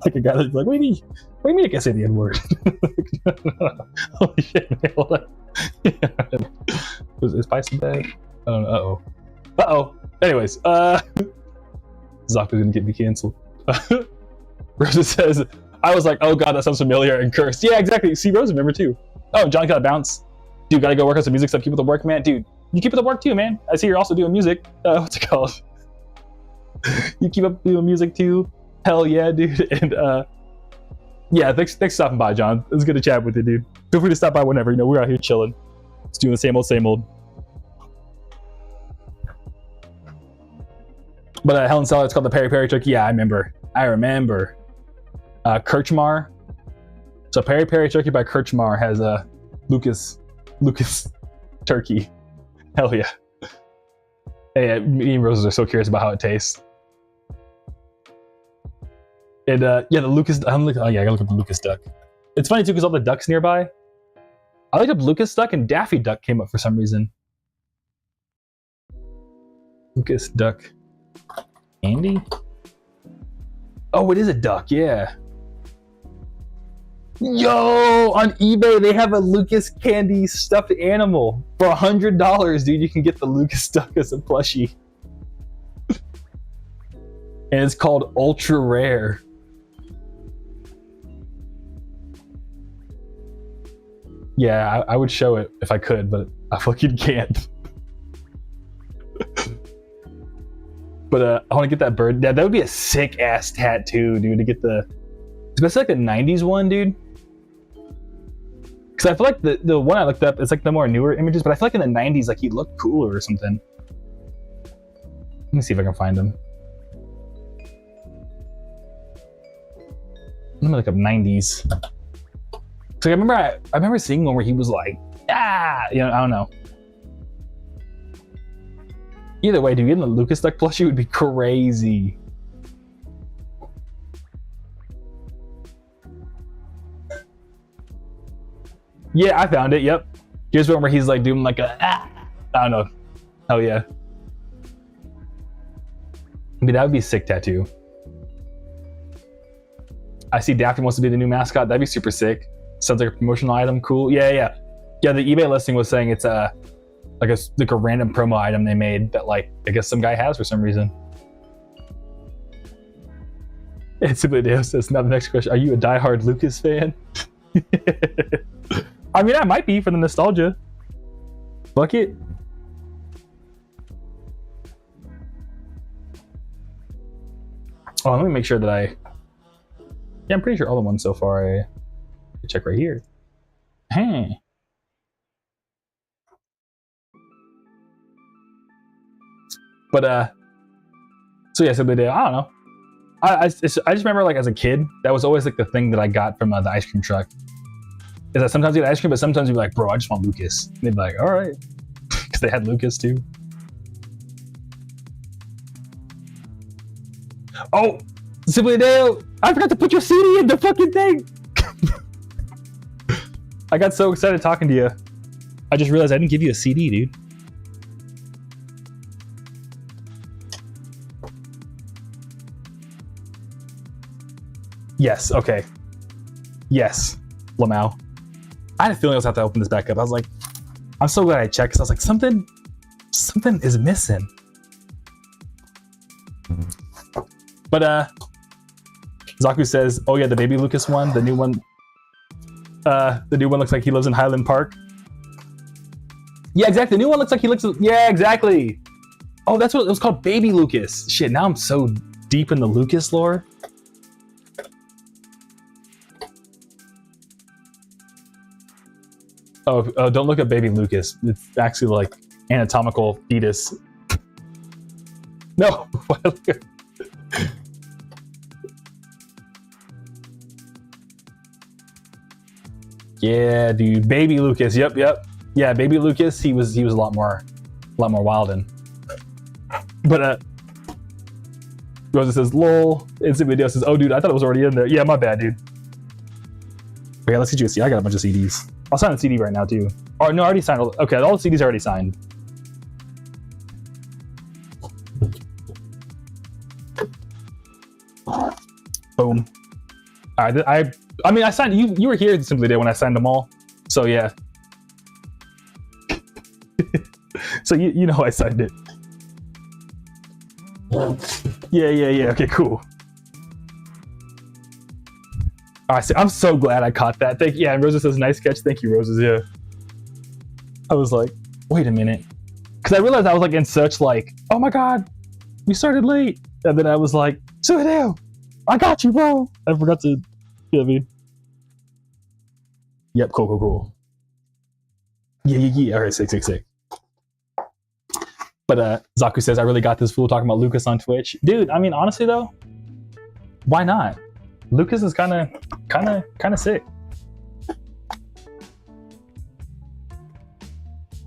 Like a guy that's like, what do you mean I can say the N-word? Holy shit, man. Hold on. Is Python bad? I don't know. Uh-oh. Anyways, Zaku's gonna get me canceled. Rosa says, I was like, oh god, that sounds familiar, and cursed. Yeah, exactly. See, Rosa, remember too. Oh, John gotta bounce. Dude, gotta go work on some music stuff. Keep up the work, man. Dude, you keep up the work too, man. I see you're also doing music. What's it called? You keep up doing music too. Hell yeah, dude. And yeah, thanks for stopping by, John. It was good to chat with you, dude. Feel free to stop by whenever. We're out here chilling. It's doing the same old. But Helen Seller, it's called the Peri Peri turkey. Yeah, I remember. Kirchmar. So Peri Peri turkey by Kirchmar has a Lucas turkey. Hell yeah. Hey, me and Roses are so curious about how it tastes. And yeah, the Lucas. I gotta look up the Lucas duck. It's funny too because all the ducks nearby. I looked up Lucas duck and Daffy duck came up for some reason. Lucas duck. Andy? Oh, it is a duck. Yeah. Yo, on eBay they have a Lucas candy stuffed animal for $100, dude. You can get the Lucas duck as a plushie, and it's called Ultra Rare. Yeah, I would show it if I could, but I fucking can't. But I want to get that bird. Yeah, that would be a sick ass tattoo, dude. To get the, especially like the '90s one, dude. Because I feel like the one I looked up is like the more newer images, but I feel like in the '90s, like he looked cooler or something. Let me see if I can find him. Let me look up '90s. So I remember seeing one where he was like, I don't know. Either way, dude, getting the Lucas Duck plushie would be crazy. Yeah, I found it. Yep. Here's one where he's like doing like a I don't know. Hell yeah. I mean, that would be a sick tattoo. I see Daffy wants to be the new mascot. That'd be super sick. Sounds like a promotional item. Cool. Yeah. The eBay listing was saying it's like a random promo item they made that like I guess some guy has for some reason. And Simply Deo says, now the next question, are you a diehard Lucas fan? I mean, I might be for the nostalgia. Fuck it. Oh, let me make sure that yeah, I'm pretty sure all the ones so far I check right here. Hey. But so yeah, Simply Deo, I don't know. I just remember like as a kid, that was always like the thing that I got from the ice cream truck. Is that sometimes you get ice cream, but sometimes you'd be like, bro, I just want Lucas. And they'd be like, all right. Because they had Lucas too. Oh, Simply Deo, I forgot to put your CD in the fucking thing. I got so excited talking to you. I just realized I didn't give you a CD, dude. Yes, okay. Yes, Lamau. I had a feeling I was going to have to open this back up. I was like, I'm so glad I checked because I was like, something is missing. But Zaku says, oh yeah, the baby Lucas one, the new one looks like he lives in Highland Park. Yeah, exactly. The new one looks like he looks, yeah, exactly. Oh, that's what it was called, Baby Lucas. Shit, now I'm so deep in the Lucas lore. Oh, don't look at Baby Lucas. It's actually like anatomical fetus. No. Yeah, dude, Baby Lucas. Yep. Yeah, Baby Lucas. He was a lot more wildin'. But Rosa says, "Lol." Instant Video says, "Oh, dude, I thought it was already in there." Yeah, my bad, dude. Okay, let's get you a CD. I got a bunch of CDs. I'll sign a CD right now too. Oh no, I already signed. Okay, all the CDs are already signed. Boom. All right, I mean, I signed. You were here Simply Day when I signed them all. So yeah. So you know I signed it. Yeah. Okay, cool. I'm so glad I caught that. Yeah, and Rosa says, nice catch. Thank you, Roses. Yeah. I was like, wait a minute. Because I realized I was like in such like, oh my God, we started late. And then I was like, Simply Deo, I got you, bro. I forgot to, you know what I mean? Yep, cool. Yeah. All right, sick. But Zaku says, I really got this fool talking about Lucas on Twitch. Dude, I mean, honestly though, why not? Lucas is kind of sick.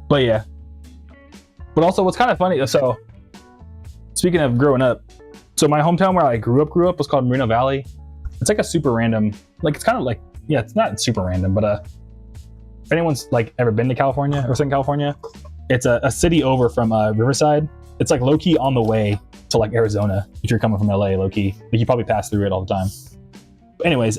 But yeah. But also what's kind of funny, so speaking of growing up, so my hometown where I grew up was called Moreno Valley. It's like a super random, like it's kind of like, yeah, it's not super random, but if anyone's like ever been to California or Southern California, it's a city over from Riverside. It's like low-key on the way to like Arizona if you're coming from LA, low-key. Like you probably pass through it all the time. Anyways,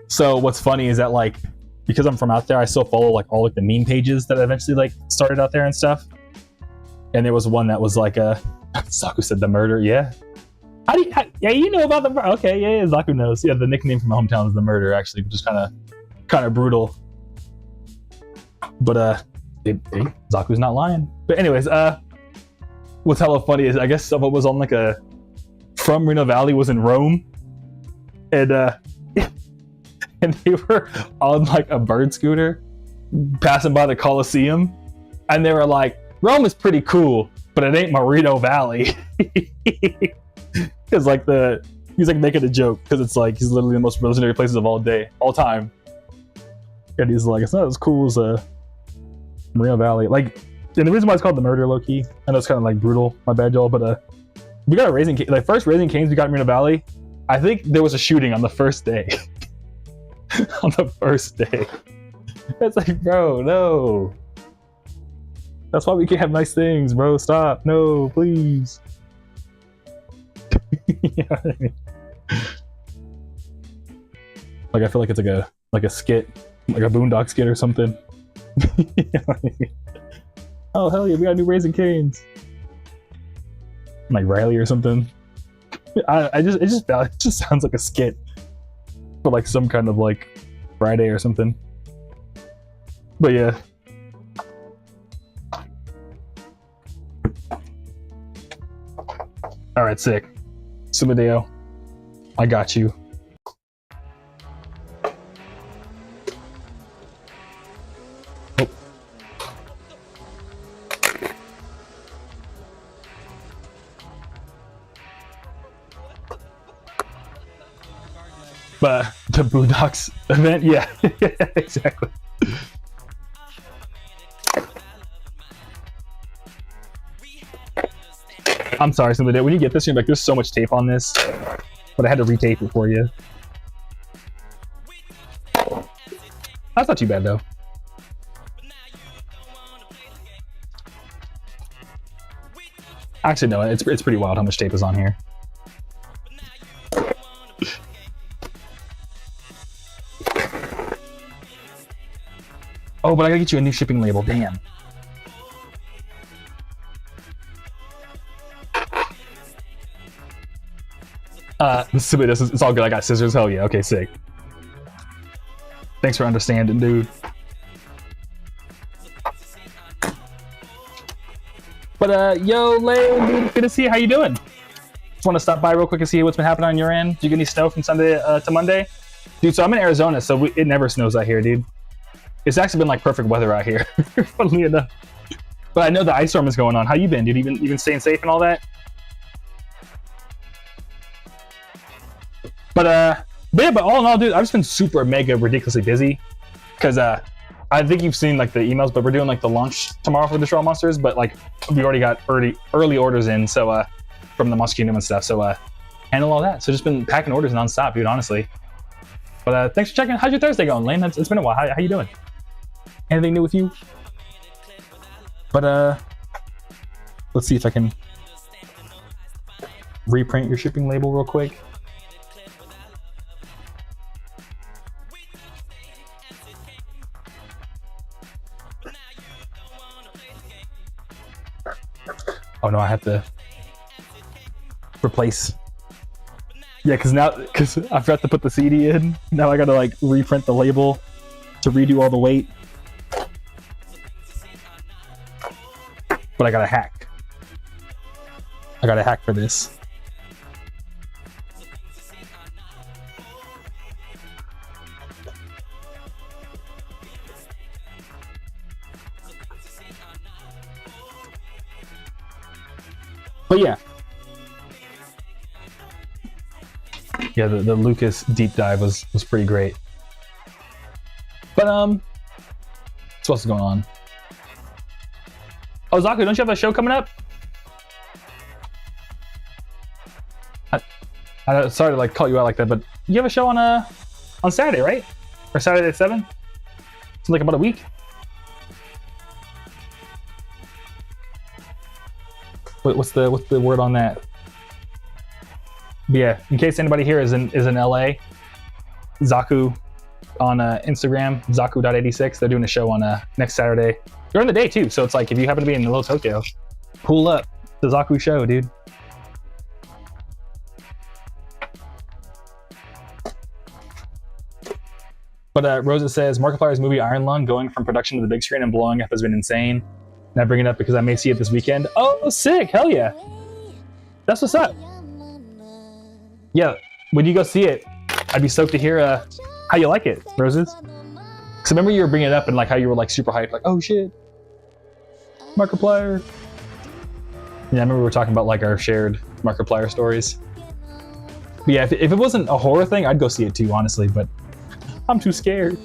so what's funny is that like because I'm from out there, I still follow like all like the meme pages that eventually like started out there and stuff. And there was one that was like Saku said the murder, yeah. Yeah, you know about the okay, yeah, Zaku knows. Yeah, the nickname from my hometown is the Murder, actually, which is kind of brutal. But Zaku's not lying. But anyways, what's hella funny is I guess someone was on like a from Reno Valley was in Rome, and and they were on like a bird scooter passing by the Coliseum, and they were like, Rome is pretty cool, but it ain't Reno Valley. Because like he's like making a joke because it's like he's literally the most legendary places of all time, and he's like, it's not as cool as Reno Valley. Like, and the reason why it's called the Murder, low key, I know it's kind of like brutal, my bad, y'all, but we got a Raising Cane, like first Raising Canes we got in Reno Valley. I think there was a shooting on the first day. On the first day, it's like, bro, no. That's why we can't have nice things, bro. Stop, no, please. You know what I mean? Like I feel like it's like a skit, like a Boondock skit or something. You know what I mean? Oh hell yeah, we got new Raising Canes. Like Riley or something. It just sounds like a skit for like some kind of like Friday or something. But yeah. All right, sick. Sumadeo, I got you. Oh. But the Boondocks event, yeah, exactly. I'm sorry, Sumadeo. When you get this, you're like, there's so much tape on this, but I had to retape it for you. That's not too bad though. Actually, no, it's pretty wild how much tape is on here. Oh, but I gotta get you a new shipping label. Damn. It's all good. I got scissors. Hell yeah. Okay, sick. Thanks for understanding, dude. But yo, Lane, dude, good to see you. How you doing? Just want to stop by real quick and see what's been happening on your end. Did you get any snow from Sunday to Monday? Dude, so I'm in Arizona, so it never snows out here, dude. It's actually been like perfect weather out here, funnily enough. But I know the ice storm is going on. How you been, dude? You been staying safe and all that? But yeah, but all in all, dude, I've just been super mega ridiculously busy because I think you've seen like the emails, but we're doing like the launch tomorrow for the Straw Monsters, but like we already got early orders in, so from the Monster Kingdom and stuff, so handle all that. So just been packing orders nonstop, dude, honestly. But thanks for checking. How's your Thursday going, Lane? It's been a while. How you doing? Anything new with you? But let's see if I can reprint your shipping label real quick. Oh no, I have to replace. Yeah, because I forgot to put the CD in. Now I gotta like reprint the label to redo all the weight. But I got a hack. I got a hack for this. But yeah. Yeah, the Lucas deep dive was pretty great. But what's else going on? Oh, Zaku, don't you have a show coming up? I sorry to like call you out like that, but you have a show on Saturday, right? Or Saturday at 7? It's like about a week. What's the word on that? But yeah, in case anybody here is in LA, Zaku on Instagram, Zaku.86. They're doing a show on next Saturday. During the day too, so it's like if you happen to be in Little Tokyo, pull up the Zaku show, dude. But Rosa says, Markiplier's movie Iron Lung going from production to the big screen and blowing up has been insane. And I bring it up because I may see it this weekend. Oh, sick! Hell yeah! That's what's up. Yeah, when you go see it, I'd be stoked to hear how you like it, Roses. Because remember you were bringing it up and like how you were like super hyped, like, oh shit, Markiplier. Yeah, I remember we were talking about like our shared Markiplier stories. But yeah, if it wasn't a horror thing, I'd go see it too, honestly, but I'm too scared.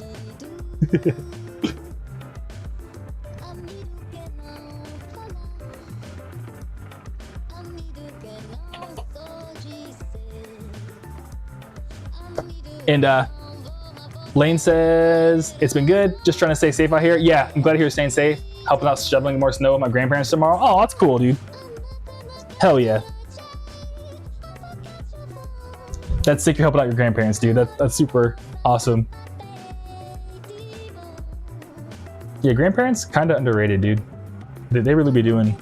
And Lane says, it's been good, just trying to stay safe out here. Yeah, I'm glad to hear you're staying safe. Helping out shoveling more snow with my grandparents tomorrow. Oh, that's cool, dude. Hell yeah. That's sick you're helping out your grandparents, dude. That's super awesome. Yeah, grandparents kind of underrated, dude. They really be doing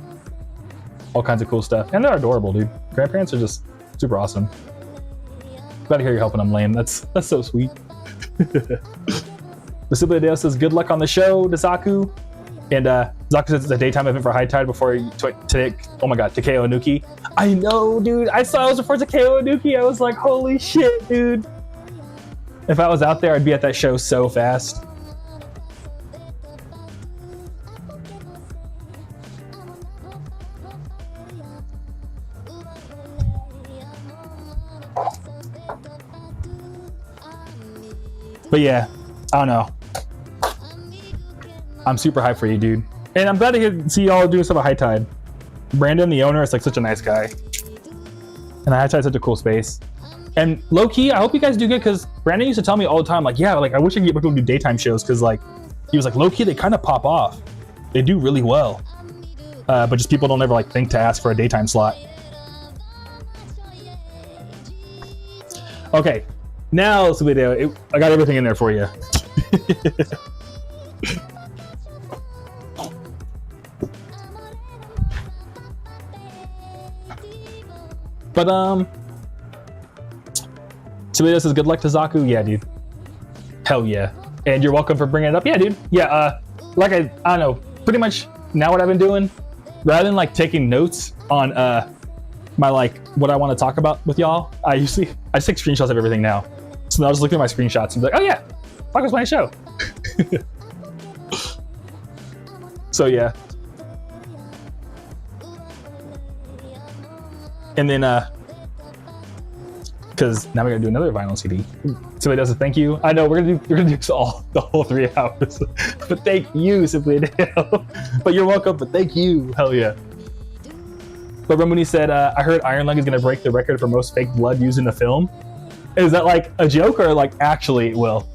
all kinds of cool stuff. And they're adorable, dude. Grandparents are just super awesome. Glad to hear you're helping them, Lane. That's so sweet. Vasily Dale says, good luck on the show to Zaku. And Zaku says it's a daytime event for High Tide before oh my god, Takeo Nuki. I know, dude. I saw it was before Takeo Nuki. I was like, holy shit, dude. If I was out there, I'd be at that show so fast. But yeah, I don't know. I'm super hyped for you, dude. And I'm glad to see y'all doing stuff at High Tide. Brandon, the owner, is like such a nice guy. And High Tide's such a cool space. And low-key, I hope you guys do good, because Brandon used to tell me all the time, like, yeah, like, I wish I could get people to do daytime shows, because, like, he was like, low-key, they kind of pop off. They do really well. But just people don't ever, like, think to ask for a daytime slot. Okay. Now, let's do it. I got everything in there for you. But Tomato says good luck to Zaku. Yeah, dude. Hell yeah. And you're welcome for bringing it up. Yeah, dude. Yeah. Like I don't know. Pretty much now what I've been doing, rather than like taking notes on my like what I want to talk about with y'all, I just take screenshots of everything now. So now I'll just look at my screenshots and be like, oh yeah, fuck was my show. So yeah. And then because now we're gonna do another vinyl CD. Simply does a thank you. I know we're gonna do the whole 3 hours. But thank you, Simply Dale. But you're welcome, but thank you. Hell yeah. But Ramuni said, I heard Iron Lung is gonna break the record for most fake blood used in the film. Is that like a joke or like actually it will?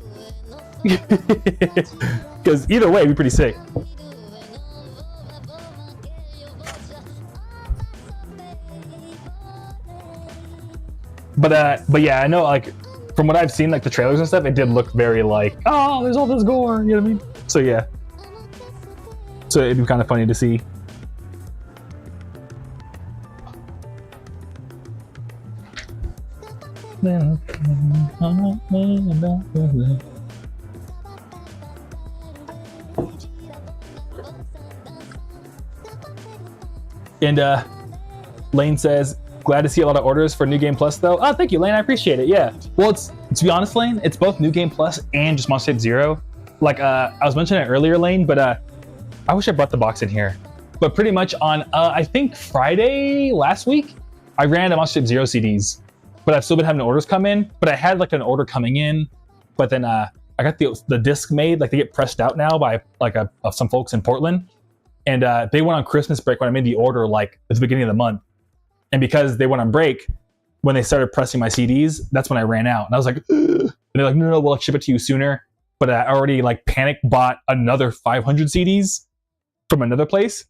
Because either way, it'd be pretty sick. But yeah, I know like from what I've seen, like the trailers and stuff, it did look very like, oh, there's all this gore, you know what I mean? So yeah. So it'd be kind of funny to see. And Lane says, glad to see a lot of orders for New Game Plus though. Oh, thank you, Lane. I appreciate it. Yeah. Well, it's to be honest, Lane, it's both New Game Plus and just Monster Tape Zero. Like I was mentioning it earlier, Lane, but I wish I brought the box in here. But pretty much on I think Friday last week, I ran a Monster Tape Zero CDs. But I've still been having orders come in. But I had like an order coming in, but then I got the disc made. Like they get pressed out now by like some folks in Portland, and they went on Christmas break when I made the order like at the beginning of the month. And because they went on break, when they started pressing my CDs, that's when I ran out. And I was like, ugh. And they're like, no, we'll ship it to you sooner. But I already like panic bought another 500 CDs from another place.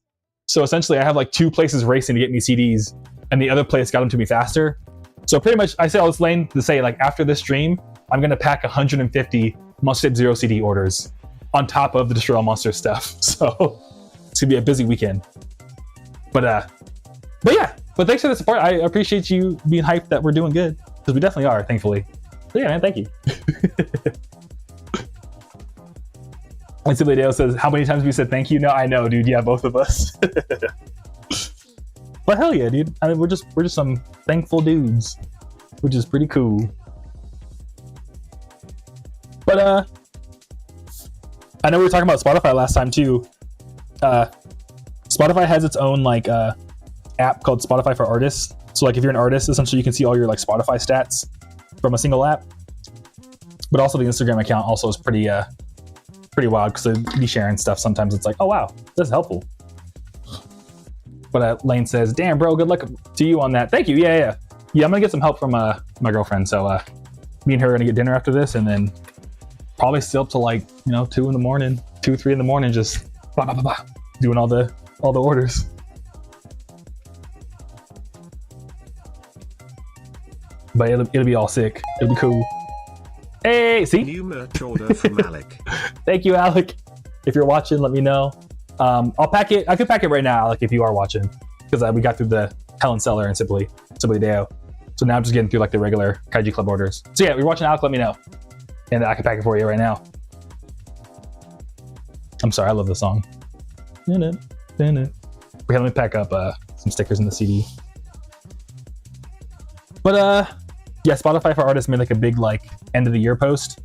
So essentially, I have like 2 places racing to get me CDs, and the other place got them to me faster. So pretty much, I say all this, Lane, to say like after this stream, I'm gonna pack 150 Monster Tape Zero CD orders on top of the Destroy All Monsters stuff. So it's gonna be a busy weekend. But yeah. But thanks for the support. I appreciate you being hyped that we're doing good, because we definitely are, thankfully. So yeah, man, thank you. And Sibley says, how many times have we said thank you? No, I know, dude. Yeah, both of us. But hell yeah, dude. I mean, we're just some thankful dudes, which is pretty cool. But I know we were talking about Spotify last time too. Spotify has its own like app called Spotify for Artists. So like if you're an artist, essentially you can see all your like Spotify stats from a single app. But also the Instagram account also is pretty wild because they'd be sharing stuff. Sometimes it's like, oh wow, this is helpful. But Lane says, damn bro, good luck to you on that. Thank you. Yeah. I'm gonna get some help from my girlfriend. So me and her are gonna get dinner after this, and then probably stay up till like 2 in the morning, 3 in the morning, just blah, blah, blah, blah, doing all the orders. But it'll be all sick. It'll be cool. Hey, see? New merch order from Alec. Thank you, Alec. If you're watching, let me know. I'll pack it. I could pack it right now, Alec, if you are watching, because we got through the Helen Seller and Simply Deo. So now I'm just getting through like the regular Kaiju Club orders. So yeah, if you're watching, Alec, let me know, and I can pack it for you right now. I'm sorry, I love this song. Okay, let me pack up some stickers in the CD. But yeah, Spotify for Artists made like a big like end of the year post.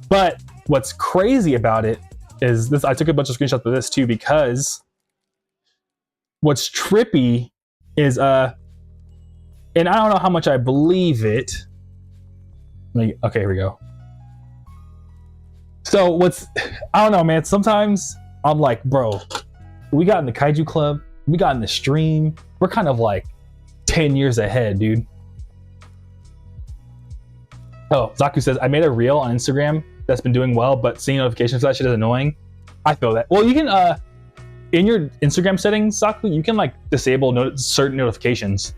But what's crazy about it is this. I took a bunch of screenshots of this too, because what's trippy is and I don't know how much I believe it. Okay, here we go. So I don't know, man. Sometimes I'm like, bro, we got in the Kaiju Club, we got in the stream, we're kind of like 10 years ahead, dude. Oh, Zaku says, I made a reel on Instagram that's been doing well, but seeing notifications for that shit is annoying. I feel that. Well, you can, in your Instagram settings, Zaku, you can like disable certain notifications.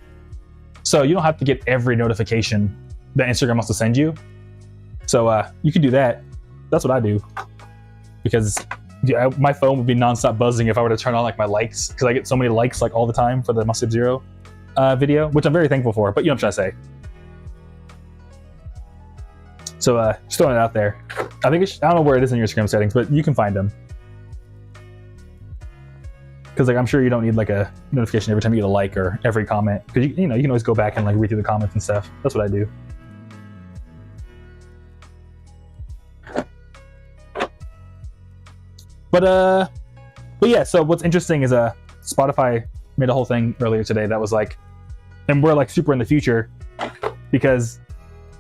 So you don't have to get every notification that Instagram wants to send you. So you can do that. That's what I do. Because my phone would be nonstop buzzing if I were to turn on like my likes, because I get so many likes like all the time for the Mafia Zero video, which I'm very thankful for, but you know what I'm trying to say. So just throwing it out there. I think I don't know where it is in your Instagram settings, but you can find them. Because like I'm sure you don't need like a notification every time you get a like or every comment, because you can always go back and like read through the comments and stuff. That's what I do. But yeah. So what's interesting is Spotify made a whole thing earlier today that was like, and we're like super in the future, because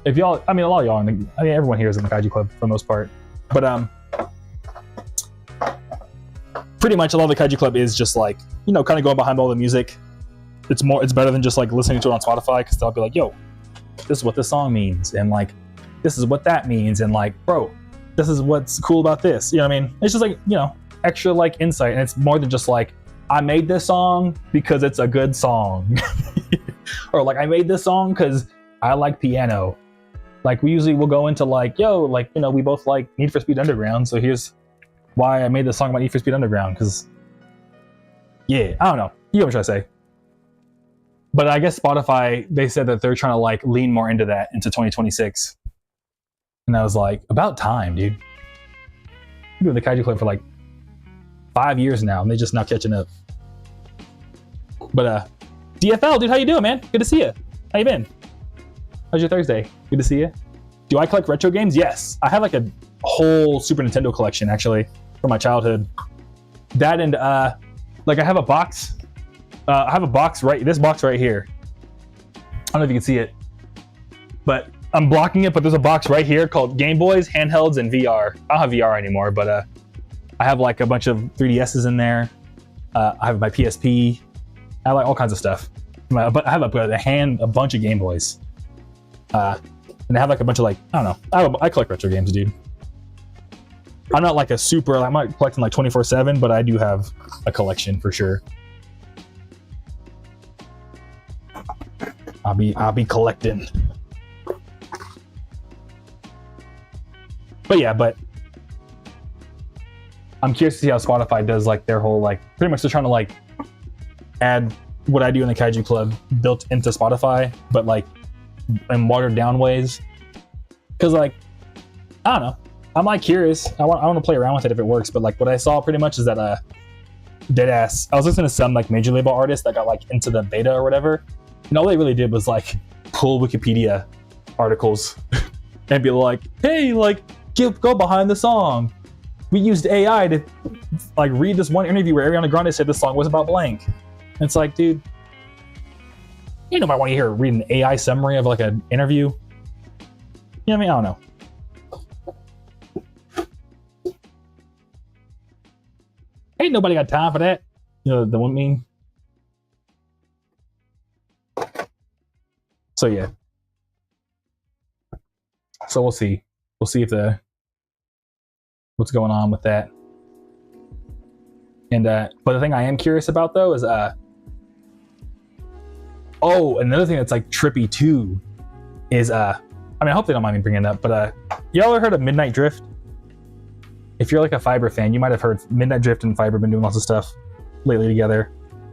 if y'all, I mean, a lot of y'all, everyone here is in the Kaiju Club for the most part, but pretty much a lot of the Kaiju Club is just like, kind of going behind all the music. It's better than just like listening to it on Spotify, because they'll be like, yo, this is what this song means, and like this is what that means, and like, bro, this is what's cool about this. You know what I mean? It's just like, extra like insight, and it's more than just like, I made this song because it's a good song, or like I made this song because I like piano. Like we usually will go into like, yo, like, we both like Need for Speed Underground, so here's why I made this song about Need for Speed Underground, because, yeah, I don't know. You know what I'm trying to say. But I guess Spotify, they said that they're trying to like lean more into that into 2026. And I was like, about time, dude. I've been doing the Kaiju Club for like 5 years now, and they just now catching up. But DFL, dude, how you doing, man? Good to see you. How you been? How's your Thursday? Good to see you. Do I collect retro games? Yes. I have like a whole Super Nintendo collection, actually, from my childhood. That and like I have a box. I have a box this box right here. I don't know if you can see it, but I'm blocking it, but there's a box right here called Game Boys, Handhelds, and VR. I don't have VR anymore, but I have like a bunch of 3DSs in there. I have my PSP. I have like all kinds of stuff. But I have a bunch of Game Boys. And I have like a bunch of like, I don't know. I collect retro games, dude. I'm not like I'm not collecting like 24/7, but I do have a collection for sure. I'll be collecting. But yeah, I'm curious to see how Spotify does like their whole like, pretty much they're trying to like add what I do in the Kaiju Club built into Spotify, but like in watered down ways. Cause like, I don't know. I'm like curious. I want to play around with it if it works. But like what I saw pretty much is that deadass. I was listening to some like major label artists that got like into the beta or whatever, and all they really did was like pull Wikipedia articles and be like, hey, like go behind the song. We used AI to like read this one interview where Ariana Grande said this song was about blank. And it's like, dude, you nobody want to hear read an AI summary of like an interview. You know what I mean? I don't know. Ain't nobody got time for that. You know, the one mean. So yeah. So we'll see. We'll see if what's going on with that. And but the thing I am curious about though is another thing that's like trippy too is I mean I hope they don't mind me bringing it up, but y'all ever heard of Midnight Drift? If you're like a Fiber fan, you might have heard Midnight Drift and Fiber been doing lots of stuff lately together.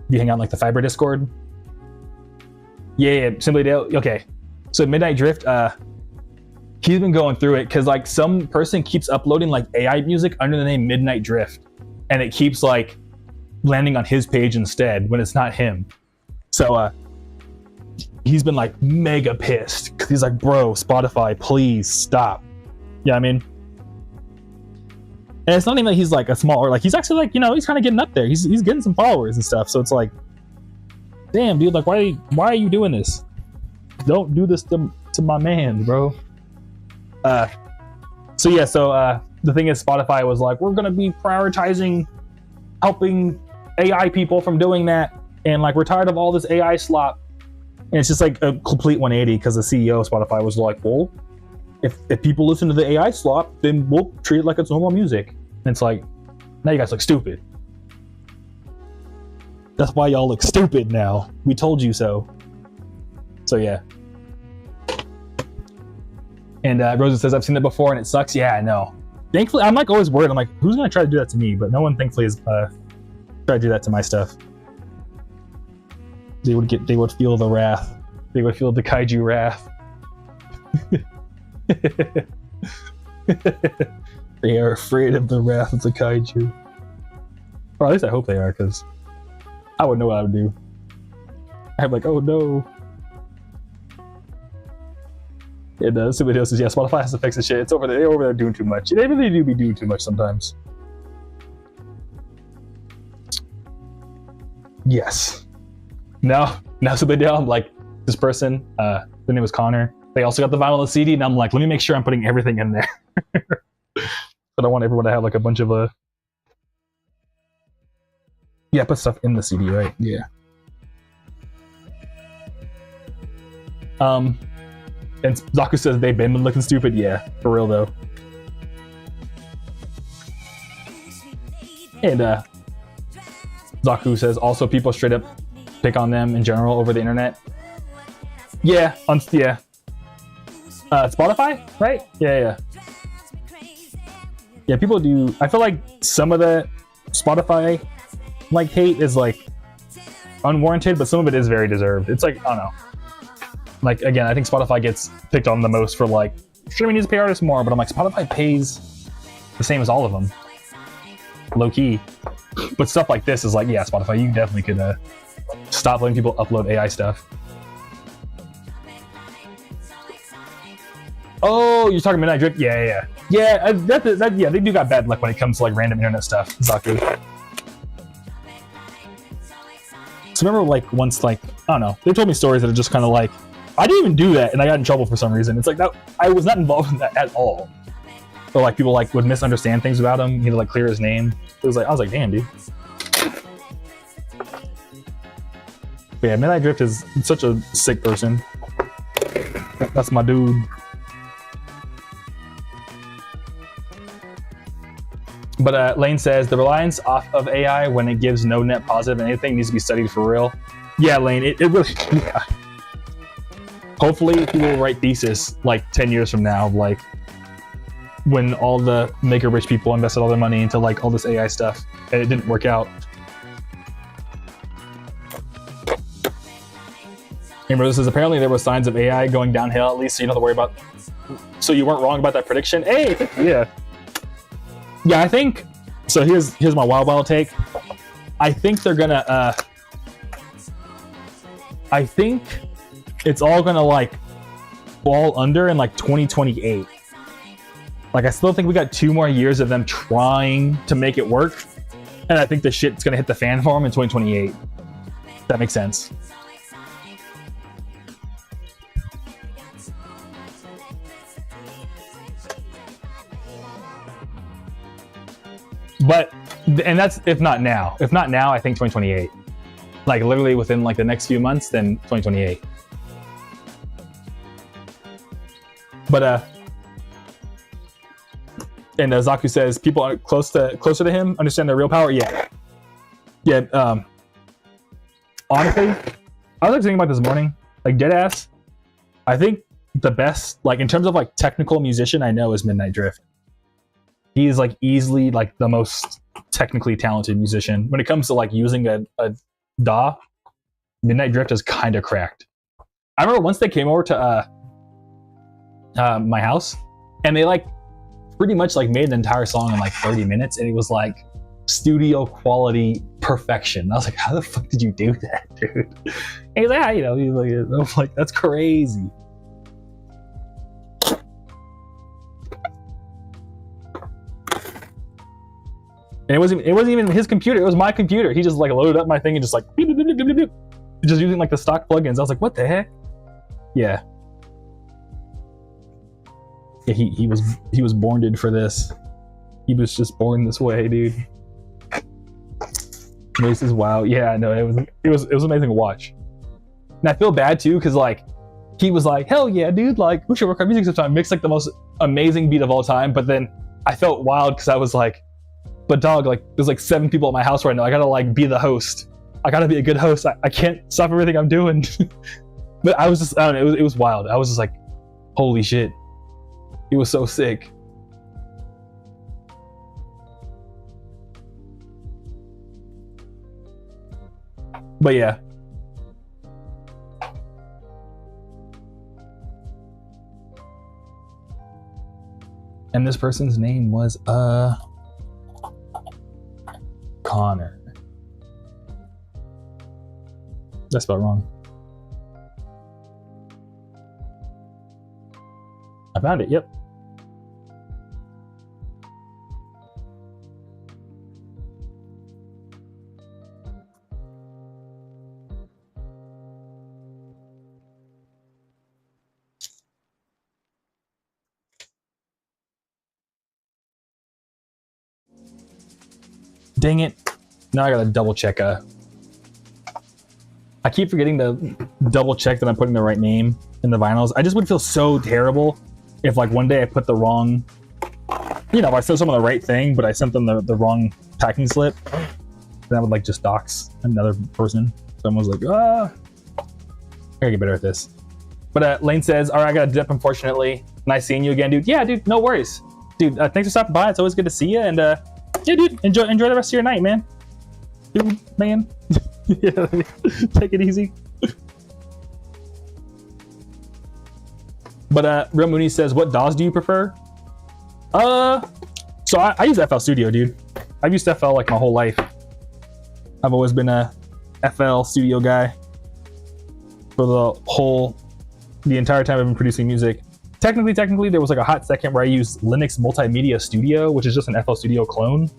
You hang out in like the Fiber Discord? Yeah, Simply Dale. Okay. So Midnight Drift, he's been going through it because like some person keeps uploading like AI music under the name Midnight Drift, and it keeps like landing on his page instead when it's not him. So he's been like mega pissed because he's like, bro, Spotify, please stop. Yeah, I mean, and it's not even like he's like a small, or like he's actually like, you know, he's kind of getting up there. He's getting some followers and stuff. So it's like, damn, dude, like why are you doing this? Don't do this to my man, bro. So yeah, so the thing is, Spotify was like, we're gonna be prioritizing helping AI people from doing that, and like we're tired of all this AI slop. And it's just like a complete 180 because the CEO of Spotify was like, well, if people listen to the AI slop, then we'll treat it like it's normal music. And it's like, now you guys look stupid. That's why y'all look stupid now. We told you so. So yeah. And Rosa says, I've seen it before and it sucks. Yeah, I know. Thankfully, I'm like always worried. I'm like, who's gonna try to do that to me? But no one thankfully has tried to do that to my stuff. They would feel the wrath. They would feel the kaiju wrath. They are afraid of the wrath of the kaiju. Or at least I hope they are, because I wouldn't know what I would do. I'm like, oh no. And somebody else says, yeah, Spotify has to fix the shit. It's over there. They're over there doing too much. They really do be doing too much sometimes. Yes. Now somebody down, like this person, their name was Connor. They also got the vinyl and CD, and I'm like, let me make sure I'm putting everything in there. But I want everyone to have like a bunch of yeah, put stuff in the CD, right? Yeah. And Zaku says they've been looking stupid. Yeah, for real though. And Zaku says also people straight up pick on them in general over the internet. Yeah, yeah. Spotify, right? Yeah. Yeah, people do. I feel like some of the Spotify like hate is like unwarranted, but some of it is very deserved. It's like, I don't know. Like, again, I think Spotify gets picked on the most for like, streaming needs to pay artists more, but I'm like, Spotify pays the same as all of them. Low key. But stuff like this is like, yeah, Spotify, you definitely could stop letting people upload AI stuff. Oh, you're talking Midnight Drift? Yeah. Yeah, yeah, they do got bad luck when it comes to like random internet stuff, Zaku. So remember like once, like, I don't know, they told me stories that are just kind of like, I didn't even do that and I got in trouble for some reason. It's like, that I was not involved in that at all. Or like people like would misunderstand things about him. He'd like clear his name. It was like, I was like, damn, dude. But yeah, Midnight Drift is such a sick person. That's my dude. But Lane says the reliance off of AI when it gives no net positive and anything needs to be studied for real. Yeah, Lane, it really, yeah. Hopefully people will write thesis like 10 years from now, like when all the maker-rich people invested all their money into like all this AI stuff and it didn't work out. Amber says apparently there were signs of AI going downhill at least, so you don't have to worry about. So you weren't wrong about that prediction. Hey, yeah. Yeah, I think so. Here's my wild take. I think they're gonna. I think it's all gonna like fall under in like 2028. Like I still think we got 2 more years of them trying to make it work, and I think the shit's gonna hit the fan for them in 2028. That makes sense. But, and that's if not now. If not now, I think 2028. Like literally within like the next few months, then 2028. But and Zaku says people are closer to him understand their real power. Yeah. Honestly, I was like thinking about this morning, like deadass. I think the best, like in terms of like technical musician I know is Midnight Drift. He is like easily like the most technically talented musician when it comes to like using a DAW. Midnight Drift is kind of cracked. I remember once they came over to my house, and they like pretty much like made an entire song in like 30 minutes, and it was like studio quality perfection. I was like, how the fuck did you do that, dude? And he's like, I'm like, that's crazy. And it wasn't even his computer, it was my computer. He just like loaded up my thing and just like beep, beep, beep, beep, beep, just using like the stock plugins. I was like, what the heck? Yeah, he was born for this. He was just born this way, dude. This is wild. Yeah, no, it was amazing to watch. And I feel bad too, because like he was like, hell yeah, dude, like we should work on music sometime. Mixed like the most amazing beat of all time. But then I felt wild because I was like, but dog, like there's like 7 people at my house right now. I gotta like be the host. I gotta be a good host. I can't stop everything I'm doing. But I was just, I don't know, it was wild. I was just like, holy shit. It was so sick. But yeah. And this person's name was Connor. That's spelled wrong. I found it, yep. Dang it. Now I gotta double check. I keep forgetting to double check that I'm putting the right name in the vinyls. I just would feel so terrible if like one day I put the wrong, if I sent someone the right thing, but I sent them the wrong packing slip, then I would like just dox another person. Someone was like, I gotta get better at this. But Lane says, all right, I gotta dip, unfortunately. Nice seeing you again, dude. Yeah, dude, no worries. Dude, thanks for stopping by. It's always good to see you. And yeah, dude, enjoy the rest of your night, man. Dude, man. Yeah, take it easy. But Real Mooney says, what DAWs do you prefer? So I use FL Studio, dude. I've used FL like my whole life. I've always been a FL Studio guy for the entire time I've been producing music. Technically, there was like a hot second where I used Linux Multimedia Studio, which is just an FL Studio clone.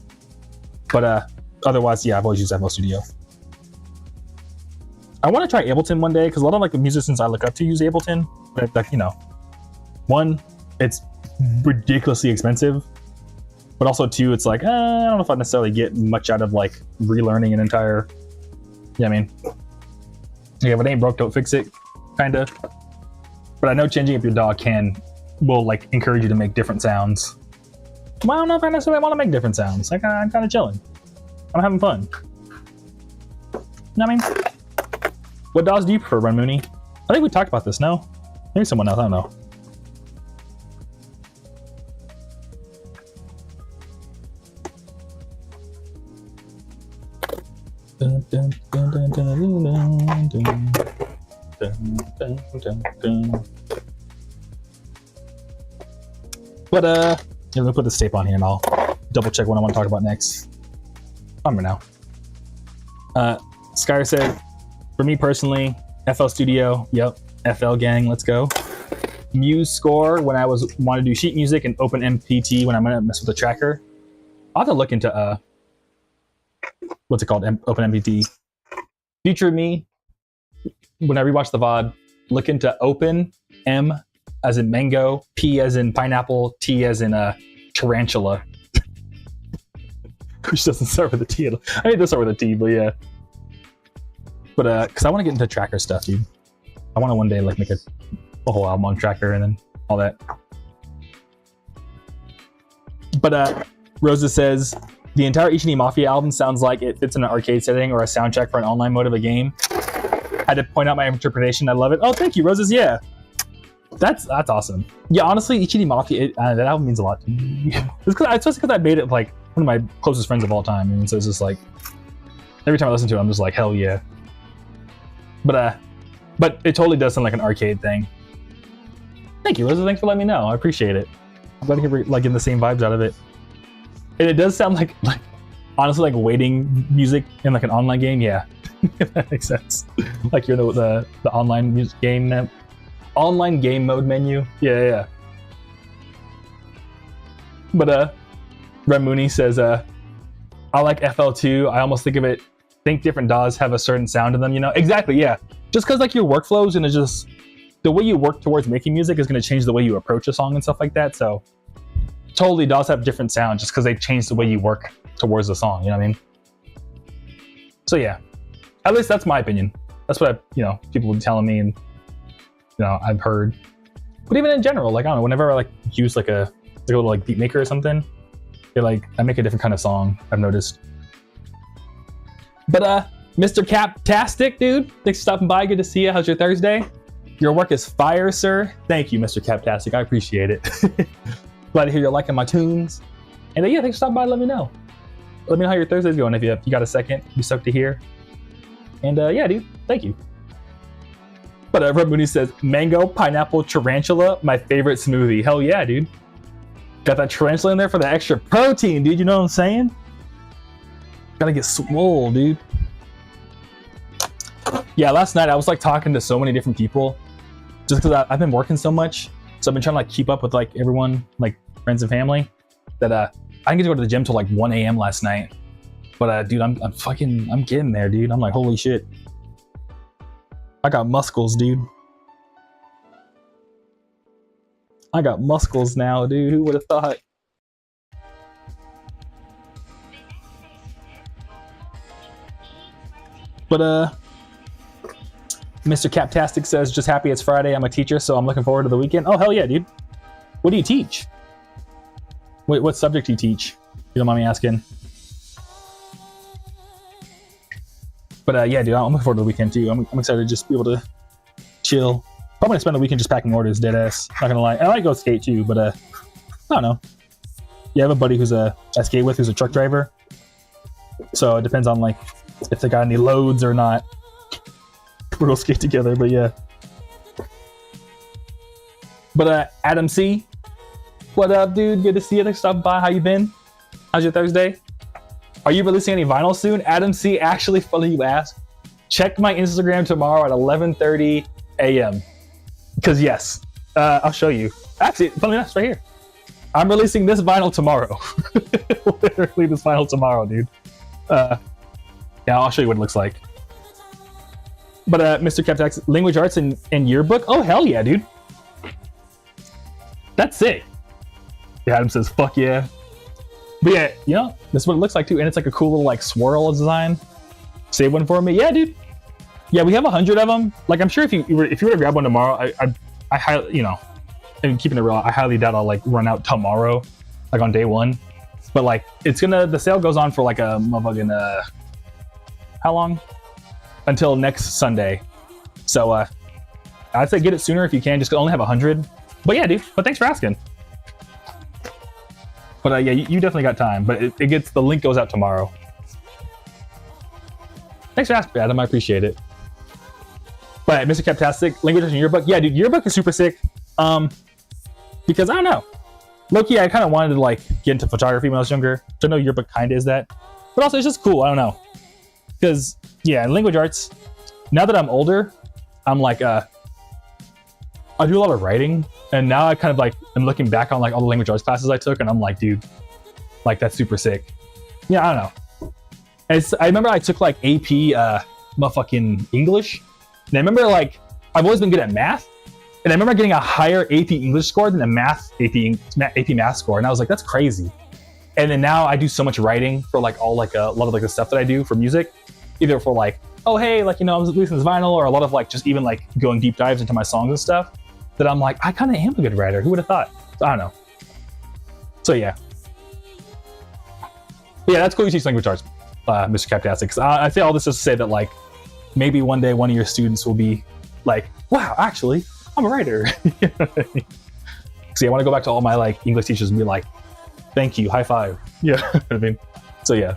But otherwise, yeah, I've always used FL Studio. I want to try Ableton one day because a lot of like the musicians I look up to use Ableton. But like, one, it's ridiculously expensive, but also two, it's like I don't know if I necessarily get much out of like relearning an entire. Yeah, I mean, yeah, if it ain't broke, don't fix it, kind of. But I know changing up your DAW will like encourage you to make different sounds. Well, I don't know if I necessarily want to make different sounds. Like I'm kind of chilling. I'm having fun. I mean, what DAWs do you prefer, Run Mooney? I think we talked about this. No, maybe someone else. I don't know. Dun, dun, dun, dun, dun, dun, dun. Dun, dun, dun, dun. But yeah, let me put this tape on here and I'll double check what I want to talk about next. Bummer now. Skyr said, for me personally, FL Studio, yep, FL gang, let's go. Muse Score when I wanted to do sheet music, and Open MPT when I'm gonna mess with the tracker. I'll have to look into what's it called, Open MPT. Future me, when I rewatch the VOD, look into Open M as in mango, P as in pineapple, T as in tarantula. Which doesn't start with a T. I mean, it does start with a T, but yeah. But because I want to get into tracker stuff, dude. I want to one day like make a whole album on tracker and then all that. But Rosa says the entire Ichi Mafia album sounds like it fits in an arcade setting or a soundtrack for an online mode of a game. Had to point out my interpretation. I love it. Oh, thank you, Roses. Yeah, that's awesome. Yeah, honestly, Ichi Mafia, that album means a lot to me. It's just because I made it like one of my closest friends of all time, and so it's just like every time I listen to it, I'm just like, hell yeah. But it totally does sound like an arcade thing. Thank you, Roses. Thanks for letting me know. I appreciate it. I'm glad you're like getting the same vibes out of it. And it does sound like honestly like waiting music in like an online game. Yeah, if that makes sense. Like you're the online music game, online game mode menu. Yeah. But Red Mooney says I like FL2. I almost think different DAWs have a certain sound to them. You know, exactly. Yeah, just because like your workflows and it's just the way you work towards making music is going to change the way you approach a song and stuff like that. So totally DAWs have different sound just because they change the way you work towards the song. You know what I mean? So yeah, at least that's my opinion. That's what people have been telling me, and I've heard. But even in general, like I don't know, whenever I like use like a little like beat maker or something, I make a different kind of song. I've noticed. But Mr. Captastic, dude, thanks for stopping by. Good to see you. How's your Thursday? Your work is fire, sir. Thank you, Mr. Captastic. I appreciate it. Glad to hear you're liking my tunes. And yeah, thanks for stopping by. Let me know. Let me know how your Thursday's going. If you got a second, be stoked to hear. And yeah, dude, thank you. But Red Mooney says, mango, pineapple, tarantula, my favorite smoothie. Hell yeah, dude. Got that tarantula in there for the extra protein, dude. You know what I'm saying? Gotta get swole, dude. Yeah, last night I was like talking to so many different people just because I've been working so much. So I've been trying to like keep up with like everyone, like friends and family, that I didn't get to go to the gym till like 1 a.m. last night. But dude, I'm getting there, dude. I'm like, holy shit. I got muscles, dude. I got muscles now, dude. Who would have thought? But Mr. Captastic says, just happy it's Friday. I'm a teacher, so I'm looking forward to the weekend. Oh, hell yeah, dude. What do you teach? Wait, what subject do you teach? You don't mind me asking. But yeah, dude, I'm looking forward to the weekend too. I'm excited to just be able to chill. Probably gonna spend the weekend just packing orders, dead ass. Not gonna lie. I like go skate too, but I don't know. Yeah, I have a buddy who's I skate with who's a truck driver. So it depends on like if they got any loads or not. We'll skate together, but yeah. But Adam C, what up, dude? Good to see you. Thanks for stopping by. How you been? How's your Thursday? Are you releasing any vinyl soon? Adam C, actually, funny you ask. Check my Instagram tomorrow at 11:30 a.m. Because yes, I'll show you. Actually, funny enough, it's right here. I'm releasing this vinyl tomorrow. Literally this vinyl tomorrow, dude. Yeah, I'll show you what it looks like. But Mr. Captax, language arts and yearbook? Oh, hell yeah, dude. That's sick. Yeah, Adam says, fuck yeah. But yeah, this is what it looks like too. And it's like a cool little like swirl design. Save one for me. Yeah, dude. Yeah, we have 100 of them. Like, I'm sure if you were to grab one tomorrow, I highly, and keeping it real, I highly doubt I'll like run out tomorrow, like on day one. But like, the sale goes on for like a motherfucking, how long? Until next Sunday. So I'd say get it sooner if you can. Just only have 100. But yeah, dude. But thanks for asking. But yeah, you definitely got time. But the link goes out tomorrow. Thanks for asking, Adam. I appreciate it. But Mr. Captastic, language in yearbook. Yeah, dude, yearbook is super sick. Because I don't know. low-key, I kind of wanted to like get into photography when I was younger. So I know yearbook kind of is that, but also it's just cool. I don't know, because yeah, in language arts. Now that I'm older, I'm like I do a lot of writing, and now I kind of like am looking back on like all the language arts classes I took, and I'm like, dude, like that's super sick. Yeah, I don't know. I remember I took like AP motherfucking English, and I remember like I've always been good at math, and I remember getting a higher AP English score than a AP math score, and I was like, that's crazy. And then now I do so much writing for like all like a lot of like the stuff that I do for music, either for like, oh hey, like, you know, I'm releasing this vinyl, or a lot of like just even like going deep dives into my songs and stuff, that I'm like, I kind of am a good writer. Who would have thought? So, I don't know. So yeah. But yeah, that's cool you teach language arts, Mr. Captastic. Because I say all this just to say that like maybe one day one of your students will be like, wow, actually, I'm a writer. You know what I mean? See, I want to go back to all my like English teachers and be like, thank you, high five. Yeah, I mean, so yeah.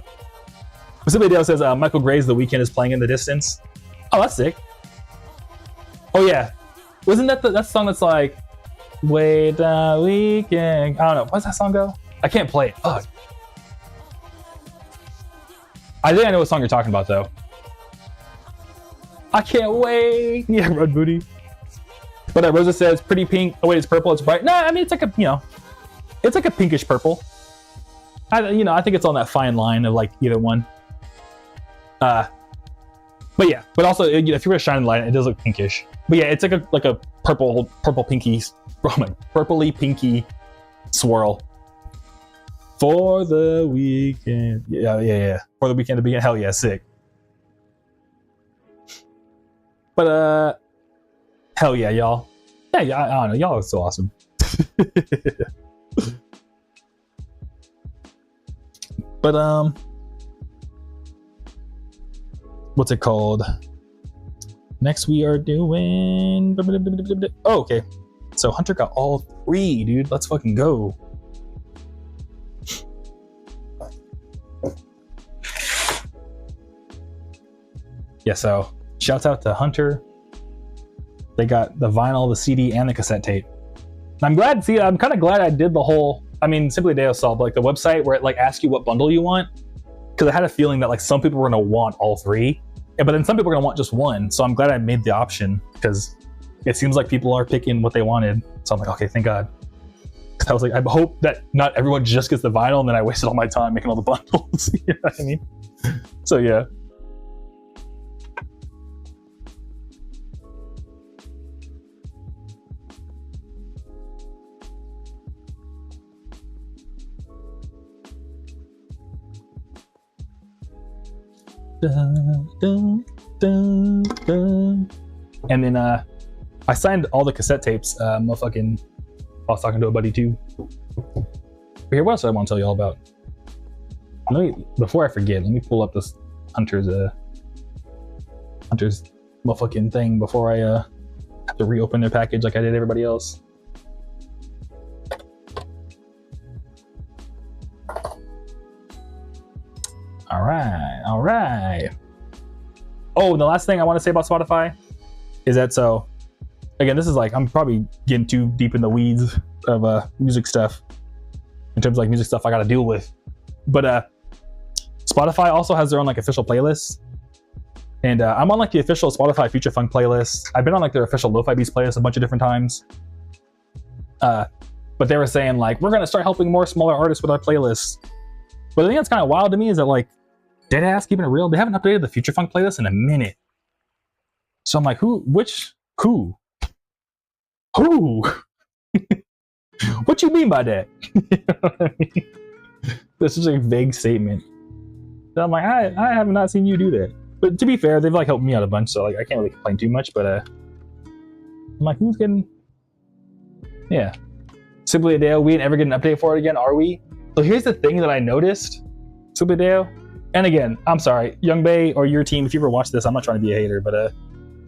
Specifically, Dale says Michael Gray's "The Weeknd" is playing in the distance. Oh, that's sick. Oh yeah, wasn't that that song that's like, "Wait the weekend"? I don't know. What's that song go? I can't play it. Fuck. I think I know what song you're talking about though. I can't wait. Yeah, Red Booty. But Rosa says pretty pink. Oh wait, it's purple. It's bright. No, I mean it's like a, you know, it's like a pinkish purple. I think it's on that fine line of like either one. But yeah, but also if you were to shine the light, it does look pinkish. But yeah, it's like a purple pinky, purpley pinky swirl. For the weekend, yeah. For the weekend to begin, hell yeah, sick. But hell yeah, y'all. Yeah, I don't know, y'all are so awesome. But what's it called? Next we are doing. Oh, okay. So Hunter got all 3, dude. Let's fucking go. Yeah. So shouts out to Hunter. They got the vinyl, the CD, and the cassette tape. I'm glad. See, I'm kind of glad I did the whole. I mean, Simply Deo saw like the website where it like asks you what bundle you want, because I had a feeling that like some people were gonna want all 3, but then some people are gonna want just one. So I'm glad I made the option, because it seems like people are picking what they wanted. So I'm like, okay, thank God. Because I was like, I hope that not everyone just gets the vinyl, and then I wasted all my time making all the bundles. You know what I mean? So yeah. Dun, dun, dun, dun. And then I signed all the cassette tapes. Motherfucking, I was talking to a buddy too. But here, what else do I want to tell you all about? Before I forget, let me pull up this Hunter's motherfucking thing before I have to reopen their package like I did everybody else. All right. Oh, and the last thing I want to say about Spotify is that, so again, this is like, I'm probably getting too deep in the weeds of music stuff in terms of like music stuff I got to deal with. But Spotify also has their own like official playlists, and I'm on like the official Spotify Future Funk playlist. I've been on like their official Lo-Fi Beats playlist a bunch of different times. But they were saying like, we're gonna start helping more smaller artists with our playlists. But the thing that's kind of wild to me is that like, deadass, keeping it real, they haven't updated the Future Funk playlist in a minute. So I'm like, who? What you mean by that? You know what I mean? That's just a vague statement. So I'm like, I have not seen you do that. But to be fair, they've like helped me out a bunch, so like I can't really complain too much. But I'm like, who's getting? Yeah, Simply Adeo. We ain't ever get an update for it again, are we? So here's the thing that I noticed, Simply Adeo. And again, I'm sorry, Young Bae or your team, if you ever watch this, I'm not trying to be a hater, but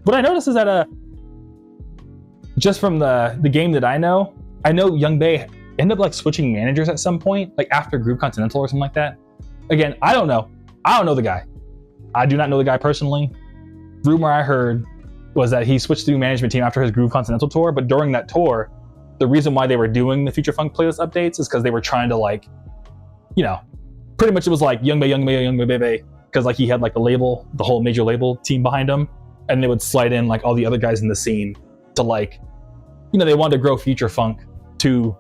what I noticed is that just from the game that I know Young Bae ended up like switching managers at some point, like after Groove Continental or something like that. Again, I don't know the guy. I do not know the guy personally. Rumor I heard was that he switched to the management team after his Groove Continental tour, but during that tour, the reason why they were doing the Future Funk playlist updates is because they were trying to like, you know, pretty much it was like Young Bae, because like he had like the label, the whole major label team behind him, and they would slide in like all the other guys in the scene to like, you know, they wanted to grow Future Funk to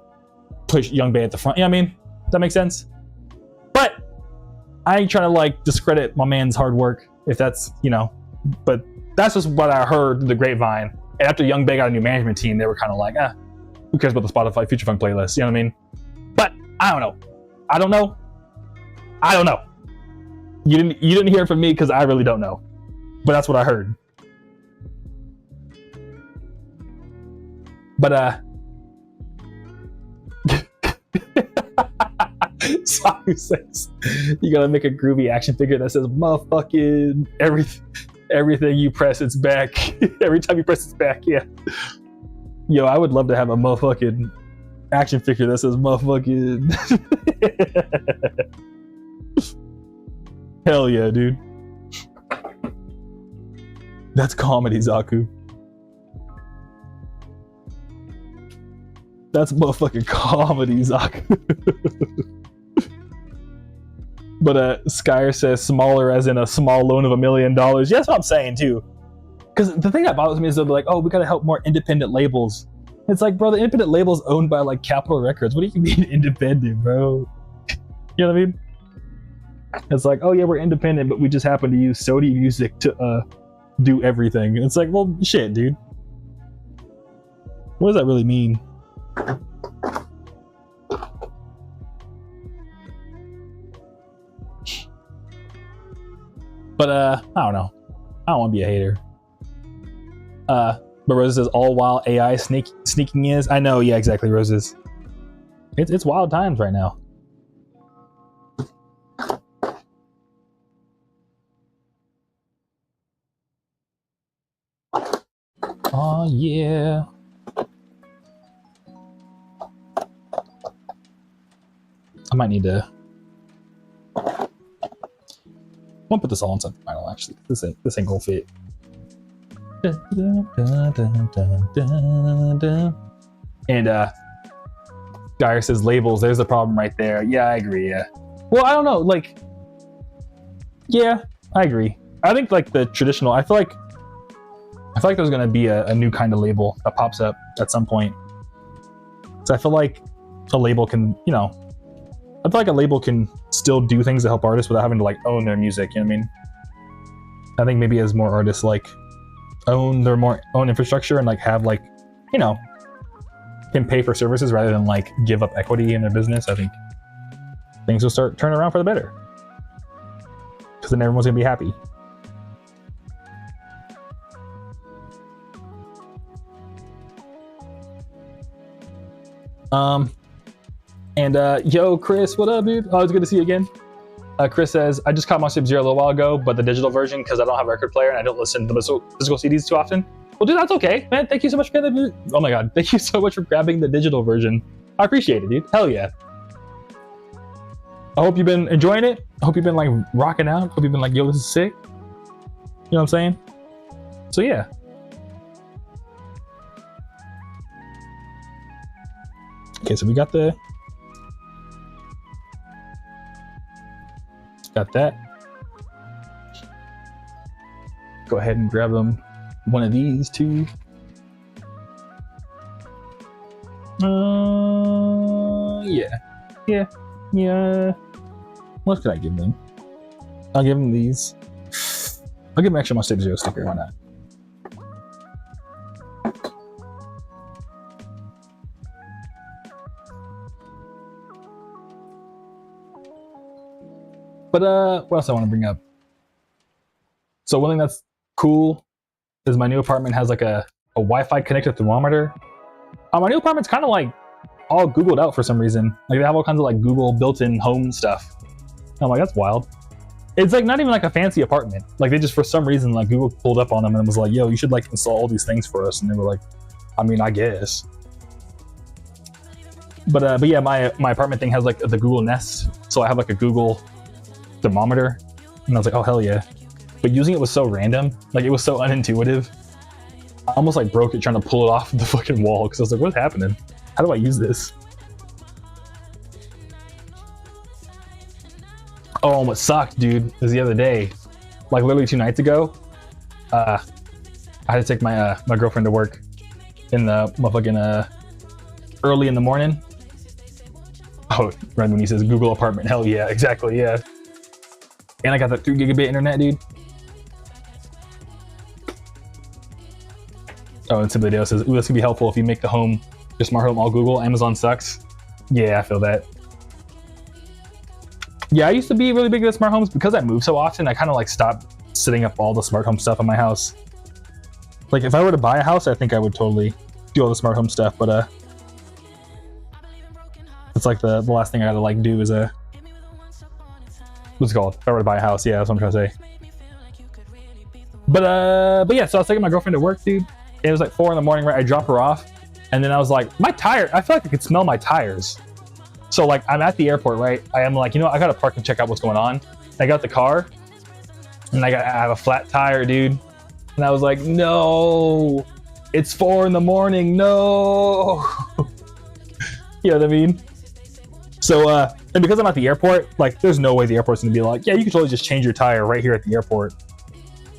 push Young Bae at the front. You know what I mean? Does that make sense? But I ain't trying to like discredit my man's hard work, if that's, you know, but that's just what I heard through the grapevine. And after Young Bae got a new management team, they were kind of like, who cares about the Spotify Future Funk playlist? You know what I mean? But I don't know. You didn't hear it from me because I really don't know. But that's what I heard. But Saku says you gotta make a groovy action figure that says motherfucking everything you press it's back. Every time you press it's back, yeah. Yo, I would love to have a motherfucking action figure that says motherfucking hell yeah, dude. That's comedy, Zaku. That's motherfucking comedy, Zaku. But Skyer says smaller as in a small loan of $1 million. Yeah, that's what I'm saying too. Because the thing that bothers me is they'll be like, oh, we gotta help more independent labels. It's like, bro, the independent label's owned by like Capitol Records. What do you mean independent, bro? You know what I mean? It's like, oh yeah, we're independent, but we just happen to use Sony Music to do everything. And it's like, well, shit, dude. What does that really mean? But I don't know. I don't want to be a hater. But Rosa says all while AI sneaking is. I know, yeah, exactly, Roses. It's wild times right now. Oh yeah. I might need to. I won't put this all on something final. Actually, this ain't gonna fit. And Geyer says labels. There's a problem right there. Yeah, I agree. Yeah. Well, I don't know. Like, yeah, I agree. I think like the traditional. I feel like there's gonna be a new kind of label that pops up at some point. So I feel like a label can, you know, I feel like a label can still do things to help artists without having to like own their music. You know what I mean? I think maybe as more artists like own their own infrastructure and like have like, you know, can pay for services rather than like give up equity in their business, I think things will start turning around for the better. Because then everyone's gonna be happy. And yo, Chris, what up, dude? Oh, it's good to see you again. Chris says, I just caught Mafia a little while ago, but the digital version because I don't have a record player and I don't listen to the physical CDs too often. Well, dude, that's okay, man. Thank you so much for getting oh my god, thank you so much for grabbing the digital version. I appreciate it, dude. Hell yeah. I hope you've been enjoying it. I hope you've been like rocking out. I hope you've been like, yo, this is sick. You know what I'm saying? So yeah. Okay, so we got that. Go ahead and grab them. One of these two. Yeah. What could I give them? I'll give them these. I'll give them extra Mustard Zero sticker. Why not? But what else I want to bring up? So one thing that's cool is my new apartment has like a Wi-Fi connected thermometer. My new apartment's kind of like all Googled out for some reason. Like they have all kinds of like Google built-in home stuff. And I'm like, that's wild. It's like not even like a fancy apartment. Like they just for some reason like Google pulled up on them and was like, yo, you should like install all these things for us. And they were like, I mean, I guess. But yeah, my apartment thing has like the Google Nest, so I have like a Google thermometer, and I was like, oh hell yeah. But using it was so random, like it was so unintuitive. I almost like broke it trying to pull it off the fucking wall because I was like, what's happening? How do I use this? Oh, what sucked, dude, is the other day, like literally 2 nights ago, I had to take my my girlfriend to work in the motherfucking early in the morning. Oh, right when he says Google apartment, hell yeah, exactly, yeah. And I got that 3 gigabit internet, dude. Oh, and Simply Dale says, ooh, this could be helpful if you make the home, your smart home all Google. Amazon sucks. Yeah, I feel that. Yeah, I used to be really big into smart homes because I move so often. I kind of like stopped setting up all the smart home stuff in my house. Like if I were to buy a house, I think I would totally do all the smart home stuff, but it's like the last thing I gotta like do is what's it called? If I were to buy a house, yeah, that's what I'm trying to say. But yeah, so I was taking my girlfriend to work, dude. It was like 4 in the morning, right? I drop her off, and then I was like, my tire. I feel like I could smell my tires. So like, I'm at the airport, right? I am like, you know what? I gotta park and check out what's going on. I got the car, and I have a flat tire, dude. And I was like, no, it's 4 in the morning, no. You know what I mean? So, and because I'm at the airport, like, there's no way the airport's gonna be like, yeah, you can totally just change your tire right here at the airport.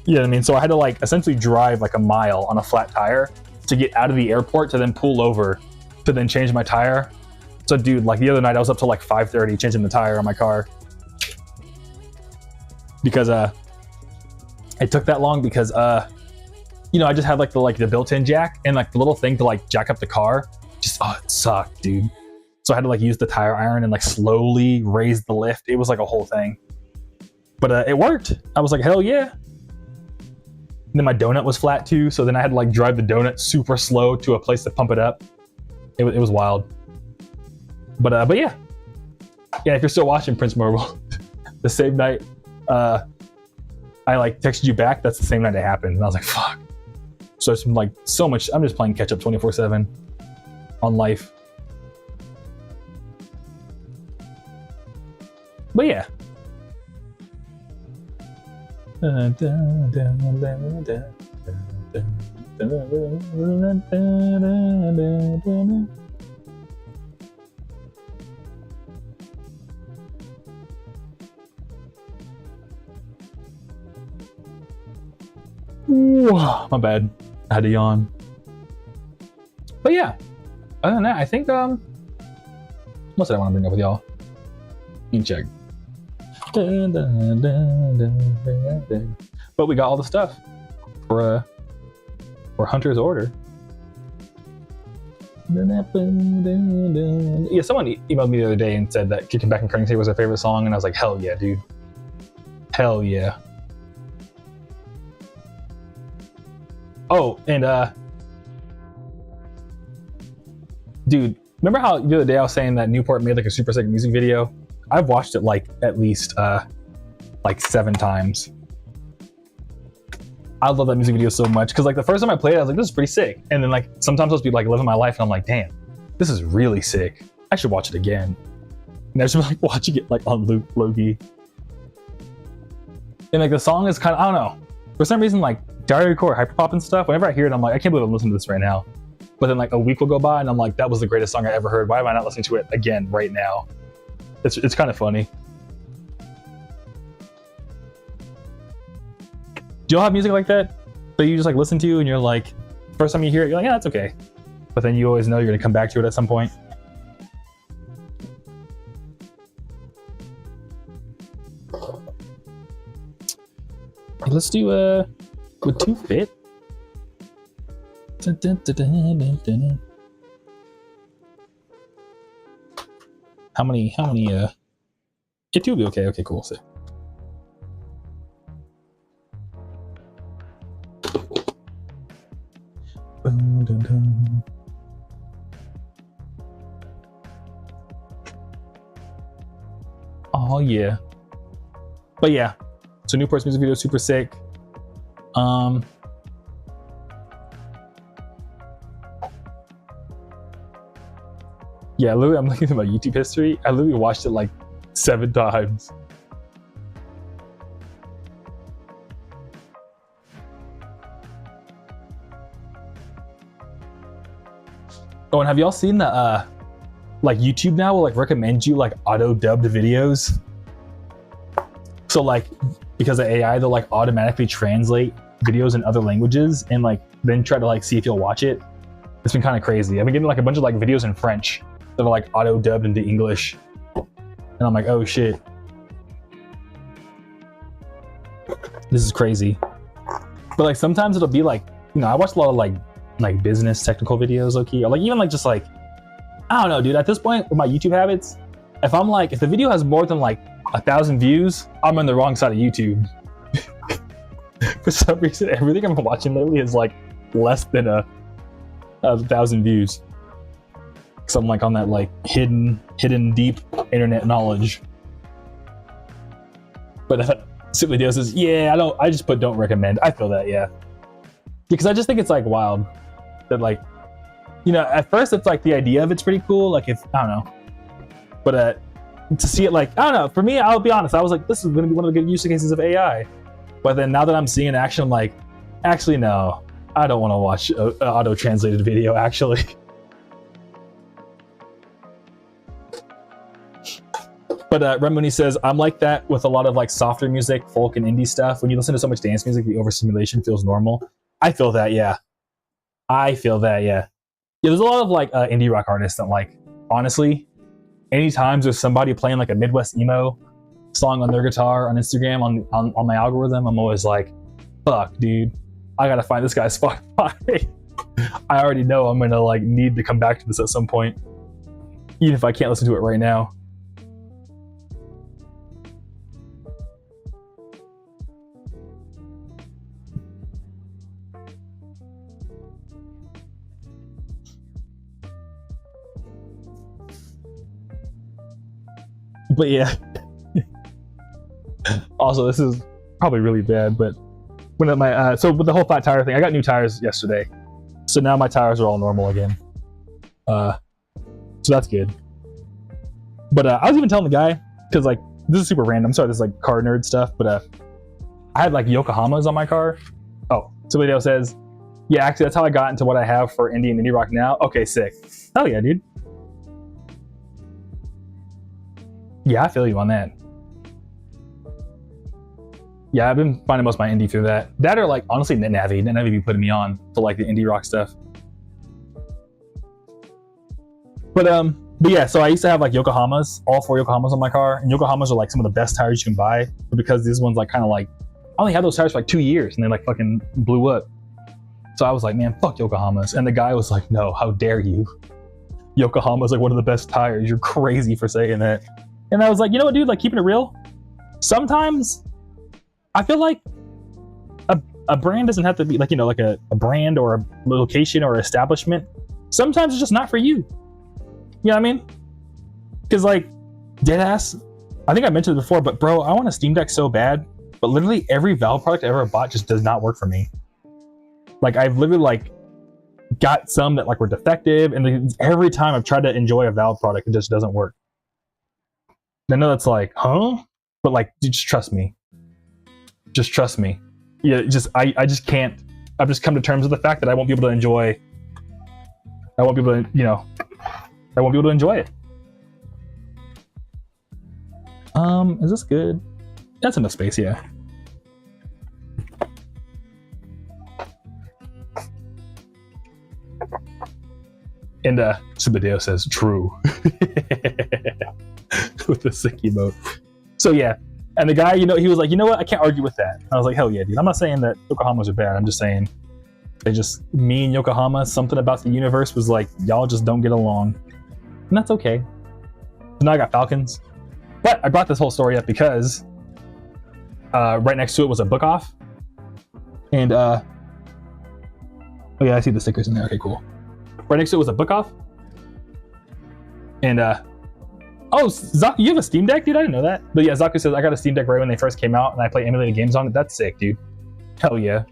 You know what I mean? So I had to like essentially drive like a mile on a flat tire to get out of the airport to then pull over to then change my tire. So dude, like the other night I was up till like 5:30 changing the tire on my car. Because it took that long because you know, I just had like the built-in jack and like the little thing to like jack up the car. Just it sucked, dude. So I had to like use the tire iron and like slowly raise the lift. It was like a whole thing. But it worked. I was like, hell yeah. And then my donut was flat too, so then I had to like drive the donut super slow to a place to pump it up. It was wild. But yeah. Yeah, if you're still watching Prince Marvel, the same night I like texted you back, that's the same night it happened. And I was like, fuck. So it's like so much, I'm just playing catch up 24/7 on life. But yeah. Ooh, my bad. I had to yawn. But yeah, other than that, I think what else did I want to bring up with y'all? Let me check. But we got all the stuff for Hunter's Order. Yeah, someone emailed me the other day and said that Kicking Back and Cutting Tape was their favorite song, and I was like, hell yeah, dude. Hell yeah. Oh, and dude, remember how the other day I was saying that Newport made like a super sick music video? I've watched it like at least like 7 times. I love that music video so much because like the first time I played it, I was like, this is pretty sick. And then like sometimes I'll be like living my life and I'm like, damn, this is really sick. I should watch it again. And I just been like watching it like on loop, low-key. And like the song is kind of, I don't know, for some reason like Diary Core, Hyperpop and stuff, whenever I hear it, I'm like, I can't believe I'm listening to this right now. But then like a week will go by and I'm like, that was the greatest song I ever heard. Why am I not listening to it again right now? It's kind of funny. Do y'all have music like that you just like listen to and you're like, first time you hear it, you're like, yeah, that's okay. But then you always know you're gonna come back to it at some point. Let's do would 2 fit? How many yeah, 2 will be okay. Okay, cool. So oh yeah. But yeah, so Newport's music video is super sick. Yeah, literally, I'm looking at my YouTube history. I literally watched it like 7 times. Oh, and have y'all seen the like YouTube now will like recommend you like auto dubbed videos? So like because of AI, they'll like automatically translate videos in other languages and like then try to like see if you'll watch it. It's been kind of crazy. I've been getting like a bunch of like videos in French that are like auto dubbed into English, and I'm like, oh shit, this is crazy. But like sometimes it'll be like, you know, I watch a lot of like business technical videos, low-key, or like even like just like, I don't know, dude. At this point with my YouTube habits, if I'm like, if the video has more than like 1,000 views, I'm on the wrong side of YouTube. For some reason, everything I'm watching literally is like less than a 1,000 views. Cause I'm like on that like hidden deep internet knowledge. But Simply Dio says, yeah, I just put don't recommend. I feel that, yeah. Because I just think it's like wild that like, you know, at first it's like the idea of it's pretty cool. Like if, I don't know, but to see it like, I don't know, for me, I'll be honest, I was like, this is going to be one of the good use cases of AI. But then now that I'm seeing action, I'm like, actually, no, I don't want to watch an auto-translated video, actually. But Remuni says, I'm like that with a lot of like softer music, folk and indie stuff. When you listen to so much dance music, the overstimulation feels normal. I feel that, yeah. I feel that, yeah. Yeah, there's a lot of like indie rock artists that like, honestly, anytime there's somebody playing like a Midwest emo song on their guitar on Instagram on my algorithm, I'm always like, fuck, dude, I gotta find this guy's Spotify. I already know I'm gonna like need to come back to this at some point, even if I can't listen to it right now. But yeah. Also, this is probably really bad, but when my so with the whole flat tire thing, I got new tires yesterday, so now my tires are all normal again. So that's good. But I was even telling the guy, because like this is super random. Sorry, this is like car nerd stuff, but I had like Yokohamas on my car. Oh, so video says, yeah, actually that's how I got into what I have for indie and indie rock now. Okay, sick. Hell yeah, dude. Yeah, I feel you on that. Yeah, I've been finding most of my indie through that. That or like honestly NetNavi. NetNavi be putting me on to like the indie rock stuff. But yeah, so I used to have like Yokohamas, all 4 Yokohamas on my car, and Yokohamas are like some of the best tires you can buy. But because these ones like kind of like, I only had those tires for like 2 years and they like fucking blew up. So I was like, man, fuck Yokohamas. And the guy was like, no, how dare you? Yokohama's like one of the best tires. You're crazy for saying that. And I was like, you know what, dude, like keeping it real. Sometimes I feel like a brand doesn't have to be like, you know, like a brand or a location or establishment. Sometimes it's just not for you. You know what I mean? Because like, deadass, I think I mentioned it before, but bro, I want a Steam Deck so bad, but literally every Valve product I ever bought just does not work for me. Like I've literally like got some that like were defective, and every time I've tried to enjoy a Valve product, it just doesn't work. I know that's like, huh? But like, just trust me. Just trust me. Yeah, I just can't. I've just come to terms with the fact that I won't be able to enjoy. I won't be able to, you know, I won't be able to enjoy it. Is this good? That's enough space, yeah. And Subadeo says true. With the sick emote. So yeah. And the guy, you know, he was like, you know what? I can't argue with that. And I was like, hell yeah, dude. I'm not saying that Yokohamas are bad. I'm just saying they just, me and Yokohama, something about the universe was like, y'all just don't get along. And that's okay. So now I got Falcons. But I brought this whole story up because right next to it was a book off. And, oh yeah, I see the stickers in there. Okay, cool. Right next to it was a book off. And, oh, Zaku, you have a Steam Deck, dude? I didn't know that. But yeah, Zaku says, I got a Steam Deck right when they first came out, and I play emulated games on it. That's sick, dude. Hell yeah.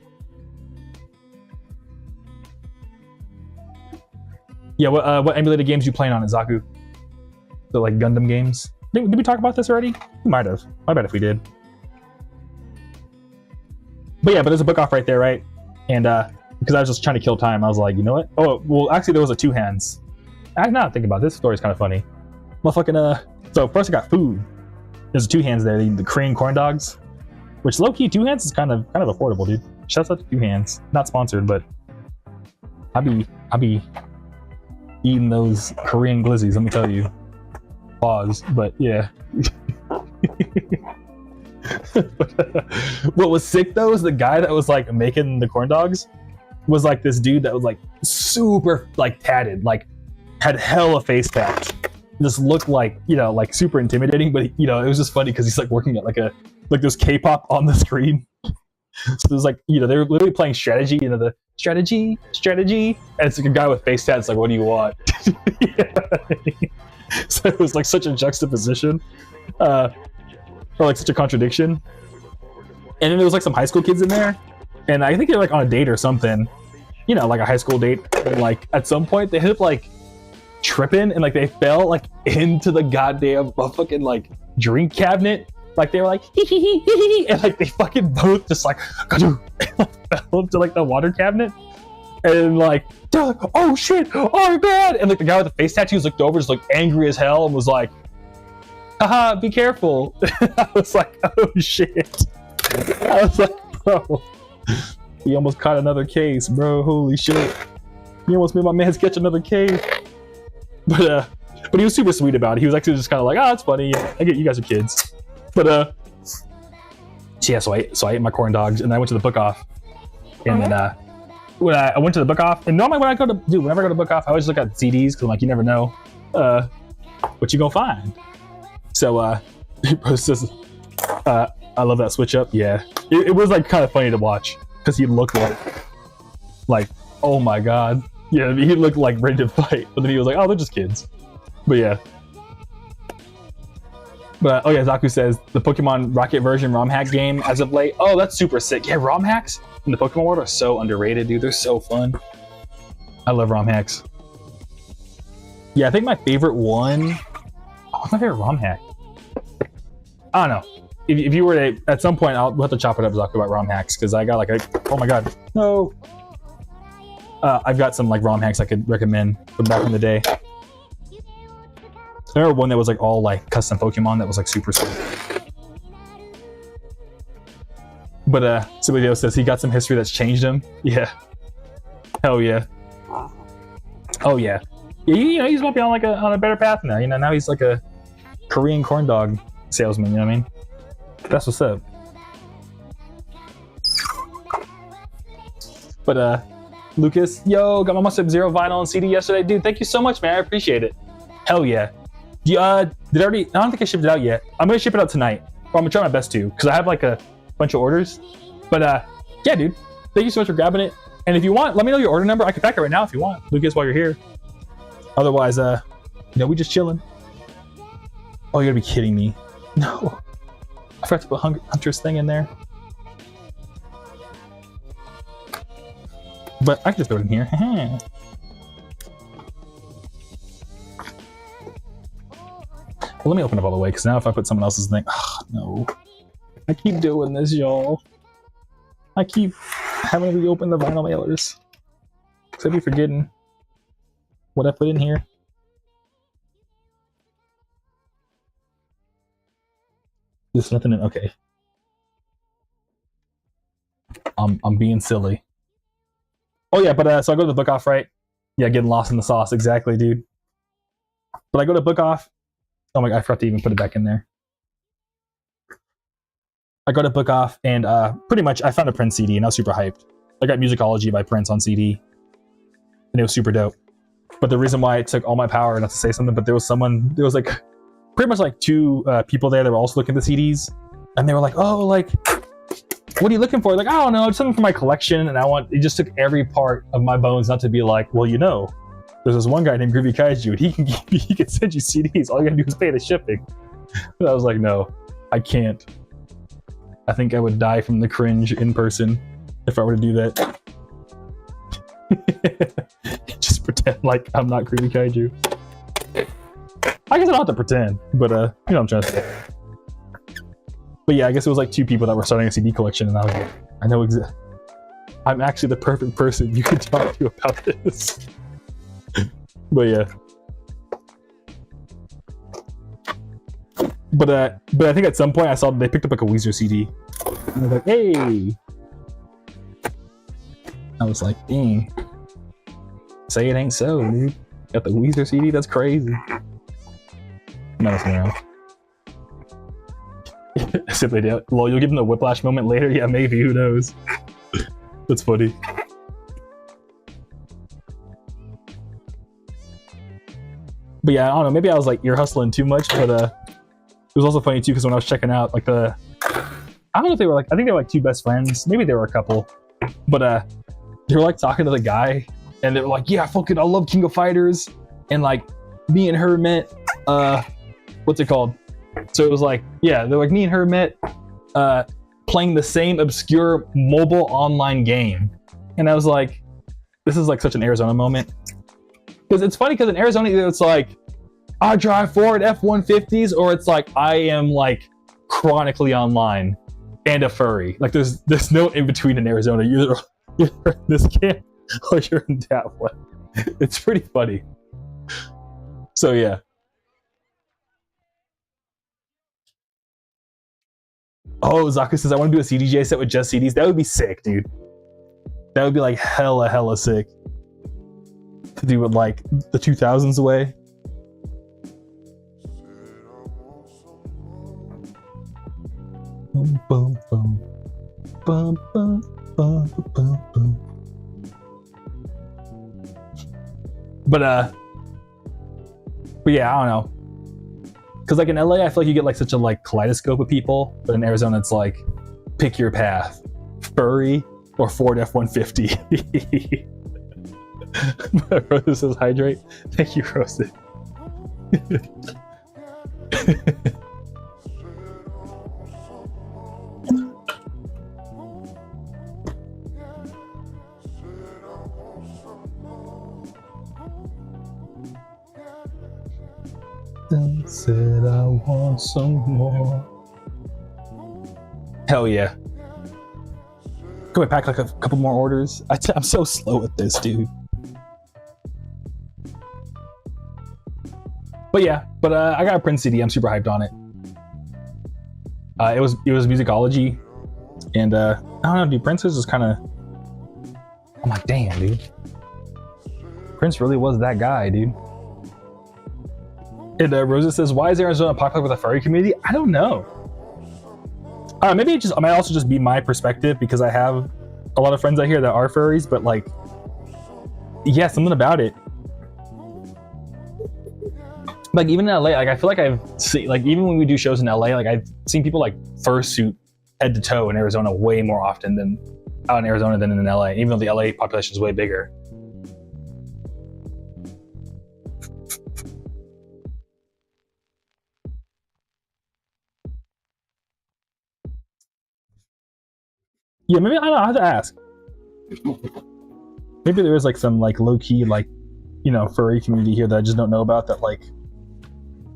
Yeah, what emulated games you playing on it, Zaku? The like Gundam games? Did we talk about this already? We might have. My bad if we did. But yeah, but there's a book off right there, right? And because I was just trying to kill time, I was like, you know what? Oh, well, actually there was a 2 hands. I now think about it, this story's kind of funny. Motherfucking so first I got food. There's two hands there, the Korean corn dogs, which low key two hands is kind of affordable, dude. Shouts out to two hands. Not sponsored, but I be eating those Korean glizzies. Let me tell you. Pause. But yeah. What was sick though is the guy that was like making the corn dogs was like this dude that was like super like tatted, like had hella face tats. Just looked like, you know, like super intimidating, but you know, it was just funny because he's like working at like there's K-pop on the screen. So there's like, you know, they were literally playing strategy, you know, the strategy, and it's like a guy with face tats like, what do you want? So it was like such a juxtaposition, or like such a contradiction. And then there was like some high school kids in there, and I think they're like on a date or something, you know, like a high school date. And like at some point they hit up like tripping and like they fell like into the goddamn fucking like drink cabinet. Like they were like hee hee hee hee hee, and like they fucking both just like fell into like the water cabinet, and like oh shit, oh bad. And like the guy with the face tattoos looked over, just looked angry as hell, and was like, haha, be careful. I was like, oh shit. I was like, bro, he almost caught another case, bro. Holy shit. He almost made my man catch another case. But he was super sweet about it. He was actually just kind of like, oh, it's funny. I get you guys are kids. But yeah, so I ate my corn dogs and then I went to the book off. And then when I went to the book off, and normally whenever I go to book off, I always look at CDs because I'm like, you never know what you gonna find. So bro says, I love that switch up. Yeah, it was like kind of funny to watch because he looked like oh my god. Yeah, he looked like ready to fight, but then he was like, oh, they're just kids. But yeah. But oh yeah, Zaku says the Pokemon Rocket version ROM hack game as of late. Oh, that's super sick. Yeah, ROM hacks in the Pokemon world are so underrated, dude. They're so fun. I love ROM hacks. Yeah, I think my favorite one. Oh, what's my favorite ROM hack? I don't know. If you were to, at some point, we'll have to chop it up, Zaku, about ROM hacks because I got like oh my god, no. I've got some like ROM hacks I could recommend from back in the day. I remember one that was like all like custom Pokemon that was like super sweet. But somebody else says he got some history that's changed him. Yeah. Hell yeah. Oh yeah. Yeah, you know, he's walking on a better path now. You know, now he's like a Korean corn dog salesman, you know what I mean? That's what's up. But Lucas, yo, got my Sub-Zero vinyl and CD yesterday. Dude, thank you so much, man. I appreciate it. Hell yeah. Did I already? I don't think I shipped it out yet. I'm gonna ship it out tonight. Or I'm gonna try my best to, because I have like a bunch of orders. But yeah, dude. Thank you so much for grabbing it. And if you want, let me know your order number. I can pack it right now if you want, Lucas, while you're here. Otherwise, you know, we just chilling. Oh, you're gonna be kidding me. No. I forgot to put Hunter's thing in there. But I can just throw it in here. Well, let me open up all the way, because now if I put someone else's thing... Oh, no. I keep doing this, y'all. I keep having to reopen the vinyl mailers. Because I be forgetting what I put in here. There's nothing in... Okay. I'm being silly. Oh, yeah, but so I go to the book off, right? Yeah, getting lost in the sauce. Exactly, dude. But I go to book off. Oh my god, I forgot to even put it back in there. I go to book off, and pretty much I found a Prince CD, and I was super hyped. I got Musicology by Prince on CD, and it was super dope. But the reason why it took all my power, not to say something, but there was like pretty much like two people there that were also looking at the CDs, and they were like, oh, like, what are you looking for? Like, I don't know, it's something for my collection, and it just took every part of my bones not to be like, well, you know, there's this one guy named Groovy Kaiju, and he can send you CDs. All you gotta do is pay the shipping. And I was like, no, I can't. I think I would die from the cringe in person if I were to do that. Just pretend like I'm not Groovy Kaiju. I guess I don't have to pretend, but you know what I'm trying to say. But yeah, I guess it was like two people that were starting a CD collection, and I was like, I know I'm actually the perfect person you could talk to about this. But yeah, But I think at some point I saw they picked up like a Weezer CD. And I was like, hey. I was like, dang. Say it ain't so, dude. Got the Weezer CD? That's crazy. No, that's around. Simply do. Lol, you'll give him the whiplash moment later? Yeah, maybe. Who knows? That's funny. But yeah, I don't know. Maybe I was like ear hustling too much, but it was also funny too because when I was checking out like I don't know if they were like, I think they were like two best friends. Maybe they were a couple, but they were like talking to the guy, and they were like, "Yeah, I love King of Fighters," and like me and her met. What's it called? So it was like, yeah, they're like me and her met playing the same obscure mobile online game, and I was like, this is like such an Arizona moment. Because it's funny because in Arizona, either it's like, I drive Ford F-150s, or it's like, I am like chronically online and a furry. Like there's no in between in Arizona. You're in this camp or you're in that one. It's pretty funny. So yeah. Oh, Zaka says, I want to do a CDJ set with just CDs. That would be sick, dude. That would be like hella sick. To do it like the 2000s away. Boom, boom, boom. Boom, boom, boom, boom, boom. But yeah, I don't know. Because like in LA, I feel like you get like such a like kaleidoscope of people, but in Arizona, it's like pick your path, furry or Ford F-150. Rose says hydrate. Thank you, Rose. Said I want some more. Hell yeah. Can we pack like a couple more orders? I'm so slow at this, dude. But yeah, I got a Prince CD. I'm super hyped on it. It was musicology, and I don't know, dude. Prince is just kind of. I'm like, damn, dude. Prince really was that guy, dude. And Rosa says, "Why is Arizona popular with the furry community?" I don't know. Maybe it might also just be my perspective because I have a lot of friends out here that are furries, but like, yeah, something about it. Like even in LA, like I feel like I've seen, like even when we do shows in LA, like I've seen people like fursuit head to toe in Arizona way more often than out in Arizona than in LA, even though the LA population is way bigger. Yeah, maybe I don't know. I have to ask. Maybe there is like some like low key like, you know, furry community here that I just don't know about that like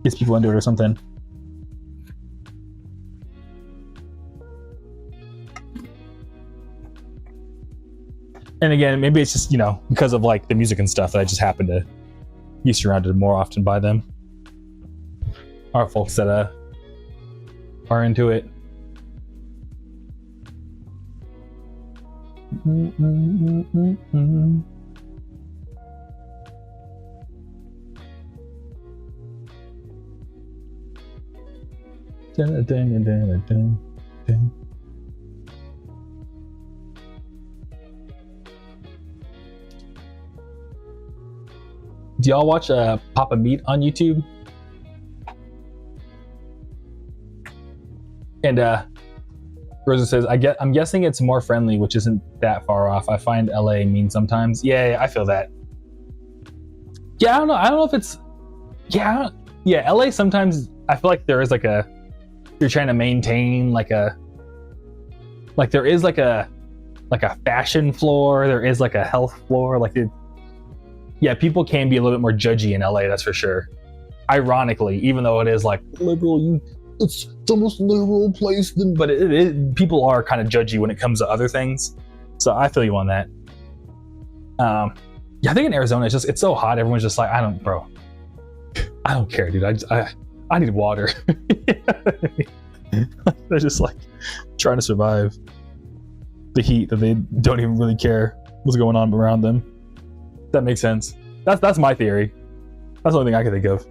gets people into it or something. And again, maybe it's just, you know, because of like the music and stuff that I just happen to be surrounded more often by them. Our folks that are into it. Do y'all watch Papa Meat on YouTube? And Rosa says, I'm guessing it's more friendly, which isn't that far off. I find LA mean sometimes. Yeah, I feel that. Yeah, I don't know. I don't know if it's. Yeah, LA sometimes. I feel like there is like you're trying to maintain like there is like a fashion floor. There is like a health floor. Yeah, people can be a little bit more judgy in LA. That's for sure. Ironically, even though it is like liberal, it's the most liberal place, but people are kind of judgy when it comes to other things. So I feel you on that. Yeah, I think in Arizona it's so hot. Everyone's just like, I don't care, dude. I need water. They're just like trying to survive the heat that they don't even really care what's going on around them. That makes sense. That's my theory. That's the only thing I can think of.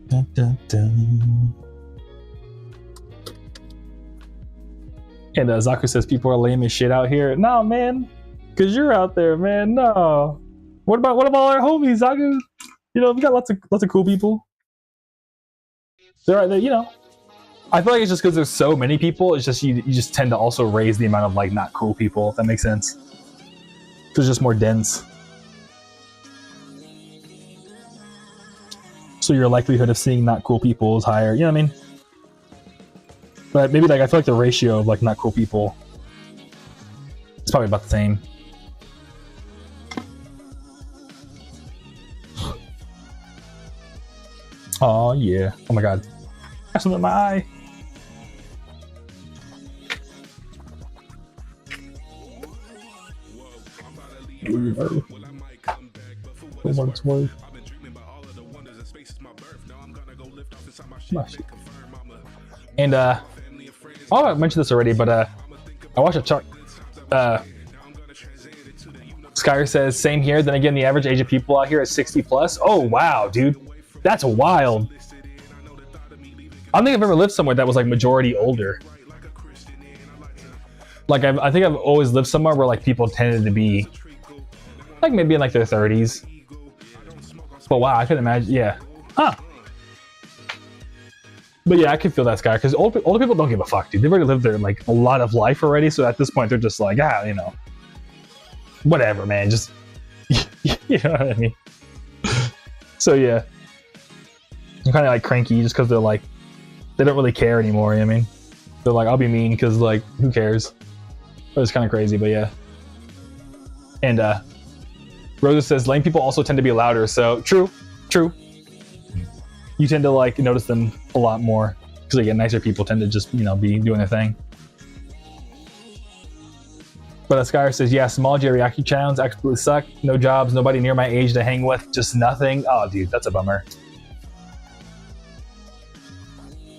Dun, dun, dun. And Zaku says people are lame as shit out here. No, man, because you're out there, man. No. What about all our homies, Zaku? You know, we got lots of cool people. They're right there, you know. I feel like it's just because there's so many people. It's just you just tend to also raise the amount of like not cool people. If that makes sense. It's just more dense. So your likelihood of seeing not cool people is higher. You know what I mean? But maybe like I feel like the ratio of like not cool people is probably about the same. Oh yeah. Oh my god. I have something in my eye. And oh, I mentioned this already, but I watched a chart. Skyer says same here. Then again, the average age of people out here is 60 plus. Oh wow, dude, that's wild. I don't think I've ever lived somewhere that was like majority older. Like I think I've always lived somewhere where like people tended to be like maybe in like their 30s. But wow, I couldn't imagine. Yeah, huh? But yeah, I can feel that, Sky, because older people don't give a fuck, dude. They've already lived their like a lot of life already, so at this point they're just like, you know, whatever, man. Just you know what I mean. So yeah, I'm kind of like cranky just because they're like they don't really care anymore. You know what I mean? They're like, I'll be mean because like who cares? But it's kind of crazy, but yeah. And Rosa says lame people also tend to be louder. So true. You tend to like notice them a lot more because again, nicer people tend to just, you know, be doing their thing. But Skyer says, yeah, small geriatric towns absolutely suck. No jobs, nobody near my age to hang with, just nothing. Oh, dude, that's a bummer.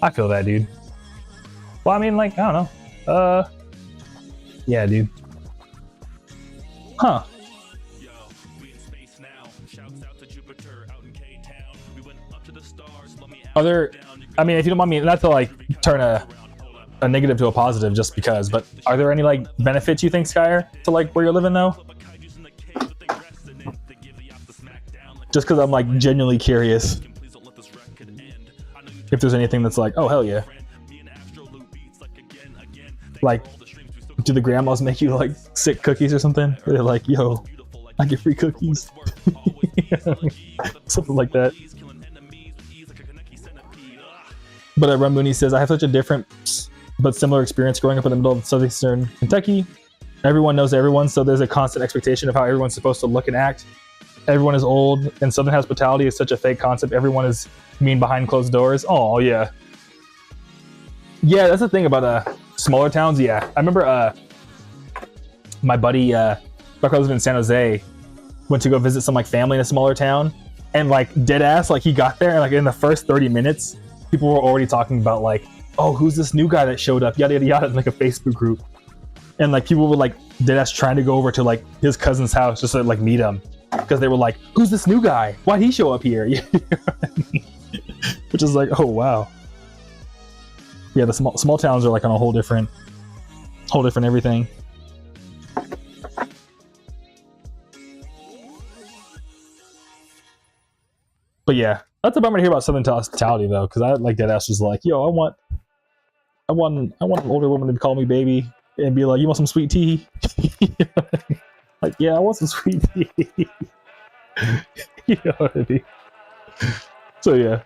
I feel that, dude. Well, I mean, like, I don't know. Yeah, dude. Huh. Are there, I mean, if you don't mind me, not to like turn a negative to a positive just because, but are there any like benefits you think, Skyer, to like where you're living though? Just because I'm like genuinely curious if there's anything that's like, oh hell yeah. Like, do the grandmas make you like sick cookies or something? Or they're like, yo, I get free cookies. Something like that. But Ramuni says, I have such a different but similar experience growing up in the middle of southeastern Kentucky. Everyone knows everyone, so there's a constant expectation of how everyone's supposed to look and act. Everyone is old, and Southern hospitality is such a fake concept. Everyone is mean behind closed doors. Oh, yeah. Yeah, that's the thing about smaller towns, yeah. I remember my buddy, back when I was in San Jose, went to go visit some like family in a smaller town, and like dead ass, like he got there, and like in the first 30 minutes, people were already talking about like, oh, who's this new guy that showed up? Yada yada yada, in like a Facebook group, and like people were like deadass trying to go over to like his cousin's house just to like meet him because they were like, who's this new guy? Why'd he show up here? Which is like, oh wow. Yeah, the small towns are like on a whole different everything. But yeah, that's a bummer to hear about Southern hospitality though, because I like deadass was like, yo, I want an older woman to call me baby and be like, you want some sweet tea? Like, yeah, I want some sweet tea. You know what I mean? So yeah.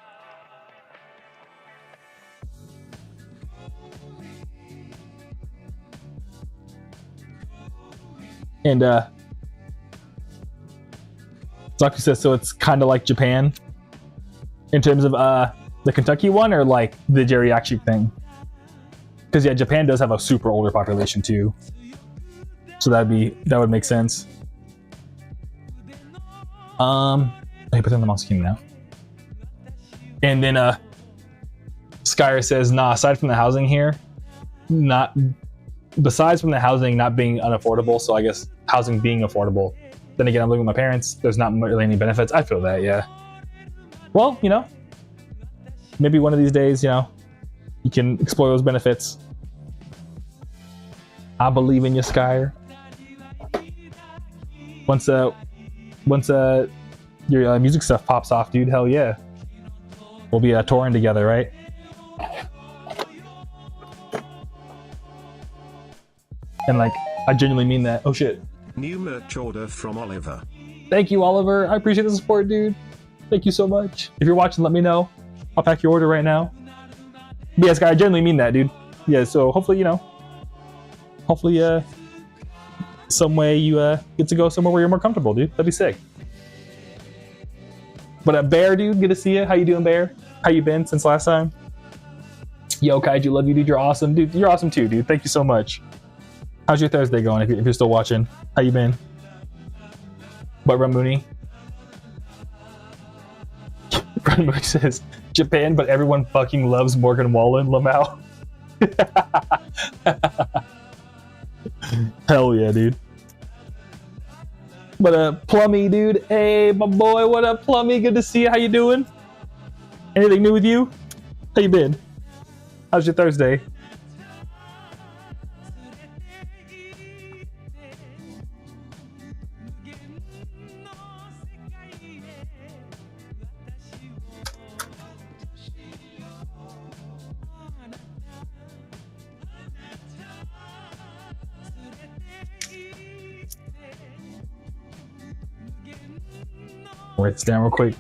And Zaku says, so it's kind of like Japan in terms of the Kentucky one, or like the geriatric thing? Because yeah, Japan does have a super older population too, so that would make sense. Hey, put them on screen now. And then Skyer says, nah, aside from the housing here, besides from the housing not being unaffordable, so I guess housing being affordable, then again, I'm living with my parents, there's not really any benefits. I feel that, yeah. Well, you know, maybe one of these days, you know, you can explore those benefits. I believe in you, Skyer. Once your music stuff pops off, dude, hell yeah. We'll be touring together, right? And like, I genuinely mean that. Oh shit. New merch order from Oliver. Thank you, Oliver. I appreciate the support, dude. Thank you so much. If you're watching, let me know. I'll pack your order right now. But yes, guy, I genuinely mean that, dude. Yeah, so hopefully, you know, some way you get to go somewhere where you're more comfortable, dude. That'd be sick. But Bear, dude, good to see you. How you doing, Bear? How you been since last time? Yo, Kaiju, love you, dude. You're awesome. Dude, you're awesome too, dude. Thank you so much. How's your Thursday going if you're still watching? How you been? But Ramuni? Ramuni says, Japan, but everyone fucking loves Morgan Wallen, Lamau. Hell yeah, dude. But Plummy, dude. Hey, my boy, what up, Plummy? Good to see you. How you doing? Anything new with you? How you been? How's your Thursday? Write this down real quick.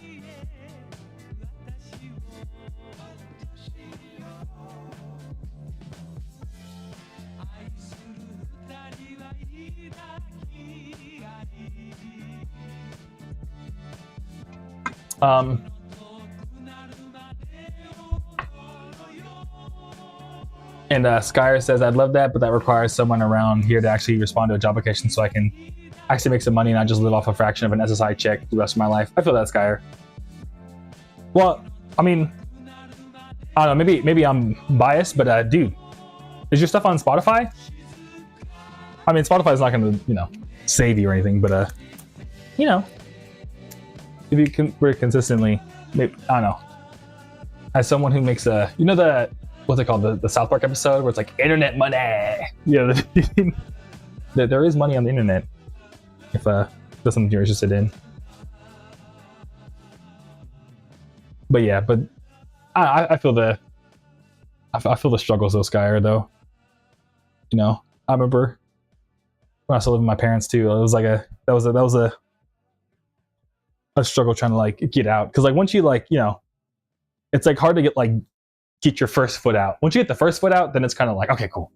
And Skyer says, I'd love that, but that requires someone around here to actually respond to a job application so I can actually make some money and not just live off a fraction of an SSI check the rest of my life. I feel that, Skyer. Well, I mean, I don't know, maybe I'm biased, but dude, is your stuff on Spotify? I mean, Spotify's not gonna, you know, save you or anything, but you know, if you can work consistently, maybe, I don't know. As someone who makes you know, what's it called, the South Park episode where it's like internet money. Yeah, there is money on the internet if that's something you're interested in. But yeah, but I feel the struggles though, Skyer, though. You know, I remember when I was living with my parents too. It was like that was a struggle trying to like get out, because like once you like, you know, it's like hard to get your first foot out. Once you get the first foot out, then it's kind of like, okay, cool.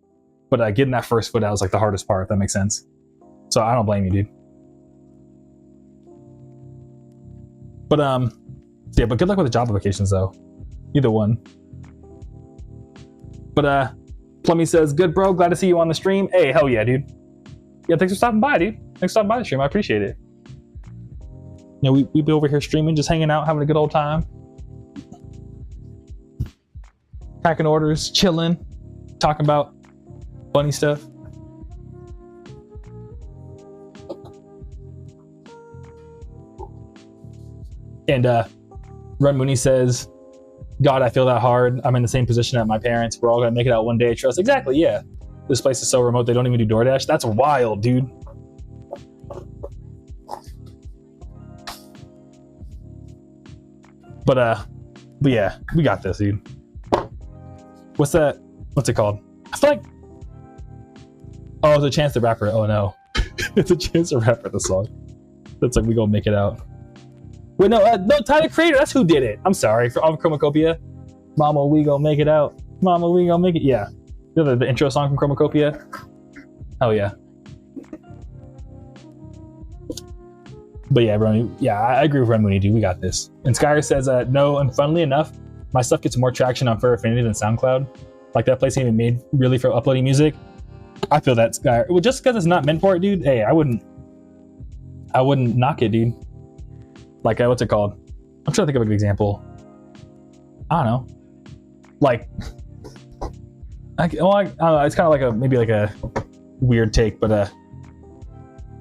But getting that first foot out is like the hardest part, if that makes sense. So I don't blame you, dude. But yeah, but good luck with the job applications though. Either one. But Plummy says, good bro, glad to see you on the stream. Hey, hell yeah, dude. Yeah, thanks for stopping by, dude. Thanks for stopping by the stream. I appreciate it. You know, we be over here streaming, just hanging out, having a good old time. Packing orders, chilling, talking about funny stuff. And Run Mooney says, God, I feel that hard. I'm in the same position as my parents. We're all gonna make it out one day. Trust. Exactly, yeah. This place is so remote, they don't even do DoorDash. That's wild, dude. But yeah, we got this, dude. What's that? What's it called? I feel like, oh, it's a Chance the Rapper. Oh no. It's a Chance the Rapper, the song. That's like, we gonna make it out. Wait, no, Tyler Creator, that's who did it. I'm sorry, for Chromacopia. Mama, we gonna make it out. Mama, we gonna make it, yeah. The intro song from Chromacopia. Hell yeah. But yeah, bro, yeah, I agree with Ren Mooney, dude. We got this. And Skyer says, no, and funnily enough, my stuff gets more traction on Fur Affinity than SoundCloud. Like, that place ain't even made really for uploading music. I feel that, Skyer. Well, just because it's not meant for it, dude, hey, I wouldn't knock it, dude. Like what's it called? I'm trying to think of a good example. I don't know. Like, I don't know. It's kind of like maybe like a weird take, but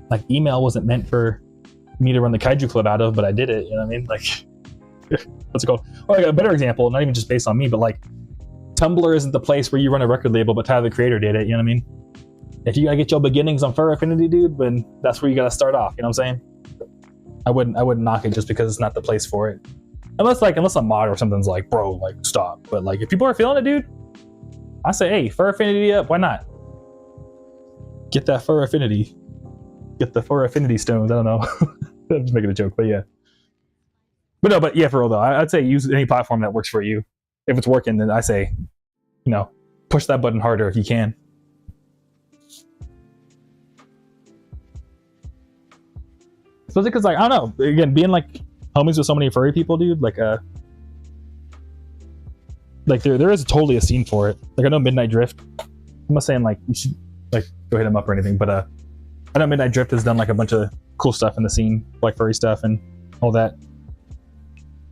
like email wasn't meant for me to run the Kaiju Club out of, but I did it. You know what I mean? Like, what's it called? Or like a better example, not even just based on me, but like Tumblr isn't the place where you run a record label, but Tyler the Creator did it. You know what I mean? If you gotta get your beginnings on Fur Affinity, dude, then that's where you gotta start off. You know what I'm saying? I wouldn't knock it just because it's not the place for it. Unless a mod or something's like, bro, like stop. But like if people are feeling it, dude, I say, hey, Fur Affinity up, why not? Get that Fur Affinity. Get the Fur Affinity stones. I don't know. I'm just making a joke, but yeah. But yeah, for real though, I'd say use any platform that works for you. If it's working, then I say, you know, push that button harder if you can. Especially because, like, I don't know, again, being like homies with so many furry people, dude, like there is totally a scene for it. Like I know Midnight Drift. I'm not saying like you should like go hit him up or anything, but I know Midnight Drift has done like a bunch of cool stuff in the scene, like furry stuff and all that.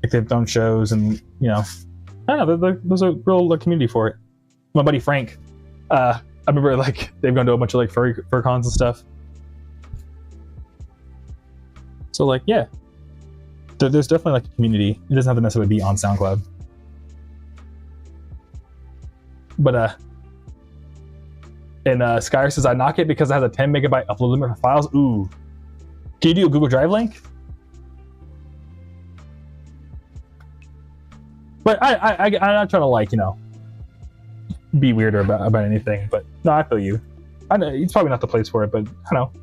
Like they've done shows and, you know, I don't know, there's a real community for it. My buddy Frank, I remember like they've gone to a bunch of like fur cons and stuff. So like, yeah, there's definitely like a community. It doesn't have to necessarily be on SoundCloud. But and Skyer says I knock it because it has a 10 megabyte upload limit for files. Ooh, can you do a Google Drive link? But I'm not trying to like, you know, be weirder about anything. But no, I feel you. I know it's probably not the place for it, but I know.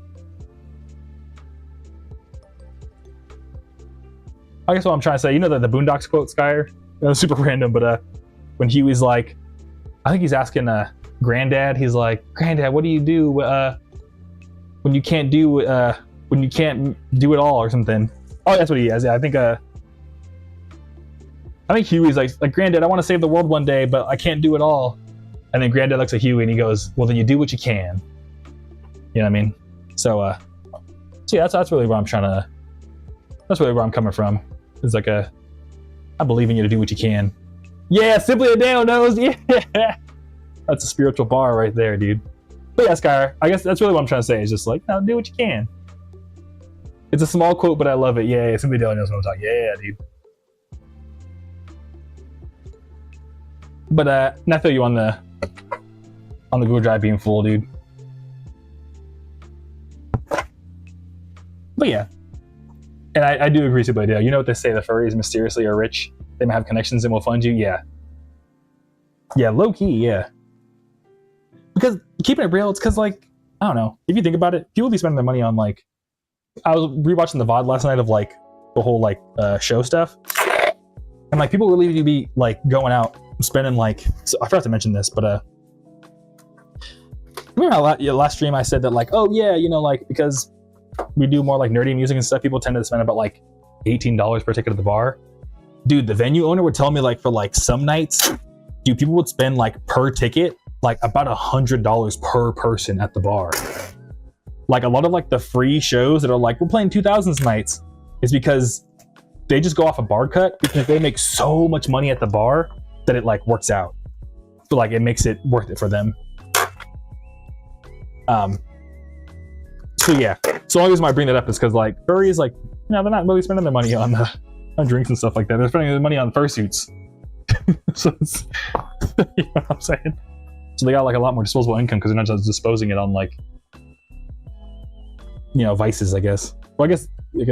I guess what I'm trying to say, you know, the Boondocks quote, Skyer? It was super random, but when he was like, I think he's asking Granddad, he's like, Granddad, what do you do when you can't do it all or something? Oh, that's what he has. Yeah, I think Huey's like Granddad, I want to save the world one day, but I can't do it all. And then Granddad looks at Huey and he goes, well, then you do what you can. You know what I mean? So yeah, that's really where I'm coming from. It's like I believe in you to do what you can. Yeah, simply a Dano knows. Yeah, that's a spiritual bar right there, dude. But yeah, Skyer, I guess that's really what I'm trying to say. Is just like, no, do what you can. It's a small quote, but I love it. Yeah, simply Dano knows what I'm talking. Yeah, dude. But and I feel you on the Google Drive being full, dude. But yeah. And I do agree with you. You know what they say, the furries mysteriously are rich. They might have connections and will fund you. Yeah. Yeah, low key, yeah. Because keeping it real, it's because, like, I don't know. If you think about it, people be spending their money on, like, I was rewatching the VOD last night of, like, the whole, like, show stuff. And, like, people really do be, like, going out and spending, like, so I forgot to mention this, but, remember how last stream I said that, like, oh, yeah, you know, like, because we do more like nerdy music and stuff, people tend to spend about like $18 per ticket at the bar. Dude, the venue owner would tell me like for like some nights, dude, people would spend like per ticket like about $100 per person at the bar. Like a lot of like the free shows that are like, we're playing 2000s nights, is because they just go off a bar cut, because they make so much money at the bar that it like works out. So like it makes it worth it for them. So yeah, so the only reason why I bring that up is because like furries, like, you know, they're not really spending their money on drinks and stuff like that. They're spending their money on fursuits. So it's, you know what I'm saying? So they got like a lot more disposable income because they're not just disposing it on like, you know, vices, I guess. Well, I guess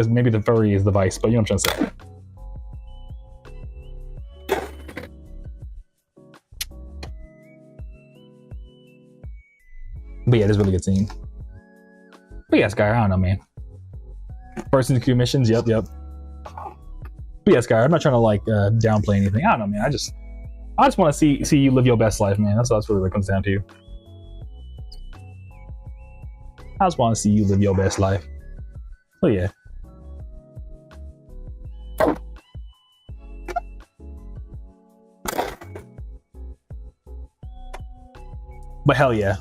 maybe the furry is the vice, but you know what I'm trying to say. But yeah, it is a really good scene. But yeah, Skyer, I don't know, man. First into queue missions, yep. But yeah, Skyer, I'm not trying to like downplay anything. I don't know, man. I just want to see you live your best life, man. That's really what it comes down to. I just want to see you live your best life. Oh yeah. But hell yeah.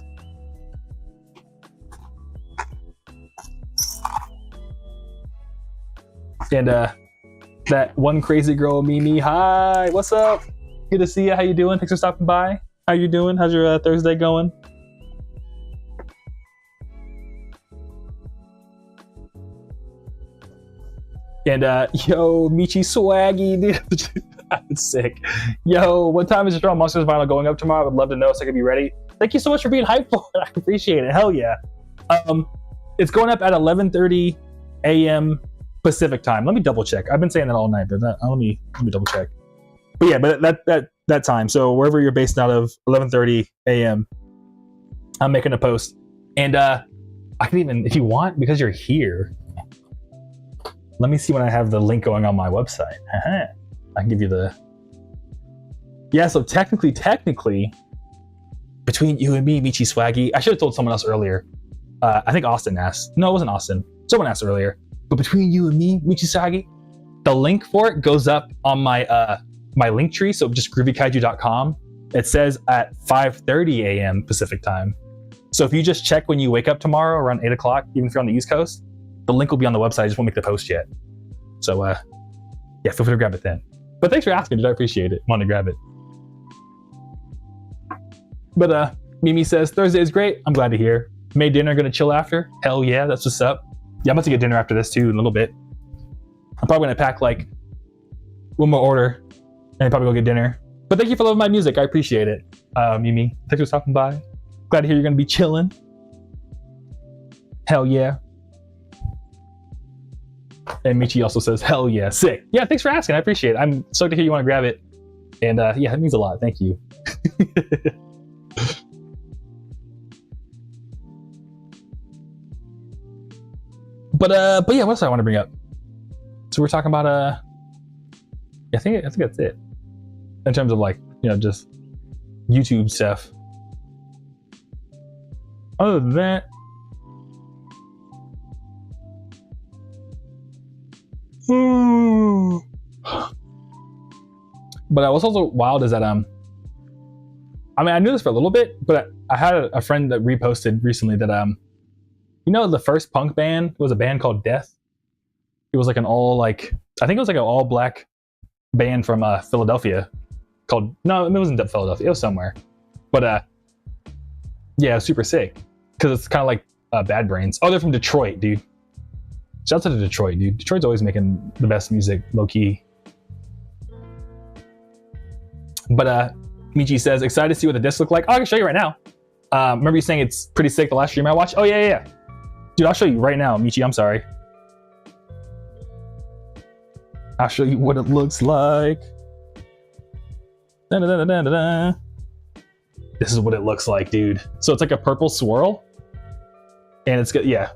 And that one crazy girl, Mimi. Hi, what's up? Good to see you. How you doing? Thanks for stopping by. How you doing? How's your Thursday going? And yo, Michi Swaggy, dude. I'm sick. Yo, what time is your Monsters Vinyl going up tomorrow? I would love to know so I can be ready. Thank you so much for being hyped for it. I appreciate it. Hell yeah. It's going up at 11:30 a.m. Pacific time. Let me double check. I've been saying that all night, but let me double check. But yeah, but that time. So wherever you're based out of, 11:30 a.m. I'm making a post, and I can even, if you want, because you're here. Let me see when I have the link going on my website. I can give you the. Yeah, so technically, between you and me, Michi Swaggy, I should have told someone else earlier. I think Austin asked. No, it wasn't Austin. Someone asked earlier. But between you and me, Michi Swaggy, the link for it goes up on my my link tree. So just groovykaiju.com. It says at 5:30 a.m. Pacific time. So if you just check when you wake up tomorrow around 8 o'clock, even if you're on the East Coast, the link will be on the website. I just won't make the post yet. So yeah, feel free to grab it then. But thanks for asking, dude. I appreciate it. Want to grab it. But Mimi says, Thursday is great. I'm glad to hear. Made dinner, gonna chill after? Hell yeah, that's what's up. Yeah, I'm about to get dinner after this too in a little bit. I'm probably gonna pack like one more order and probably go get dinner. But thank you for loving my music. I appreciate it. Mimi, thanks for stopping by. Glad to hear you're gonna be chilling. Hell yeah. And Michi also says, hell yeah, sick. Yeah, thanks for asking. I appreciate it. I'm stoked to hear you want to grab it. And yeah, that means a lot. Thank you. But yeah, what else I want to bring up? So we're talking about I think that's it. In terms of like, just YouTube stuff. Other than that, but what's also wild is that I mean, I knew this for a little bit, but I had a friend that reposted recently that the first punk band was a band called Death. It was like I think it was like an all black band from Philadelphia called, no, it wasn't Philadelphia, it was somewhere, but yeah, it was super sick because it's kind of like Bad Brains. Oh, they're from Detroit, dude. Shout out to Detroit, dude. Detroit's always making the best music, low key. But Michi says, excited to see what the discs look like. Oh, I can show you right now. Remember you saying it's pretty sick the last stream I watched? Oh, yeah. Dude, I'll show you right now, Michi. I'm sorry. I'll show you what it looks like. Da-da-da-da-da-da. This is what it looks like, dude. So it's like a purple swirl. And it's good, yeah.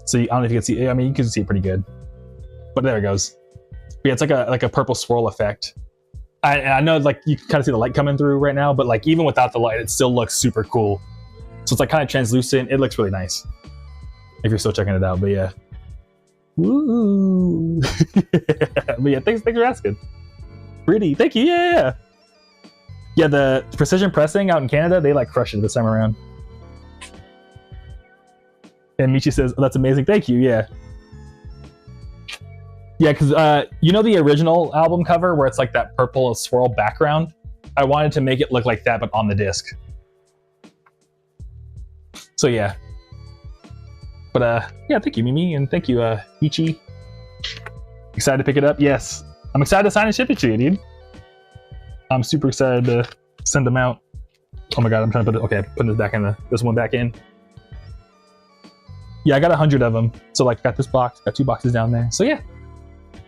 So I don't know if you can see. I mean, you can see it pretty good, but there it goes. But yeah, it's like a purple swirl effect. I know like you can kind of see the light coming through right now, but like even without the light, it still looks super cool. So it's like kind of translucent. It looks really nice if you're still checking it out. But yeah, woo! But yeah, thanks for asking. Pretty, thank you. Yeah. The precision pressing out in Canada, they like crush it this time around. And Michi says, oh, that's amazing. Thank you. Yeah. Yeah, because the original album cover where it's like that purple swirl background? I wanted to make it look like that, but on the disc. So yeah. But yeah, thank you, Mimi, and thank you, Ichi. Excited to pick it up? Yes. I'm excited to sign and ship it to you, dude. I'm super excited to send them out. Oh my god, I'm trying to putting this back in this one back in. Yeah, I got 100 of them. So like, got this box, got 2 boxes down there. So yeah.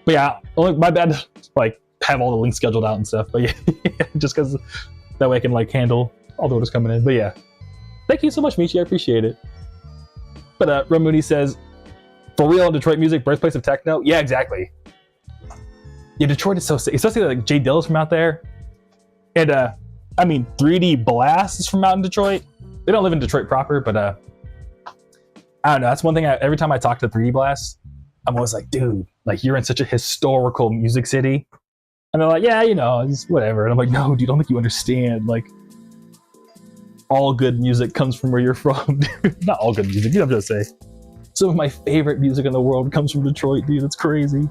But yeah, my bad to like have all the links scheduled out and stuff. But yeah, just because that way I can like handle all the orders coming in. But yeah, thank you so much, Michi. I appreciate it. But Ramuni says, for real, Detroit music, birthplace of techno. Yeah, exactly. Yeah, Detroit is so sick. Especially like Jay Dill's from out there. And I mean, 3D Blast is from out in Detroit. They don't live in Detroit proper, but I don't know. That's one thing. Every time I talk to 3D Blast, I'm always like, dude, like you're in such a historical music city. And they're like, yeah, it's whatever. And I'm like, no, dude, I don't think you understand. Like, all good music comes from where you're from. Not all good music, I'm just saying. Some of my favorite music in the world comes from Detroit, dude. It's crazy.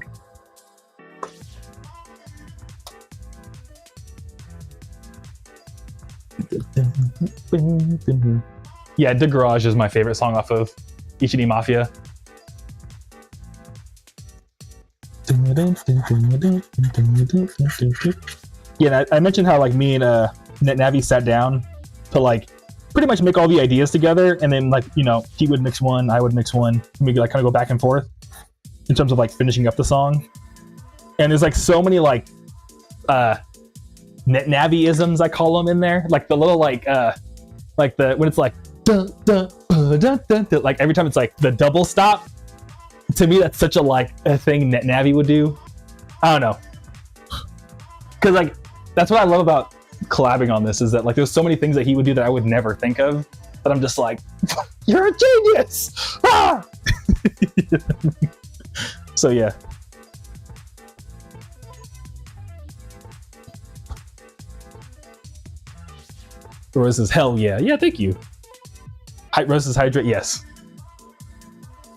Yeah, The Garage is my favorite song off of Ichi Mafia. Yeah, I mentioned how like me and Navi sat down to like pretty much make all the ideas together, and then like, you know, he would mix one, I would mix one, and we could like kind of go back and forth in terms of like finishing up the song. And there's like so many like Navi-isms, I call them, in there, like the little like the when it's like dun, dun, dun, dun, dun, like every time it's like the double stop. To me, that's such a like a thing Navi would do. I don't know, because like that's what I love about collabing on this, is that like there's so many things that he would do that I would never think of, that I'm just like, you're a genius. Ah! So yeah. Rose says, hell yeah. Yeah, thank you. Rose says, hydrate, yes.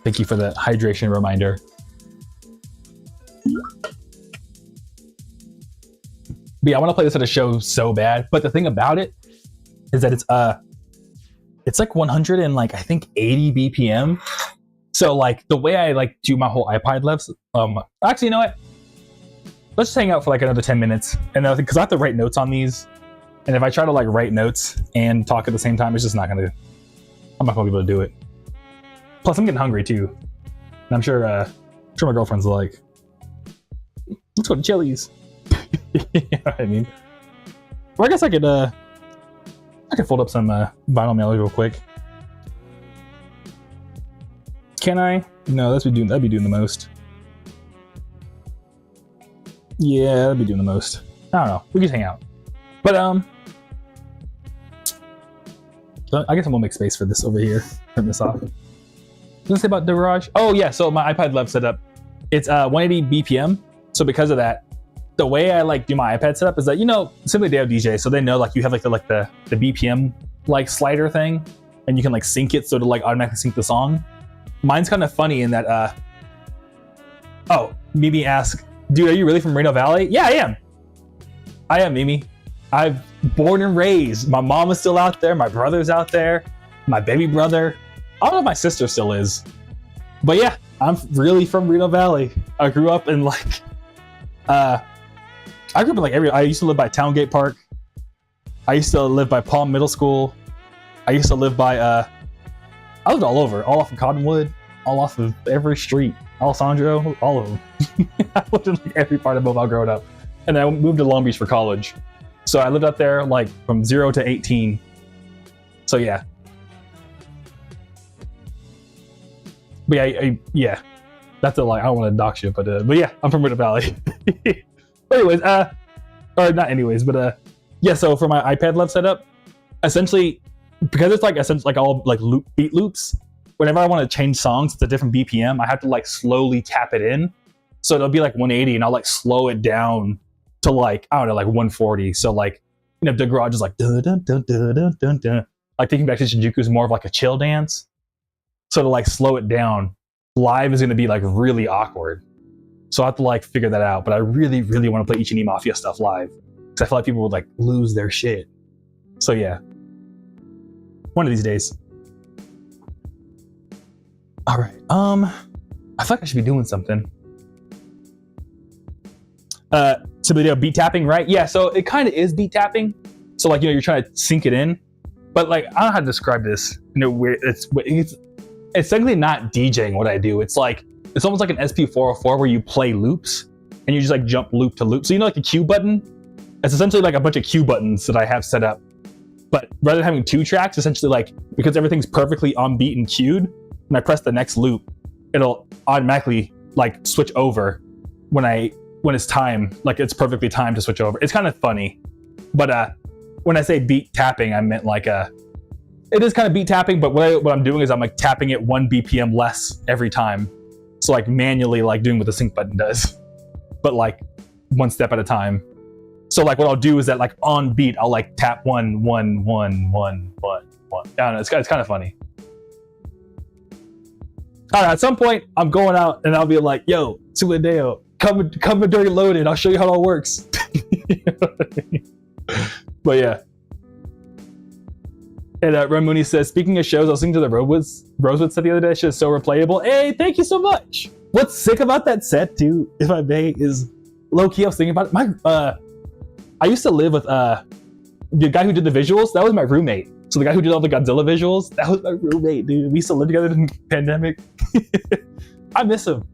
Thank you for the hydration reminder. But yeah, I want to play this at a show so bad. But the thing about it is that it's like 100 and like I think 80 BPM. So like the way I like do my whole iPod levs, actually, you know what? Let's just hang out for like another 10 minutes, and because I have to write notes on these, and if I try to like write notes and talk at the same time, it's just not gonna. I'm not gonna be able to do it. Plus, I'm getting hungry too, and I'm sure my girlfriend's like, let's go to Chili's. You know what I mean? Or I guess I could fold up some vinyl mailers real quick. Can I? No, that'd be doing the most. Yeah, that'd be doing the most. I don't know. We can just hang out. But I guess I'm gonna make space for this over here. Turn this off. What say about the garage? Oh yeah, so my iPad Lev setup, it's 180 BPM. So because of that, the way I like do my iPad setup is that, you know, Simply they have DJ, so they know like you have like the BPM like slider thing, and you can like sync it so to like automatically sync the song. Mine's kind of funny in that oh, Mimi asked, dude, are you really from Reno Valley? Yeah, I am, Mimi. I've born and raised. My mom is still out there, my brother's out there, my baby brother. I don't know if my sister still is. But yeah, I'm really from Reno Valley. I grew up in like I used to live by Towngate Park. I used to live by Palm Middle School. I used to live by I lived all over, all off of Cottonwood, all off of every street, Alessandro, all of them. I lived in like every part of Mobile growing up. And then I moved to Long Beach for college. So I lived out there like from 0 to 18. So yeah. But yeah, that's a lie. I don't want to dox you, but yeah, I'm from Reno Valley. Anyways, or not anyways, but yeah, so for my iPad Lev setup, essentially, because it's like essentially like all like beat loops, whenever I want to change songs to different BPM, I have to like slowly tap it in. So it'll be like 180 and I'll like slow it down to like, I don't know, like 140. So like, you know, the garage is like dun dun dun dun dun dun dun. Like Thinking Back to Shinjuku is more of like a chill dance. So to like slow it down, live is gonna be like really awkward. So I have to like figure that out. But I really, really want to play Ichi Mafia stuff live, because I feel like people would like lose their shit. So yeah, one of these days. All right. I feel like I should be doing something. So the beat tapping, right? Yeah. So it kind of is beat tapping. So like, you know, you're trying to sync it in, but like, I don't know how to describe this. You know, where it's technically not DJing what I do. It's like, it's almost like an SP404 where you play loops and you just like jump loop to loop. So you know, like the Q button, it's essentially like a bunch of Q buttons that I have set up. But rather than having 2 tracks, essentially like, because everything's perfectly on beat and cued, when I press the next loop, it'll automatically like switch over when it's time, like it's perfectly timed to switch over. It's kind of funny. But when I say beat tapping, I meant like it is kind of beat tapping, but what I'm doing is I'm like tapping it 1 BPM less every time. So like manually like doing what the sync button does, but like 1 step at a time. So like what I'll do is that like on beat, I'll like tap 1, 1, 1, 1, 1, 1. I don't know, it's kind of funny. All right, at some point, I'm going out and I'll be like, yo, Suladeo, come during loaded. I'll show you how it all works. You know what I mean? But yeah. And Ramuni says, speaking of shows, I was listening to the Rosewood set the other day. Shit is so replayable. Hey, thank you so much. What's sick about that set, too, if I may, is low-key, I was thinking about it. I used to live with the guy who did the visuals. That was my roommate. So the guy who did all the Godzilla visuals, that was my roommate, dude. We used to live together in the pandemic. I miss him.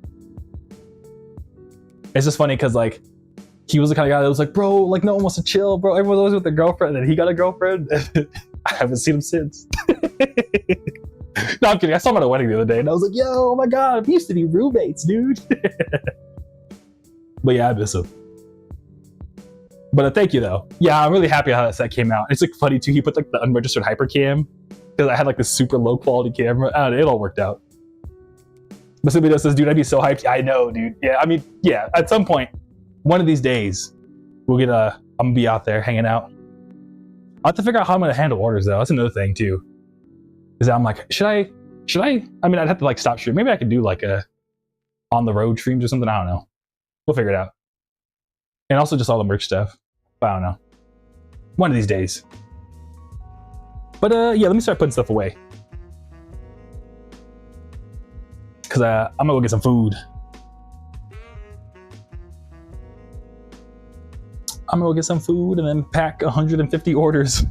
It's just funny because, like, he was the kind of guy that was like, bro, like, no one wants to chill, bro. Everyone's always with their girlfriend. And then he got a girlfriend. I haven't seen him since. No, I'm kidding. I saw him at a wedding the other day, and I was like, yo, oh my God, we used to be roommates, dude. But yeah, I miss him. But thank you, though. Yeah, I'm really happy how that set came out. It's like funny, too. He put like the unregistered hypercam because I had like this super low quality camera. I don't know, it all worked out. But somebody else says, dude, I'd be so hyped. I know, dude. Yeah, I mean, yeah, at some point, one of these days, we'll get I'm gonna be out there hanging out. I'll have to figure out how I'm gonna handle orders, though. That's another thing, too. Is that I'm like, should I? I mean, I'd have to like stop streaming. Maybe I could do like a on the road streams or something. I don't know. We'll figure it out. And also just all the merch stuff. But I don't know. One of these days. But yeah, let me start putting stuff away. Because I'm gonna go get some food. I'm gonna go get some food and then pack 150 orders.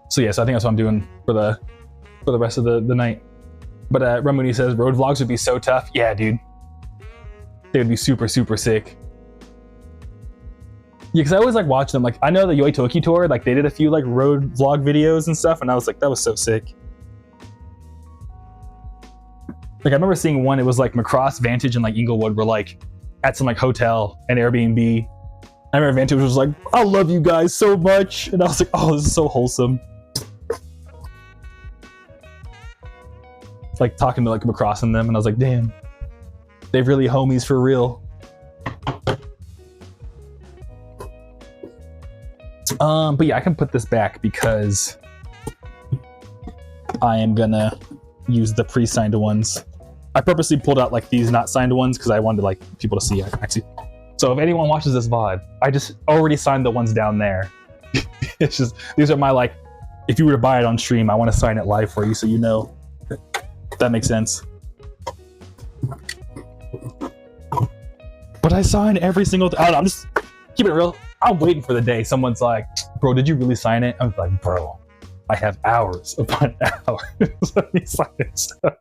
So yeah, so I think that's what I'm doing for the rest of the night. But Ramuni says road vlogs would be so tough. Yeah, dude. They would be super, super sick. Yeah, because I always like watch them. Like, I know the Yoitoki tour, like they did a few like road vlog videos and stuff, and I was like, that was so sick. Like I remember seeing one, it was like Macross, Vantage, and like Inglewood were like at some like hotel and Airbnb. I remember Vantage was like, I love you guys so much. And I was like, oh, this is so wholesome. Like talking to like Macross and them, and I was like, damn, they've really homies for real. But yeah, I can put this back because I am gonna use the pre-signed ones. I purposely pulled out like these not signed ones because I wanted like people to see it actually. So if anyone watches this VOD, I just already signed the ones down there. It's just, these are my like, if you were to buy it on stream, I want to sign it live for you so you know. If that makes sense. But I sign every single I don't know, I'm just keeping it real. I'm waiting for the day someone's like, bro, did you really sign it? I'm like, bro, I have hours upon hours of me signing stuff.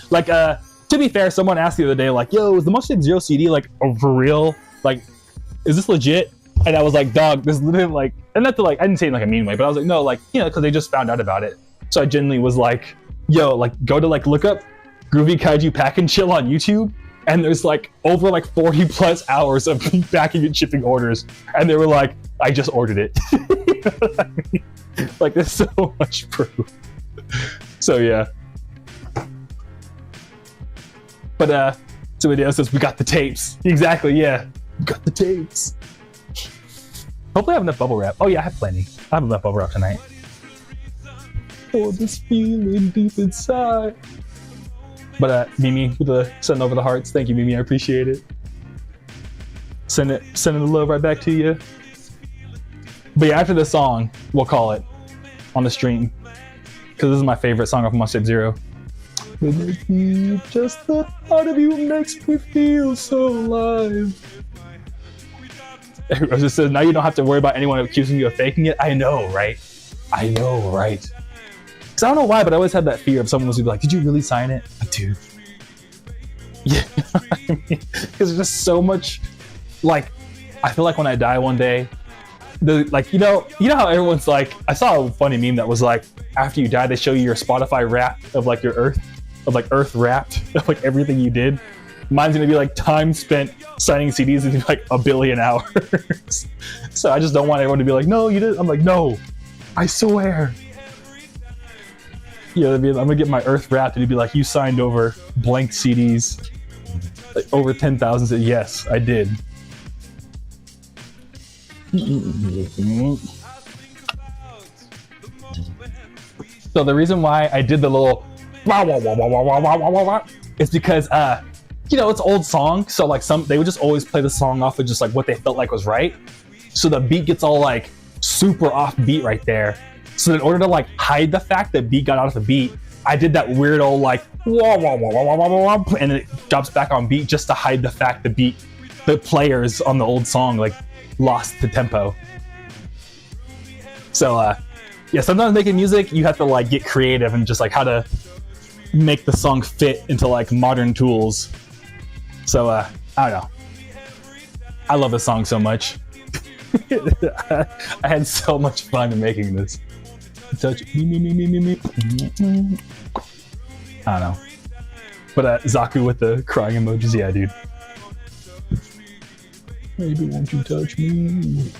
Like, to be fair, someone asked the other day, like, yo, is the Mafia Zero CD like for real? Like, is this legit? And I was like, dog, this is literally like, and not to like, I didn't say it in like a mean way, but I was like, no, like, you know, because they just found out about it. So I genuinely was like, yo, like, go to like look up Groovy Kaiju Pack and Chill on YouTube, and there's like over like 40 plus hours of me packing and shipping orders, and they were like, I just ordered it. You know what I mean? Like, there's so much proof. So yeah. But so it says we got the tapes. Exactly, yeah. We got the tapes. Hopefully I have enough bubble wrap. Oh yeah, I have plenty. I have enough bubble wrap tonight. Oh, this feeling deep inside. But Mimi with the sending over the hearts. Thank you, Mimi. I appreciate it. Sending the love right back to you. But yeah, after this song, we'll call it on the stream because this is my favorite song off of Mafia Zero. Just the thought of you makes me feel so alive. It just says now you don't have to worry about anyone accusing you of faking it. I know, right? I know, right? Because I don't know why, but I always had that fear of someone was like, did you really sign it? Like, dude. Yeah, I mean, because there's just so much, like, I feel like when I die one day, like, you know how everyone's like, I saw a funny meme that was like, after you die, they show you your Spotify wrap of like your Earth, of like Earth wrapped of like everything you did. Mine's gonna be like time spent signing CDs in like 1 billion hours. So I just don't want everyone to be like, no, you didn't. I'm like, no, I swear. Yeah, I'm gonna get my Earth wrapped and it'd be like, you signed over blank CDs, like over 10,000. Yes, I did. So the reason why I did the little wah, wah, wah, wah, wah, wah, wah, wah, wah, wah, is because you know, it's old song, so like they would just always play the song off of just like what they felt like was right. So the beat gets all like super off beat right there. So in order to like hide the fact that beat got out of the beat, I did that weird old like wah, wah, wah, wah, wah, wah, wah, wah, and it drops back on beat just to hide the fact the players on the old song like lost the tempo. So yeah, sometimes making music you have to like get creative and just like how to make the song fit into like modern tools. So I don't know, I love this song so much. I had so much fun in making this. Touch me. I don't know, but Zaku with the crying emojis, yeah, dude. Maybe won't you touch me?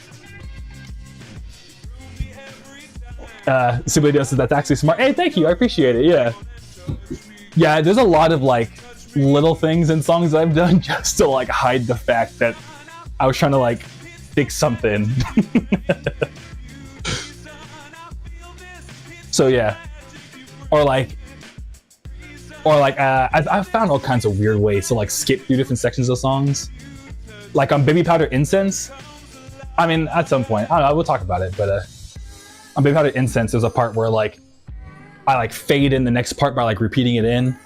Simply does that's actually smart. Hey, thank you, I appreciate it. Yeah, there's a lot of like little things in songs I've done just to like hide the fact that I was trying to like fix something. So yeah, or like I've found all kinds of weird ways to like skip through different sections of songs. Like on Baby Powder Incense, I mean, at some point, I don't know, we'll talk about it, but on Baby Powder Incense, there's a part where like I like fade in the next part by like repeating it in,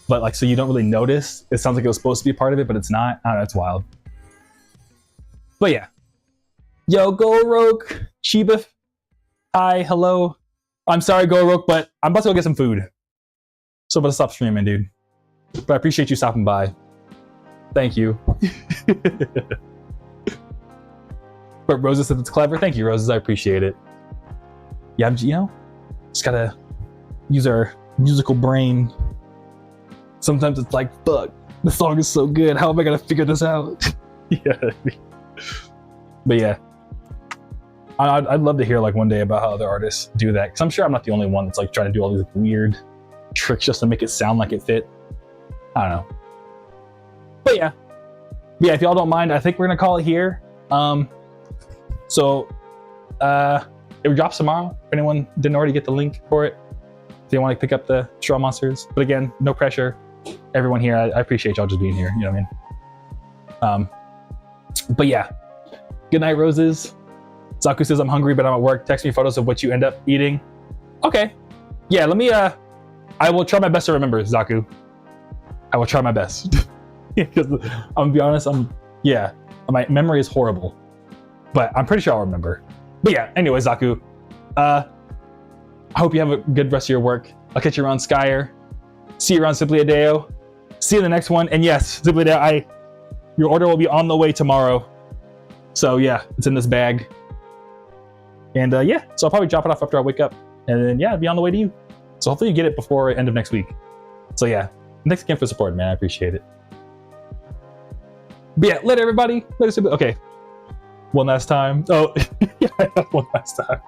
but like so you don't really notice. It sounds like it was supposed to be part of it, but it's not. I don't know, it's wild. But yeah, yo, Gorok, Chiba, hi, hello. I'm sorry, Gorok, but I'm about to go get some food, so I'm gonna stop streaming, dude. But I appreciate you stopping by. Thank you. But Roses said it's clever. Thank you, Roses. I appreciate it. Yeah, you know, just gotta use our musical brain. Sometimes it's like, fuck, the song is so good. How am I gonna figure this out? Yeah. But yeah, I'd love to hear like one day about how other artists do that, because I'm sure I'm not the only one that's like trying to do all these weird tricks just to make it sound like it fit. I don't know. But yeah, if y'all don't mind, I think we're gonna call it here. So it drops tomorrow. If anyone didn't already get the link for it, if you want to pick up the Straw Monsters. But again, no pressure. Everyone here, I appreciate y'all just being here. You know what I mean? But yeah, good night, Roses. Zaku says I'm hungry, but I'm at work. Text me photos of what you end up eating. Okay. Yeah, let me. I will try my best to remember, Zaku. I will try my best. Because I'm gonna be honest, my memory is horrible, but I'm pretty sure I'll remember. But yeah, anyway, Zaku, I hope you have a good rest of your work. I'll catch you around Skyer. See you around Simply Adeo. See you in the next one. And yes, Simply Adeo, your order will be on the way tomorrow. So yeah, it's in this bag. And yeah, so I'll probably drop it off after I wake up. And then yeah, it'll be on the way to you. So hopefully you get it before end of next week. So yeah, thanks again for support, man. I appreciate it. But yeah, later everybody. Later. Okay. One last time. Oh, yeah, one last time.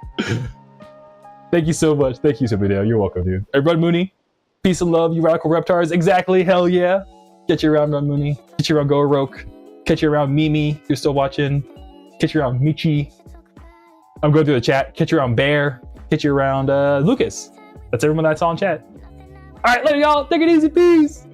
Thank you so much. Thank you, Subidale. You're welcome, dude. Hey, Run Mooney. Peace and love, you radical reptars. Exactly. Hell yeah. Get you around, Run Mooney. Get you around Gorok. Catch you around Mimi, if you're still watching. Catch you around Michi. I'm going through the chat. Catch you around Bear. Catch you around Lucas. That's everyone that I saw in chat. All right, later, y'all. Take it easy. Peace.